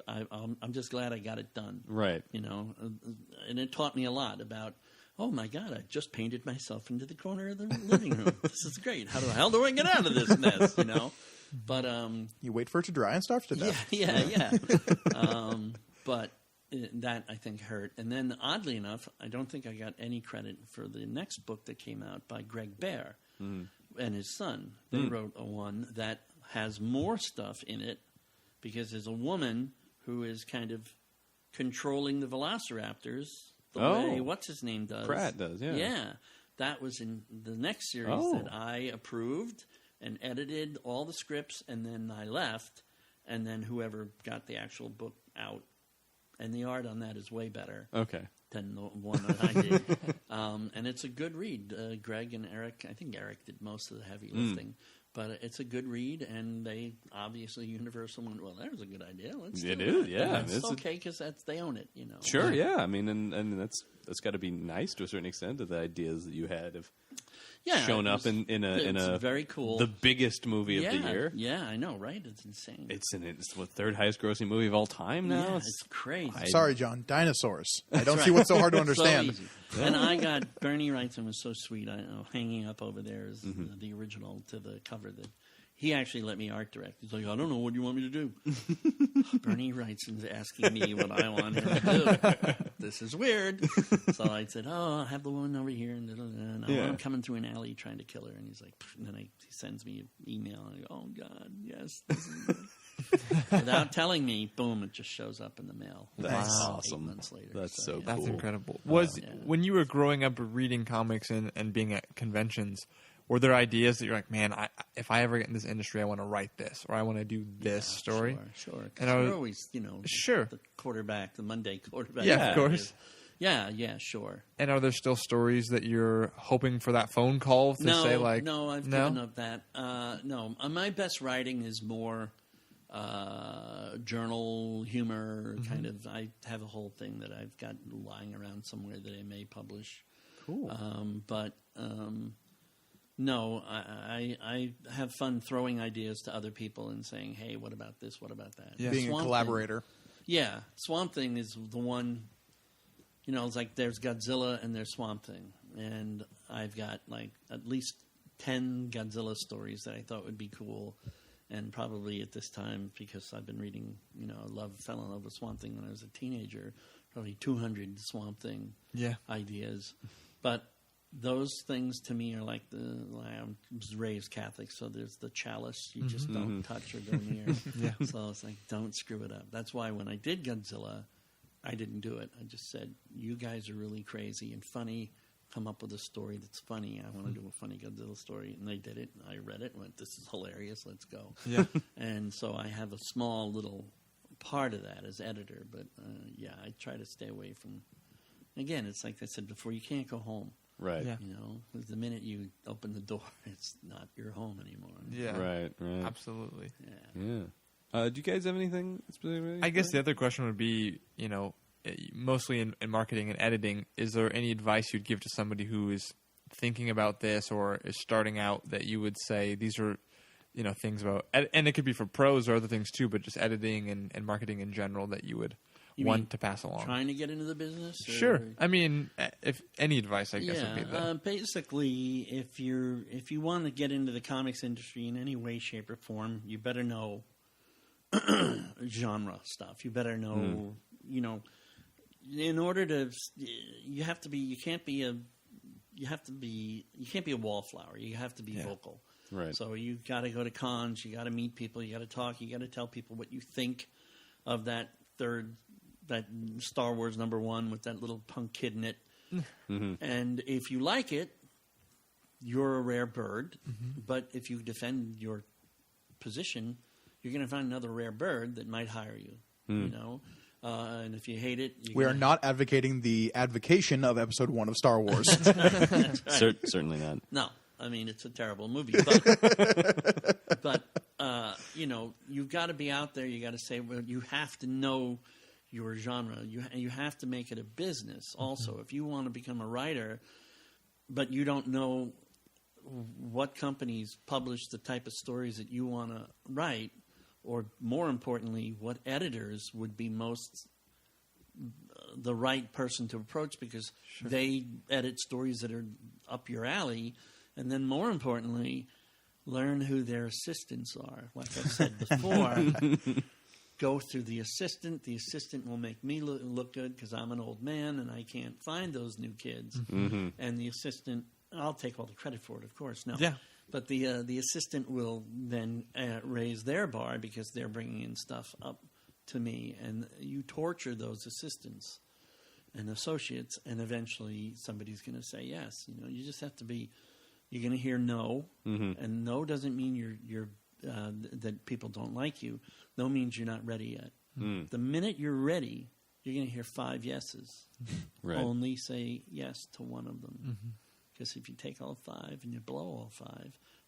Speaker 4: I'm just glad I got it done.
Speaker 1: Right.
Speaker 4: And it taught me a lot about, oh my God, I just painted myself into the corner of the living room. This is great. How the hell do I get out of this mess, you know? But
Speaker 2: you wait for it to dry and starve to death.
Speaker 4: Yeah. But that, I think, hurt. And then, oddly enough, I don't think I got any credit for the next book that came out by Greg Bear and his son. They wrote a one that has more stuff in it because there's a woman who is kind of controlling the velociraptors the way what's-his-name does.
Speaker 1: Pratt does, yeah.
Speaker 4: Yeah. That was in the next series that I approved and edited all the scripts, and then I left, and then whoever got the actual book out. And the art on that is way better than the one that I did. And it's a good read. Greg and Eric, I think Eric did most of the heavy lifting. But it's a good read, and they obviously Universal went, well, that was a good idea. Let's do it.
Speaker 1: It is, yeah.
Speaker 4: And it's okay because they own it, you know.
Speaker 1: Sure, yeah. I mean, and that's got to be nice to a certain extent, that the ideas that you had have shown up in a
Speaker 4: very cool,
Speaker 1: the biggest movie of the year.
Speaker 4: Yeah, I know, right? It's insane.
Speaker 1: It's the third highest grossing movie of all time now.
Speaker 4: Yeah, it's crazy.
Speaker 2: Sorry, John. Dinosaurs. I don't see what's so hard to understand.
Speaker 4: So easy. And I got Bernie Wrightson was so sweet. I know, hanging up over there is the original to the cover that he actually let me art direct. He's like, I don't know, what do you want me to do? Bernie Wrightson's asking me what I want him to do. This is weird. So I said, I'll have the woman over here, and I'm coming through an alley trying to kill her. And he's like, and then he sends me an email, and I go, oh God, yes, this is good. Without telling me, boom, it just shows up in the mail.
Speaker 1: That's
Speaker 4: awesome. 8 months later.
Speaker 1: That's so cool.
Speaker 3: That's incredible. When you were growing up reading comics and being at conventions, were there ideas that you're like, man, if I ever get in this industry, I want to write this, or I want to do this story?
Speaker 4: Sure.
Speaker 3: And
Speaker 4: you're always, the quarterback, the Monday quarterback.
Speaker 3: Yeah, of course.
Speaker 4: Yeah, sure.
Speaker 3: And are there still stories that you're hoping for that phone call to say, like...
Speaker 4: No, I've given up that. No, my best writing is more journal humor, kind of. I have a whole thing that I've got lying around somewhere that I may publish.
Speaker 1: Cool.
Speaker 4: No, I have fun throwing ideas to other people and saying, hey, what about this? What about that?
Speaker 2: Yeah. Being a collaborator.
Speaker 4: Swamp Thing is the one, it's like there's Godzilla and there's Swamp Thing. And I've got like at least 10 Godzilla stories that I thought would be cool. And probably at this time, because I've been reading, fell in love with Swamp Thing when I was a teenager, probably 200 Swamp Thing ideas. But those things to me are like I was raised Catholic, so there's the chalice you just don't touch or go near. So it's like, don't screw it up. That's why when I did Godzilla, I didn't do it. I just said, you guys are really crazy and funny. Come up with a story that's funny. I want to do a funny Godzilla story. And they did it. And I read it and went, this is hilarious. Let's go.
Speaker 3: Yeah.
Speaker 4: And so I have a small little part of that as editor. But, I try to stay away from... Again, it's like I said before, you can't go home.
Speaker 1: Right.
Speaker 3: Yeah.
Speaker 4: The minute you open the door, it's not your home anymore.
Speaker 3: Yeah.
Speaker 1: Right.
Speaker 3: Absolutely.
Speaker 1: Yeah. Do you guys have anything specific?
Speaker 3: I guess the other question would be, mostly in marketing and editing, is there any advice you'd give to somebody who is thinking about this or is starting out that you would say these are, things about, and it could be for pros or other things too, but just editing and marketing in general that you would want to pass along?
Speaker 4: Trying to get into the business?
Speaker 3: Sure. I mean, if any advice, I guess, would be that.
Speaker 4: Basically, if you want to get into the comics industry in any way, shape, or form, you better know genre stuff. You better know, in order to, you can't be a wallflower. You have to be vocal.
Speaker 1: Right.
Speaker 4: So you got to go to cons. You got to meet people. You got to talk. You got to tell people what you think of that Star Wars #1 with that little punk kid in it. And if you like it, you're a rare bird. But if you defend your position, you're going to find another rare bird that might hire you. And if you hate it,
Speaker 2: we are not advocating the advocation of Episode 1 of Star Wars.
Speaker 1: Certainly not.
Speaker 4: No, I mean it's a terrible movie, but you've got to be out there. You got to say, well, you have to know your genre. You have to make it a business. Also, if you want to become a writer, but you don't know what companies publish the type of stories that you want to write. Or more importantly, what editors would be most the right person to approach because they edit stories that are up your alley. And then more importantly, learn who their assistants are. Like I said before, go through the assistant. The assistant will make me look good because I'm an old man and I can't find those new kids. And the assistant, I'll take all the credit for it, of course. No.
Speaker 3: Yeah.
Speaker 4: But the assistant will then raise their bar because they're bringing in stuff up to me. And you torture those assistants and associates, and eventually somebody's going to say yes. You just have to be. You're going to hear no, and no doesn't mean you're that people don't like you. No means you're not ready yet. The minute you're ready, you're going to hear 5 yeses.
Speaker 1: Right.
Speaker 4: Only say yes to one of them, because if you take all 5 and you blow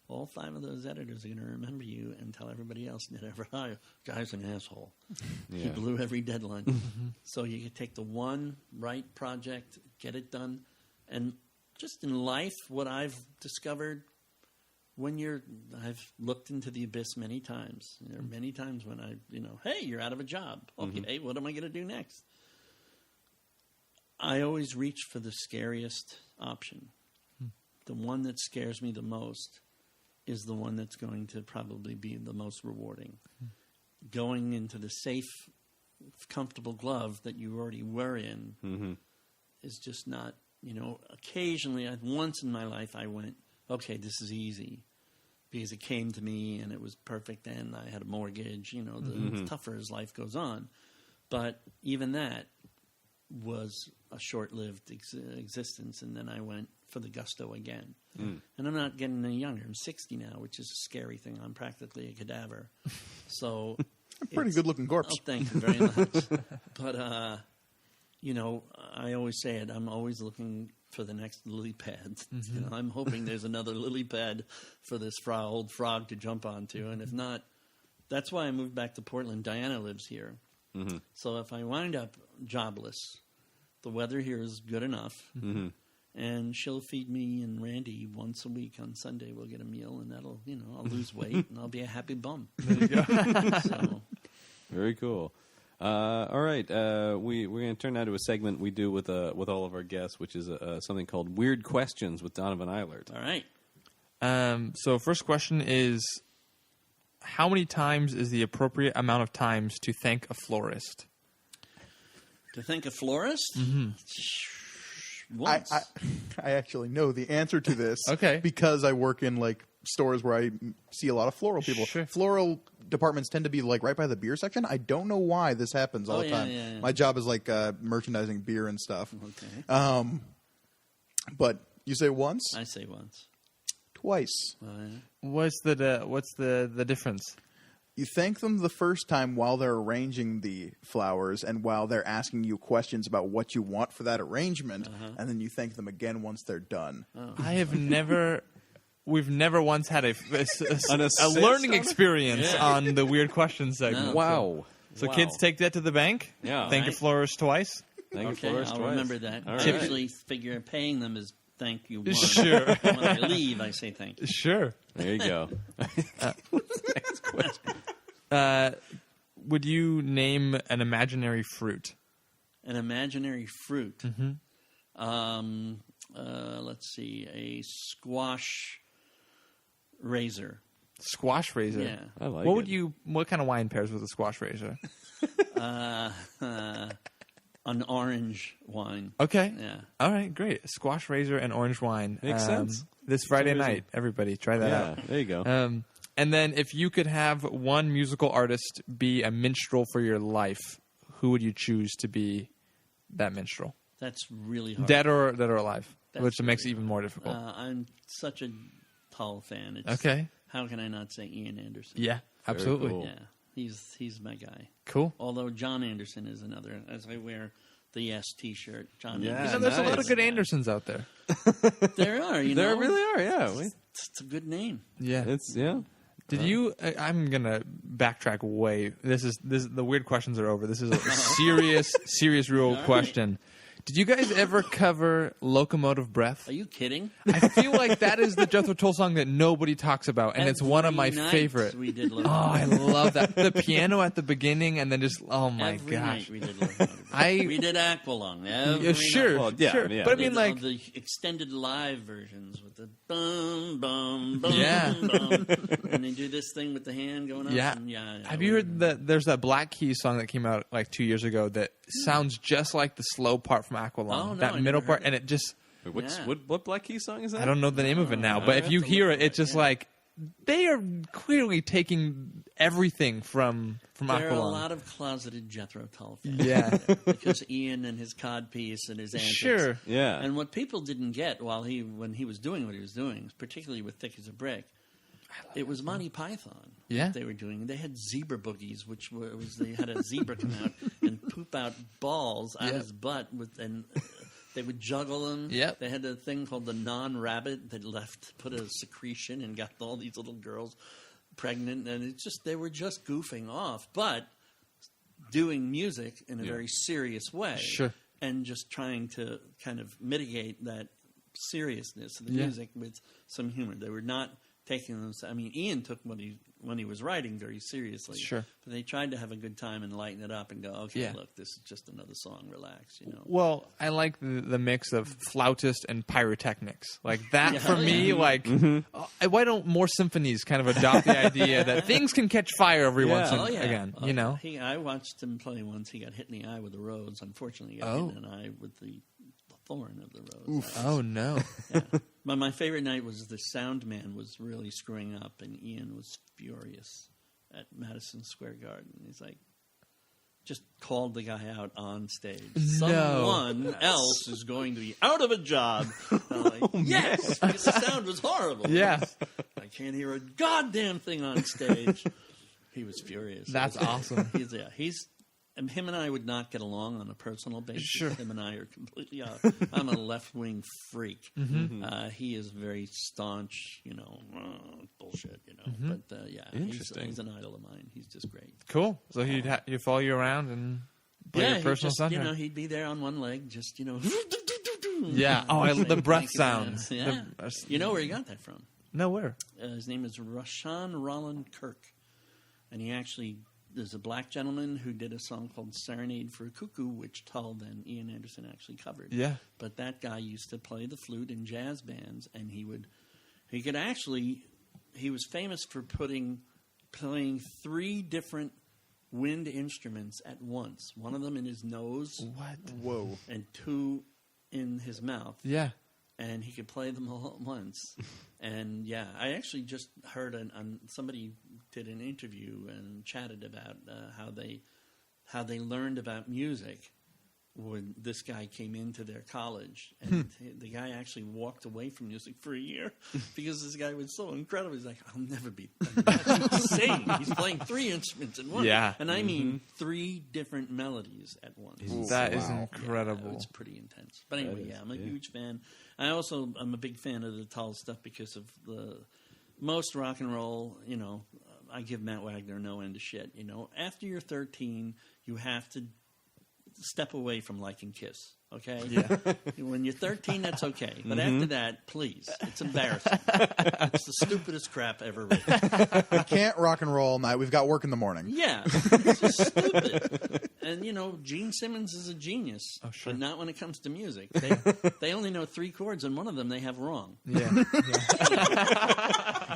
Speaker 4: all 5 of those editors are going to remember you and tell everybody else never. Guy's an asshole. He blew every deadline. So you can take the one right project, get it done, and just in life, what I've discovered I've looked into the abyss many times. There are many times when hey, you're out of a job. Okay, what am I going to do next? I always reach for the scariest option. The one that scares me the most is the one that's going to probably be the most rewarding. Going into the safe, comfortable glove that you already were in is just not, occasionally, once in my life I went, okay, this is easy because it came to me and it was perfect and I had a mortgage, the tougher as life goes on. But even that was a short-lived existence, and then I went for the gusto again. And I'm not getting any younger. I'm 60 now, which is a scary thing. I'm practically a cadaver. So
Speaker 2: pretty good-looking corpse.
Speaker 4: Oh, thank you very much. But, I always say it. I'm always looking for the next lily pad. I'm hoping there's another lily pad for this old frog to jump onto. And if not, that's why I moved back to Portland. Diana lives here. So if I wind up jobless, the weather here is good enough. And she'll feed me and Randy once a week on Sunday. We'll get a meal, and that'll, I'll lose weight, and I'll be a happy bum.
Speaker 3: There you go.
Speaker 4: So.
Speaker 1: Very cool. All right, we're going to turn now to a segment we do with all of our guests, which is something called Weird Questions with Donovan Eilert.
Speaker 4: All right.
Speaker 3: So first question is, how many times is the appropriate amount of times to thank a florist?
Speaker 4: To thank a florist?
Speaker 2: I actually know the answer to this.
Speaker 3: Okay.
Speaker 2: Because I work in stores where I see a lot of floral people.
Speaker 3: Sure.
Speaker 2: Floral departments tend to be right by the beer section. I don't know why this happens all the time.
Speaker 4: Yeah.
Speaker 2: My job is merchandising beer and stuff.
Speaker 4: Okay.
Speaker 2: But you say once?
Speaker 4: I say once.
Speaker 2: Twice.
Speaker 3: What's the difference?
Speaker 2: You thank them the first time while they're arranging the flowers and while they're asking you questions about what you want for that arrangement, and then you thank them again once they're done.
Speaker 3: I have never... We've never once had a learning experience on the Weird Questions segment.
Speaker 4: No.
Speaker 1: Wow.
Speaker 3: So kids, take that to the bank.
Speaker 1: Yeah.
Speaker 3: Thank a florist twice.
Speaker 1: Thank you,
Speaker 4: Okay,
Speaker 1: florist,
Speaker 4: I'll
Speaker 1: twice.
Speaker 4: remember that.
Speaker 1: All
Speaker 4: I
Speaker 1: right.
Speaker 4: usually figure paying them is thank you once.
Speaker 3: Sure.
Speaker 4: When I leave, I say thank you.
Speaker 3: Sure.
Speaker 1: There you go. Next question.
Speaker 3: Would you name an imaginary fruit?
Speaker 4: An imaginary fruit. Let's see. A squash razor.
Speaker 3: Squash razor.
Speaker 4: Yeah.
Speaker 1: I like
Speaker 3: What
Speaker 1: it.
Speaker 3: would you? What kind of wine pairs with a squash razor?
Speaker 4: An orange wine.
Speaker 3: Okay.
Speaker 4: Yeah.
Speaker 3: All right. Great. Squash razor and orange wine.
Speaker 1: Makes sense.
Speaker 3: This Friday
Speaker 1: some reason.
Speaker 3: night, everybody, try that
Speaker 1: Yeah,
Speaker 3: out.
Speaker 1: there you go.
Speaker 3: And then, if you could have one musical artist be a minstrel for your life, who would you choose to be that minstrel?
Speaker 4: That's really hard.
Speaker 3: Dead or alive,
Speaker 4: That's
Speaker 3: which makes it
Speaker 4: really
Speaker 3: even more difficult.
Speaker 4: I'm such a tall fan. It's,
Speaker 3: Okay.
Speaker 4: How can I not say Ian Anderson?
Speaker 3: Yeah, absolutely.
Speaker 1: cool.
Speaker 4: Yeah. He's my guy.
Speaker 3: Cool.
Speaker 4: Although John Anderson is another. As I wear the Yes T-shirt, John
Speaker 1: Yeah,
Speaker 4: Anderson.
Speaker 3: There's a lot
Speaker 1: nice.
Speaker 3: of good Andersons out there.
Speaker 4: There are.
Speaker 1: There really are, yeah.
Speaker 4: It's a good name.
Speaker 3: Yeah.
Speaker 1: It's, yeah.
Speaker 3: Did you? I'm gonna backtrack way. This is the weird questions are over. This is a serious real
Speaker 4: right.
Speaker 3: question. Did you guys ever cover Locomotive Breath?
Speaker 4: Are you kidding?
Speaker 3: I feel like that is the Jethro Tull song that nobody talks about, and it's one of my favorite.
Speaker 4: We did
Speaker 3: Oh, I love that. The piano at the beginning, and then just, oh my
Speaker 4: every
Speaker 3: gosh.
Speaker 4: night we did Locomotive Breath. We did Aqualung. Every
Speaker 3: Sure,
Speaker 4: night.
Speaker 1: Well, yeah,
Speaker 3: sure.
Speaker 1: yeah.
Speaker 3: But I mean, like,
Speaker 4: the extended live versions with the bum bum bum
Speaker 3: Yeah.
Speaker 4: bum, and they do this thing with the hand going up.
Speaker 3: yeah.
Speaker 4: And
Speaker 3: Have you heard that? There's that Black Keys song that came out like 2 years ago that sounds just like the slow part from Aqualung.
Speaker 4: Oh, no,
Speaker 3: that
Speaker 4: I
Speaker 3: middle
Speaker 4: never
Speaker 3: part,
Speaker 4: heard
Speaker 3: and it just.
Speaker 1: Wait,
Speaker 4: Yeah.
Speaker 1: what Black Keys song is that?
Speaker 3: I don't know the name of it now, but
Speaker 4: I
Speaker 3: if
Speaker 4: have
Speaker 3: you
Speaker 4: to
Speaker 3: hear
Speaker 4: look
Speaker 3: it,
Speaker 4: for
Speaker 3: it's
Speaker 4: it,
Speaker 3: just
Speaker 4: yeah.
Speaker 3: like they are clearly taking everything from
Speaker 4: There are a
Speaker 3: Aqualung.
Speaker 4: lot of closeted Jethro Tull fans.
Speaker 3: Yeah.
Speaker 4: Because Ian and his codpiece and his antics.
Speaker 3: Sure.
Speaker 1: Yeah.
Speaker 4: And what people didn't get when he was doing what he was doing, particularly with Thick as a Brick, it was Monty Python.
Speaker 3: Yeah.
Speaker 4: That they were doing. They had zebra boogies, they had a zebra come out and poop out balls out
Speaker 3: Yeah.
Speaker 4: his butt and they would juggle them.
Speaker 3: Yep.
Speaker 4: They had a thing called the non-rabbit that put a secretion and got all these little girls pregnant, and they were just goofing off, but doing music in a very serious way.
Speaker 3: Sure.
Speaker 4: And just trying to kind of mitigate that seriousness of the
Speaker 3: Yeah.
Speaker 4: music with some humor. They were not taking them. I mean, Ian took when he was writing very seriously.
Speaker 3: Sure.
Speaker 4: But they tried to have a good time and lighten it up and go, okay,
Speaker 3: Yeah.
Speaker 4: look, this is just another song. Relax, you know.
Speaker 3: Well, I like the mix of flautist and pyrotechnics. Like that
Speaker 4: Yeah.
Speaker 3: for me, like why don't more symphonies kind of adopt the idea that things can catch fire every once
Speaker 4: Oh, yeah.
Speaker 3: again, you know?
Speaker 4: I watched him play once. He got hit in the eye with a rose. Unfortunately, he got hit in the eye with the thorn of the rose.
Speaker 3: Oh no.
Speaker 4: Yeah. But my favorite night was the sound man was really screwing up, and Ian was furious at Madison Square Garden. He's like, just called the guy out on stage. Someone else is going to be out of a job. I'm like, yes, because the sound was horrible.
Speaker 3: Yeah.
Speaker 4: I can't hear a goddamn thing on stage. He was furious.
Speaker 3: That's awesome.
Speaker 4: Him and I would not get along on a personal basis.
Speaker 3: Sure.
Speaker 4: Him and I are completely out. I'm a left-wing freak. He is very staunch, bullshit, But,
Speaker 1: Interesting.
Speaker 4: he's an idol of mine. He's just great.
Speaker 3: Cool. So he'd follow you around and play your personal soundtrack.
Speaker 4: he'd be there on one leg, just,
Speaker 3: Yeah. Oh, the breath sounds.
Speaker 4: Yeah. You know where he got that from?
Speaker 3: No, where?
Speaker 4: His name is Rashawn Roland Kirk. And he actually... There's a black gentleman who did a song called Serenade for a Cuckoo, which Tull and Ian Anderson actually covered.
Speaker 3: Yeah.
Speaker 4: But that guy used to play the flute in jazz bands, and he was famous for playing 3 different wind instruments at once. One of them in his nose.
Speaker 3: What?
Speaker 2: Whoa.
Speaker 4: And 2 in his mouth.
Speaker 3: Yeah.
Speaker 4: And he could play them all at once. And yeah, I actually just heard somebody did an interview and chatted about how they learned about music when this guy came into their college, and the guy actually walked away from music for a year because this guy was so incredible. He's like, I'll never be insane. He's playing 3 instruments in one, and I mean 3 different melodies at once.
Speaker 3: That is incredible.
Speaker 4: Yeah, it's pretty intense. But anyway, I'm a huge fan. I'm a big fan of the Tull stuff because of the most rock and roll. I give Matt Wagner no end of shit. After you're 13, you have to step away from liking Kiss. Okay?
Speaker 3: Yeah.
Speaker 4: When you're 13, that's okay. But after that, please. It's embarrassing. It's the stupidest crap ever written.
Speaker 2: We can't rock and roll all night. We've got work in the morning.
Speaker 4: Yeah. It's just stupid. And, Gene Simmons is a genius.
Speaker 3: Oh, sure.
Speaker 4: But not when it comes to music. They only know 3 chords, and one of them they have wrong.
Speaker 3: Yeah.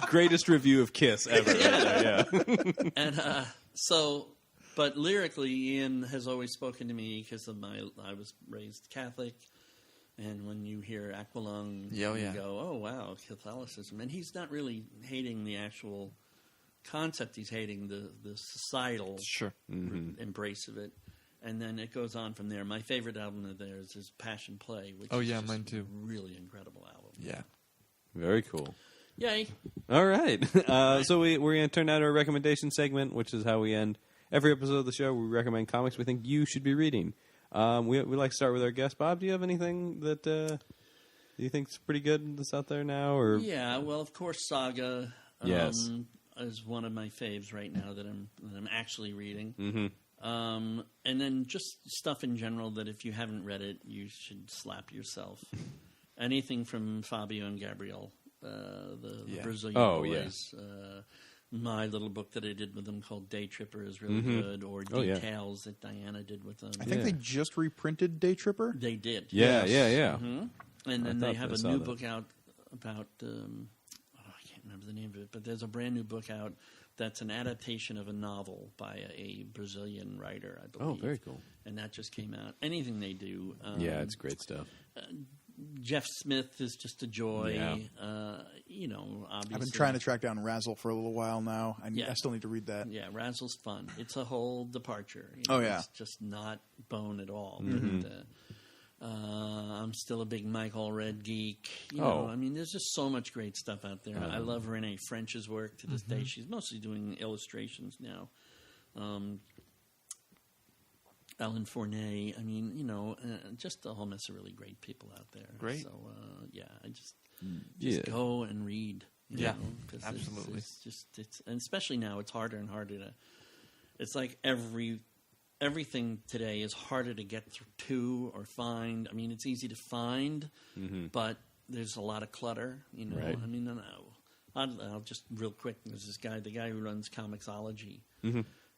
Speaker 1: Greatest review of Kiss ever.
Speaker 4: Yeah.
Speaker 1: Right there, yeah.
Speaker 4: And but lyrically, Ian has always spoken to me because I was raised Catholic, and when you hear Aqualung, you go, "Oh wow, Catholicism!" And he's not really hating the actual concept; he's hating the societal embrace of it. And then it goes on from there. My favorite album of theirs is Passion Play, which is just
Speaker 3: mine too.
Speaker 4: a really incredible album.
Speaker 3: Yeah.
Speaker 1: Very cool.
Speaker 4: Yay!
Speaker 1: All right. So we're going to turn now to our recommendation segment, which is how we end every episode of the show. We recommend comics we think you should be reading. We like to start with our guest. Bob, do you have anything that you think is pretty good that's out there now? Or
Speaker 4: Yeah, well, of course, Saga
Speaker 1: Yes.
Speaker 4: is one of my faves right now that I'm actually reading. And then just stuff in general that if you haven't read it, you should slap yourself. Anything from Fabio and Gabriel, the Brazilian boys. Yeah. My little book that I did with them called Day Tripper is really good, or Details that Diana did with them.
Speaker 2: I think they just reprinted Day Tripper.
Speaker 4: They did.
Speaker 1: Yeah.
Speaker 4: And then they have a new book out about, I can't remember the name of it, but there's a brand new book out that's an adaptation of a novel by a Brazilian writer, I believe.
Speaker 1: Oh, very cool.
Speaker 4: And that just came out. Anything they do.
Speaker 1: It's great stuff.
Speaker 4: Jeff Smith is just a joy.
Speaker 1: Yeah.
Speaker 4: Obviously.
Speaker 2: I've been trying to track down Razzle for a little while now. I still need to read that.
Speaker 4: Yeah, Razzle's fun. It's a whole departure. It's just not Bone at all.
Speaker 1: Mm-hmm.
Speaker 4: But, I'm still a big Mike Allred geek. There's just so much great stuff out there. I love Renee French's work to this day. She's mostly doing illustrations now. Ellen Fournier. Just a whole mess of really great people out there.
Speaker 3: Great.
Speaker 4: So, I just go and read. You know,
Speaker 3: absolutely.
Speaker 4: It's and especially now, it's harder and harder to. It's like everything today is harder to get to or find. It's easy to find, but there's a lot of clutter.
Speaker 1: Right.
Speaker 4: I'll just real quick. There's this guy, the guy who runs Comixology.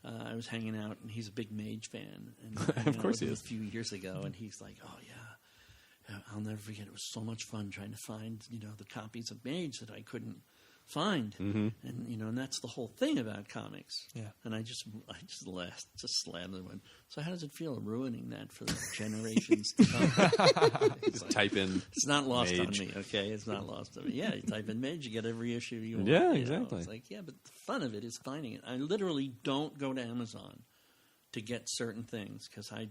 Speaker 4: I was hanging out, and he's a big Mage fan. And
Speaker 1: of course he is.
Speaker 4: A few years ago, and he's like, "Oh yeah, I'll never forget. It was so much fun trying to find the copies of Mage that I couldn't find." And and that's the whole thing about comics.
Speaker 3: Yeah.
Speaker 4: And I just laughed, just slammed it. Went, so how does it feel ruining that for the generations to come?
Speaker 1: Just type in.
Speaker 4: It's not lost
Speaker 1: Mage.
Speaker 4: on me. Okay, it's not lost on me. Yeah, you type in Mage, you get every issue you want.
Speaker 1: Yeah, exactly.
Speaker 4: It's like, but the fun of it is finding it. I literally don't go to Amazon to get certain things because I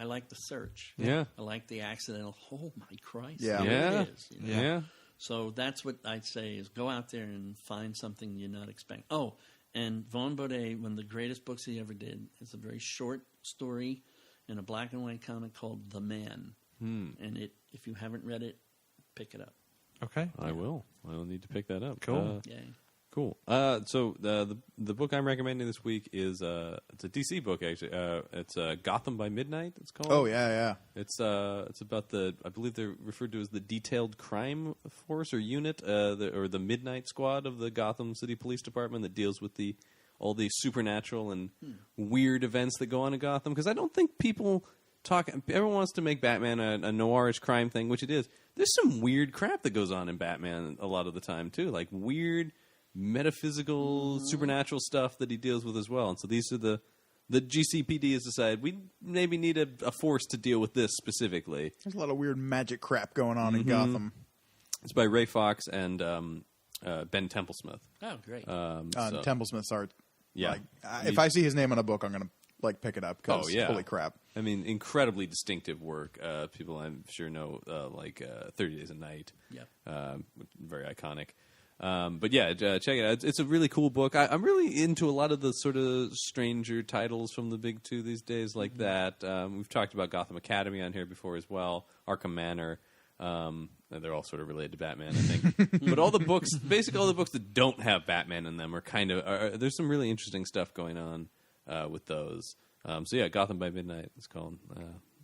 Speaker 4: like the search.
Speaker 1: Yeah.
Speaker 4: I like the accidental. Oh my Christ!
Speaker 2: Yeah.
Speaker 4: There it is,
Speaker 1: Yeah.
Speaker 4: So that's what I'd say is go out there and find something you're not expecting. Oh, and Vaughn Baudet, one of the greatest books he ever did, is a very short story in a black and white comic called The Man. And if you haven't read it, pick it up.
Speaker 3: Okay.
Speaker 1: I will need to pick that up.
Speaker 3: Cool.
Speaker 4: Yay.
Speaker 1: Cool. So the book I'm recommending this week is it's a DC book actually. It's Gotham by Midnight. It's called.
Speaker 2: Oh yeah.
Speaker 1: It's about I believe they're referred to as the Detailed Crime Force or Unit, or the Midnight Squad of the Gotham City Police Department that deals with all the supernatural and weird events that go on in Gotham. Because I don't think people everyone wants to make Batman a noirish crime thing, which it is. There's some weird crap that goes on in Batman a lot of the time too, like weird metaphysical, supernatural stuff that he deals with as well. And so these are the GCPD has decided we maybe need a force to deal with this specifically.
Speaker 2: There's a lot of weird magic crap going on in Gotham.
Speaker 1: It's by Ray Fox and Ben Templesmith.
Speaker 4: Oh, great.
Speaker 2: Templesmith's art.
Speaker 1: Yeah.
Speaker 2: If I see his name on a book, I'm going to pick it up because holy crap.
Speaker 1: Incredibly distinctive work. People I'm sure know, 30 Days a Night.
Speaker 4: Yep.
Speaker 1: Very iconic. But yeah, check it out. It's a really cool book. I'm really into a lot of the sort of stranger titles from the big two these days, like that. We've talked about Gotham Academy on here before as well. Arkham Manor. They're all sort of related to Batman, I think. But all the books, basically all the books that don't have Batman in them, are there's some really interesting stuff going on with those. So yeah, Gotham by Midnight it's called.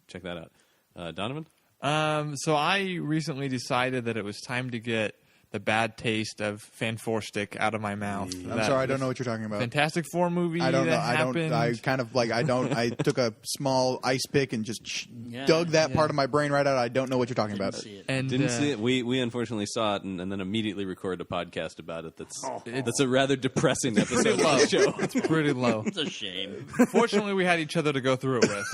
Speaker 1: Check that out. Donovan?
Speaker 3: So I recently decided that it was time to get the bad taste of Fan Four Stick out of my mouth.
Speaker 2: I'm sorry, I don't know what you're talking about.
Speaker 3: Fantastic Four movie.
Speaker 2: I don't know.
Speaker 3: Happened.
Speaker 2: I took a small ice pick and just dug that part of my brain right out. I don't know what you're talking about.
Speaker 1: Didn't see it. We unfortunately saw it and then immediately recorded a podcast about it. That's a rather depressing episode of the show.
Speaker 3: It's pretty low.
Speaker 4: It's a shame.
Speaker 3: Fortunately, we had each other to go through it with.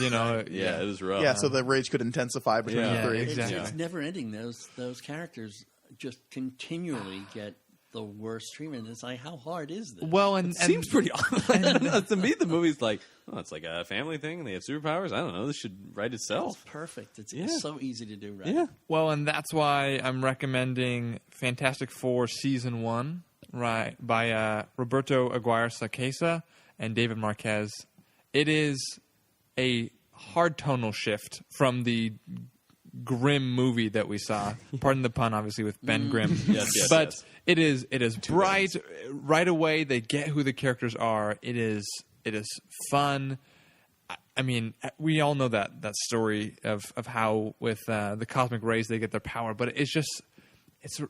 Speaker 1: Yeah, it was rough.
Speaker 2: Yeah, so the rage could intensify between the three.
Speaker 3: Exactly.
Speaker 4: It's never ending. Those characters just continually get the worst treatment. It's like, how hard is this?
Speaker 3: Well,
Speaker 1: it seems pretty awesome. To me, the movie's like, it's like a family thing, and they have superpowers. I don't know. This should write itself.
Speaker 4: It's perfect. It's so easy to do right.
Speaker 1: Yeah.
Speaker 3: Well, and that's why I'm recommending Fantastic Four Season 1, right, by Roberto Aguirre Sacasa and David Marquez. It is a hard tonal shift from the grim movie that we saw. Pardon the pun, obviously, with Ben Grimm.
Speaker 1: Yes,
Speaker 3: but it is bright right away. They get who the characters are. It is fun. I mean, we all know that story of how with the cosmic rays they get their power, but it's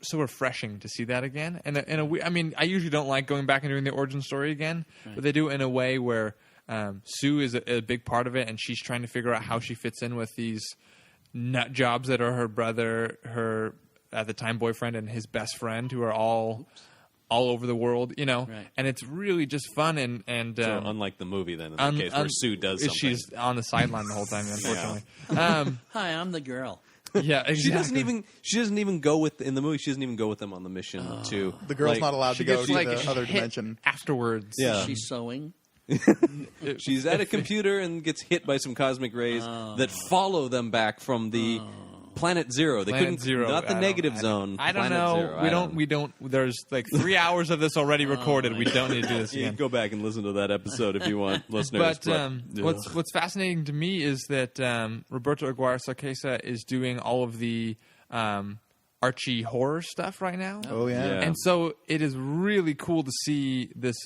Speaker 3: so refreshing to see that again. And I mean, I usually don't like going back and doing the origin story again, but they do it in a way where Sue is a big part of it, and she's trying to figure out how she fits in with these nut jobs that are her brother, her at the time boyfriend, and his best friend, who are all over the world, you know.
Speaker 4: Right.
Speaker 3: And it's really just fun and
Speaker 1: so unlike the movie, then, in the case where Sue does something.
Speaker 3: She's on the sideline the whole time, unfortunately.
Speaker 4: Hi, I'm the girl.
Speaker 3: Yeah, exactly.
Speaker 1: She doesn't even go with in the movie. She doesn't even go with them on the mission to.
Speaker 2: The girl's not allowed to go to
Speaker 3: like
Speaker 2: the other
Speaker 3: hit
Speaker 2: dimension
Speaker 3: afterwards.
Speaker 1: Yeah.
Speaker 4: Is she sewing?
Speaker 1: She's at a computer and gets hit by some cosmic rays that follow them back from the Planet Zero.
Speaker 3: Planet Zero,
Speaker 1: not the negative zone.
Speaker 3: I don't
Speaker 1: Planet
Speaker 3: know.
Speaker 1: Zero.
Speaker 3: We don't. There's like 3 hours of this already recorded. We don't need to do this
Speaker 1: You
Speaker 3: again.
Speaker 1: can go back and listen to that episode if you want, listeners.
Speaker 3: But what's fascinating to me is that Roberto Aguirre Sarkesa is doing all of the Archie horror stuff right now.
Speaker 2: Oh yeah.
Speaker 3: And so it is really cool to see this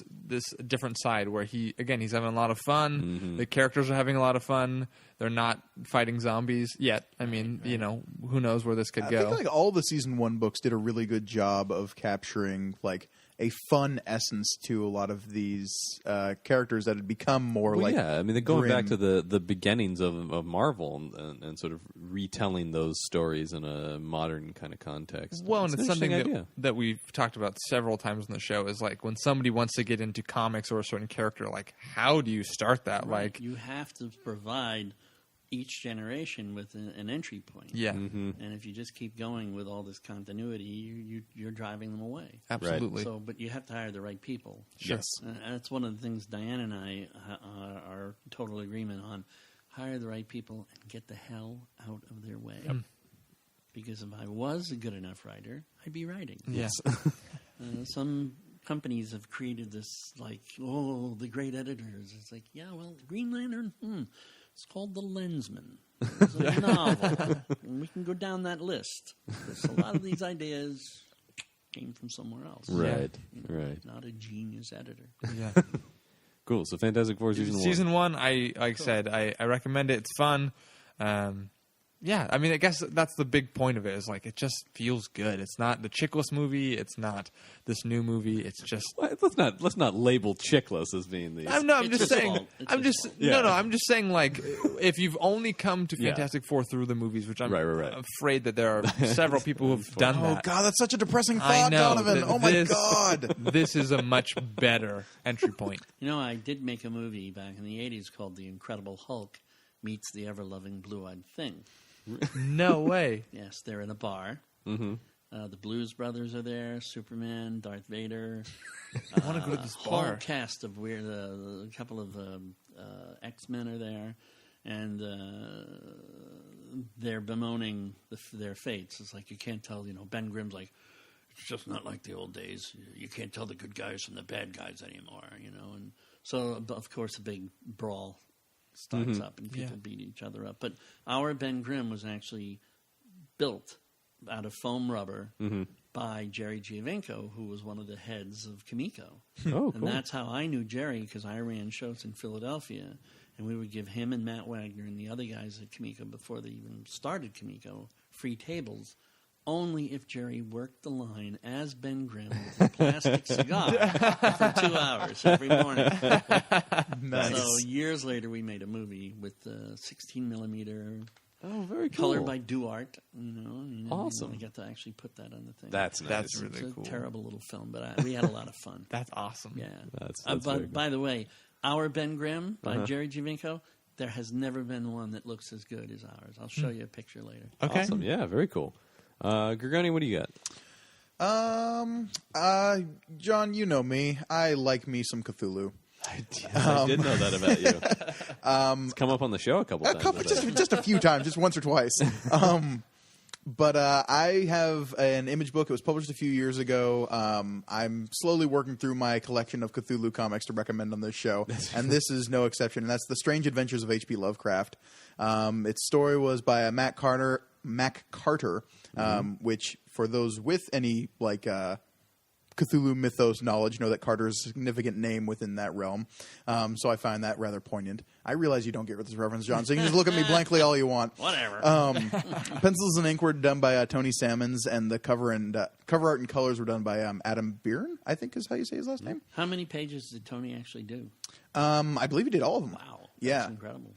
Speaker 3: different side where he's having a lot of fun.
Speaker 1: Mm-hmm.
Speaker 3: The characters are having a lot of fun. They're not fighting zombies yet. I mean, you know, who knows where this could
Speaker 2: I
Speaker 3: go.
Speaker 2: think like all the season 1 books did a really good job of capturing like a fun essence to a lot of these characters that had become more like
Speaker 1: I mean, they're going
Speaker 2: grim.
Speaker 1: back to the beginnings of Marvel and sort of retelling those stories in a modern kind of context.
Speaker 3: Well, and
Speaker 1: an
Speaker 3: it's something
Speaker 1: interesting idea.
Speaker 3: that we've talked about several times on the show is like when somebody wants to get into comics or a certain character, like how do you start that?
Speaker 4: Right.
Speaker 3: Like
Speaker 4: You have to provide each generation with an entry point.
Speaker 3: yeah,
Speaker 1: Mm-hmm.
Speaker 4: And if you just keep going with all this continuity, you're driving them away.
Speaker 3: absolutely.
Speaker 4: So, but you have to hire the right people.
Speaker 1: Yes.
Speaker 4: And that's one of the things Diane and I are total agreement on. Hire the right people and get the hell out of their way. Because if I was a good enough writer, I'd be writing.
Speaker 3: Yeah.
Speaker 4: Some companies have created this, like, the great editors. It's like, yeah, well, Green Lantern, it's called The Lensman. It's a novel. And we can go down that list. Because a lot of these ideas came from somewhere else.
Speaker 1: Right,
Speaker 4: You know,
Speaker 1: right.
Speaker 4: Not a genius editor.
Speaker 3: Yeah.
Speaker 1: Cool. So Fantastic Four
Speaker 3: Season 1, I said, I recommend it. It's fun. Yeah, I mean, I guess that's the big point of it. Is like it just feels good. It's not the Chickless movie. It's not this new movie. It's just
Speaker 1: Let's not label Chickless as being the.
Speaker 3: I'm
Speaker 4: It's
Speaker 3: just
Speaker 4: his
Speaker 3: saying.
Speaker 4: fault. It's
Speaker 3: I'm
Speaker 4: his
Speaker 3: just
Speaker 4: fault.
Speaker 1: Yeah.
Speaker 3: no. I'm just saying. Like, if you've only come to
Speaker 1: Yeah.
Speaker 3: Fantastic Four through the movies, which I'm
Speaker 1: Right.
Speaker 3: afraid that there are several people who've done
Speaker 2: Oh
Speaker 3: that.
Speaker 2: god, that's such a depressing
Speaker 3: I
Speaker 2: thought,
Speaker 3: know.
Speaker 2: Donovan. Oh my
Speaker 3: This-
Speaker 2: god.
Speaker 3: This is a much better entry point.
Speaker 4: You know, I did make a movie back in the 80s called The Incredible Hulk Meets the Ever-Loving Blue-Eyed Thing.
Speaker 3: No way.
Speaker 4: Yes, they're in a bar.
Speaker 1: Mm-hmm.
Speaker 4: The Blues Brothers are there, Superman, Darth Vader.
Speaker 3: I want to go to this
Speaker 4: Whole
Speaker 3: bar.
Speaker 4: cast of weird, a couple of X-Men are there, and they're bemoaning their fates. It's like you can't tell, Ben Grimm's like, it's just not like the old days. You can't tell the good guys from the bad guys anymore, and so, of course, a big brawl starts up and people beat each other up. But our Ben Grimm was actually built out of foam rubber by Jerry Giovinco, who was one of the heads of Kimiko.
Speaker 1: Oh, cool.
Speaker 4: And that's how I knew Jerry, because I ran shows in Philadelphia, and we would give him and Matt Wagner and the other guys at Kimiko, before they even started Kimiko, free tables, only if Jerry worked the line as Ben Grimm with a plastic cigar for 2 hours every morning.
Speaker 2: Nice.
Speaker 4: So years later, we made a movie with 16 millimeter,
Speaker 1: Oh, very cool.
Speaker 4: colored by Duarte. And
Speaker 1: Awesome.
Speaker 4: I got to actually put that on the thing.
Speaker 1: That's nice.
Speaker 3: That's
Speaker 4: It's
Speaker 3: really
Speaker 4: a
Speaker 3: cool.
Speaker 4: terrible little film, but we had a lot of fun.
Speaker 3: That's awesome.
Speaker 4: Yeah.
Speaker 1: That's very cool.
Speaker 4: By the way, our Ben Grimm by Jerry Giovinco, there has never been one that looks as good as ours. I'll show you a picture later.
Speaker 3: Okay.
Speaker 1: Awesome. Yeah, very cool. Gregoni, what do you got?
Speaker 2: John, you know me. I like me some Cthulhu.
Speaker 1: I did know that about you. It's come up on the show a couple times. I bet.
Speaker 2: Just a few times, just once or twice. But I have an image book. It was published a few years ago. I'm slowly working through my collection of Cthulhu comics to recommend on this show, and this is no exception. And that's The Strange Adventures of H.P. Lovecraft. Its story was by Mac Carter, which for those with any Cthulhu mythos knowledge know that Carter is a significant name within that realm. So I find that rather poignant. I realize you don't get this reference, John, so you can just look at me blankly all you want.
Speaker 4: Whatever.
Speaker 2: Pencils and ink were done by Tony Salmons, and the cover art and colors were done by Adam Byrne, I think is how you say his last name.
Speaker 4: How many pages did Tony actually do?
Speaker 2: I believe he did all of them.
Speaker 4: Wow.
Speaker 2: Yeah.
Speaker 4: That's incredible.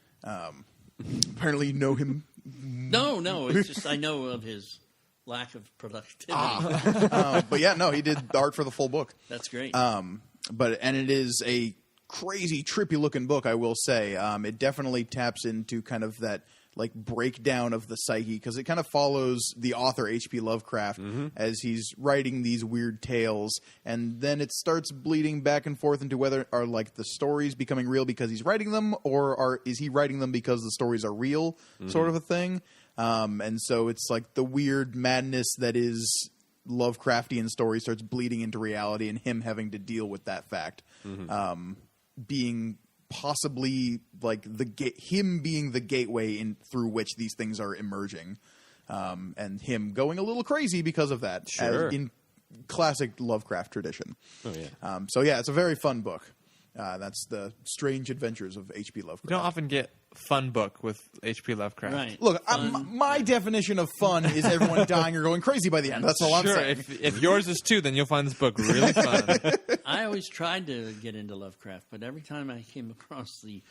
Speaker 2: Apparently you know him.
Speaker 4: No, it's just I know of his lack of productivity.
Speaker 2: But yeah, no, he did the art for the full book.
Speaker 4: That's great.
Speaker 2: But it is a crazy, trippy looking book, I will say. It definitely taps into kind of that like breakdown of the psyche, because it kind of follows the author H.P. Lovecraft as he's writing these weird tales, and then it starts bleeding back and forth into whether are like the stories becoming real because he's writing them, or is he writing them because the stories are real, sort of a thing. And so it's like the weird madness that is Lovecraftian story starts bleeding into reality, and him having to deal with that fact, being possibly like him being the gateway through which these things are emerging, and him going a little crazy because of that, as in classic Lovecraft tradition.
Speaker 1: Oh yeah.
Speaker 2: So yeah, it's a very fun book. That's the Strange Adventures of H.P. Lovecraft.
Speaker 3: You don't often get fun book with H.P. Lovecraft.
Speaker 4: Right.
Speaker 2: Look, my definition of fun is everyone dying or going crazy by the end. That's all I'm saying.
Speaker 3: If yours is too, then you'll find this book really fun.
Speaker 4: I always tried to get into Lovecraft, but every time I came across the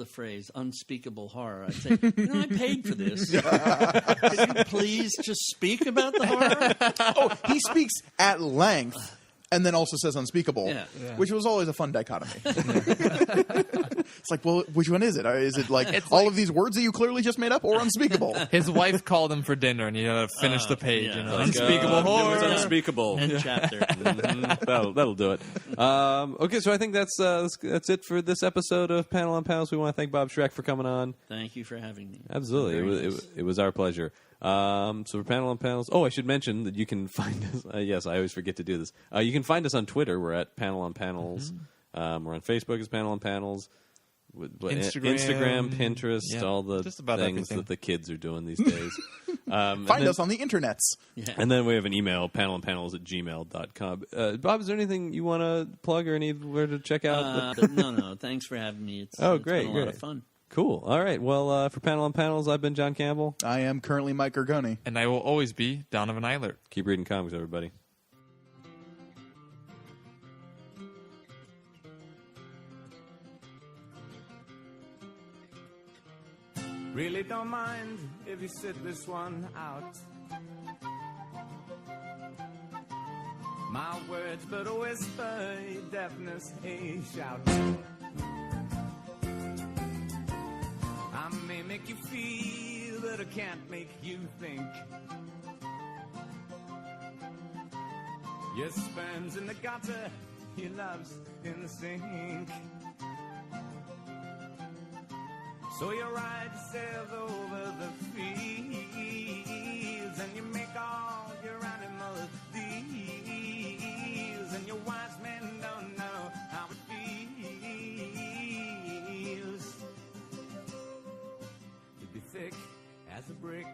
Speaker 4: phrase unspeakable horror, I'd say, I paid for this. Could you please just speak about the horror?
Speaker 2: Oh, he speaks at length. And then also says unspeakable, which was always a fun dichotomy. It's like, well, which one is it? Is it like all of these words that you clearly just made up, or unspeakable?
Speaker 3: His wife called him for dinner, and he had to finish the page.
Speaker 4: yeah.
Speaker 3: You know,
Speaker 1: Like,
Speaker 3: unspeakable horror.
Speaker 1: It was unspeakable.
Speaker 4: End chapter.
Speaker 1: That'll do it. Okay, so I think that's it for this episode of Panel on Panels. We want to thank Bob Schreck for coming on.
Speaker 4: Thank you for having me.
Speaker 1: Absolutely,
Speaker 4: Very nice.
Speaker 1: it was our pleasure. So for Panel on Panels, I should mention that you can find us. Yes, I always forget to do this. You can find us on Twitter. We're at Panel on Panels. We're on Facebook as Panel on Panels. Instagram, Pinterest, all the
Speaker 3: just about
Speaker 1: things
Speaker 3: everything
Speaker 1: that the kids are doing these days.
Speaker 2: Find us on the internets.
Speaker 4: Yeah.
Speaker 1: And then we have an email, panelandpanels@gmail.com. Bob, is there anything you want to plug or anywhere to check out?
Speaker 4: No. Thanks for having me. It's
Speaker 1: great,
Speaker 4: been a lot
Speaker 1: great.
Speaker 4: of fun.
Speaker 1: Cool. All right. Well, for Panel on Panels, I've been John Campbell.
Speaker 2: I am currently Mike Gargoni.
Speaker 3: And I will always be Donovan Eilert.
Speaker 1: Keep reading comics, everybody.
Speaker 5: Really don't mind if you sit this one out. My words but a whisper, your deafness a shout. I may make you feel, but I can't make you think. Your sperm's in the gutter, your love's in the sink. So you ride yourself over the fields, and you make all your animals deals, and your wise men don't know how it feels. You'd be thick as a brick,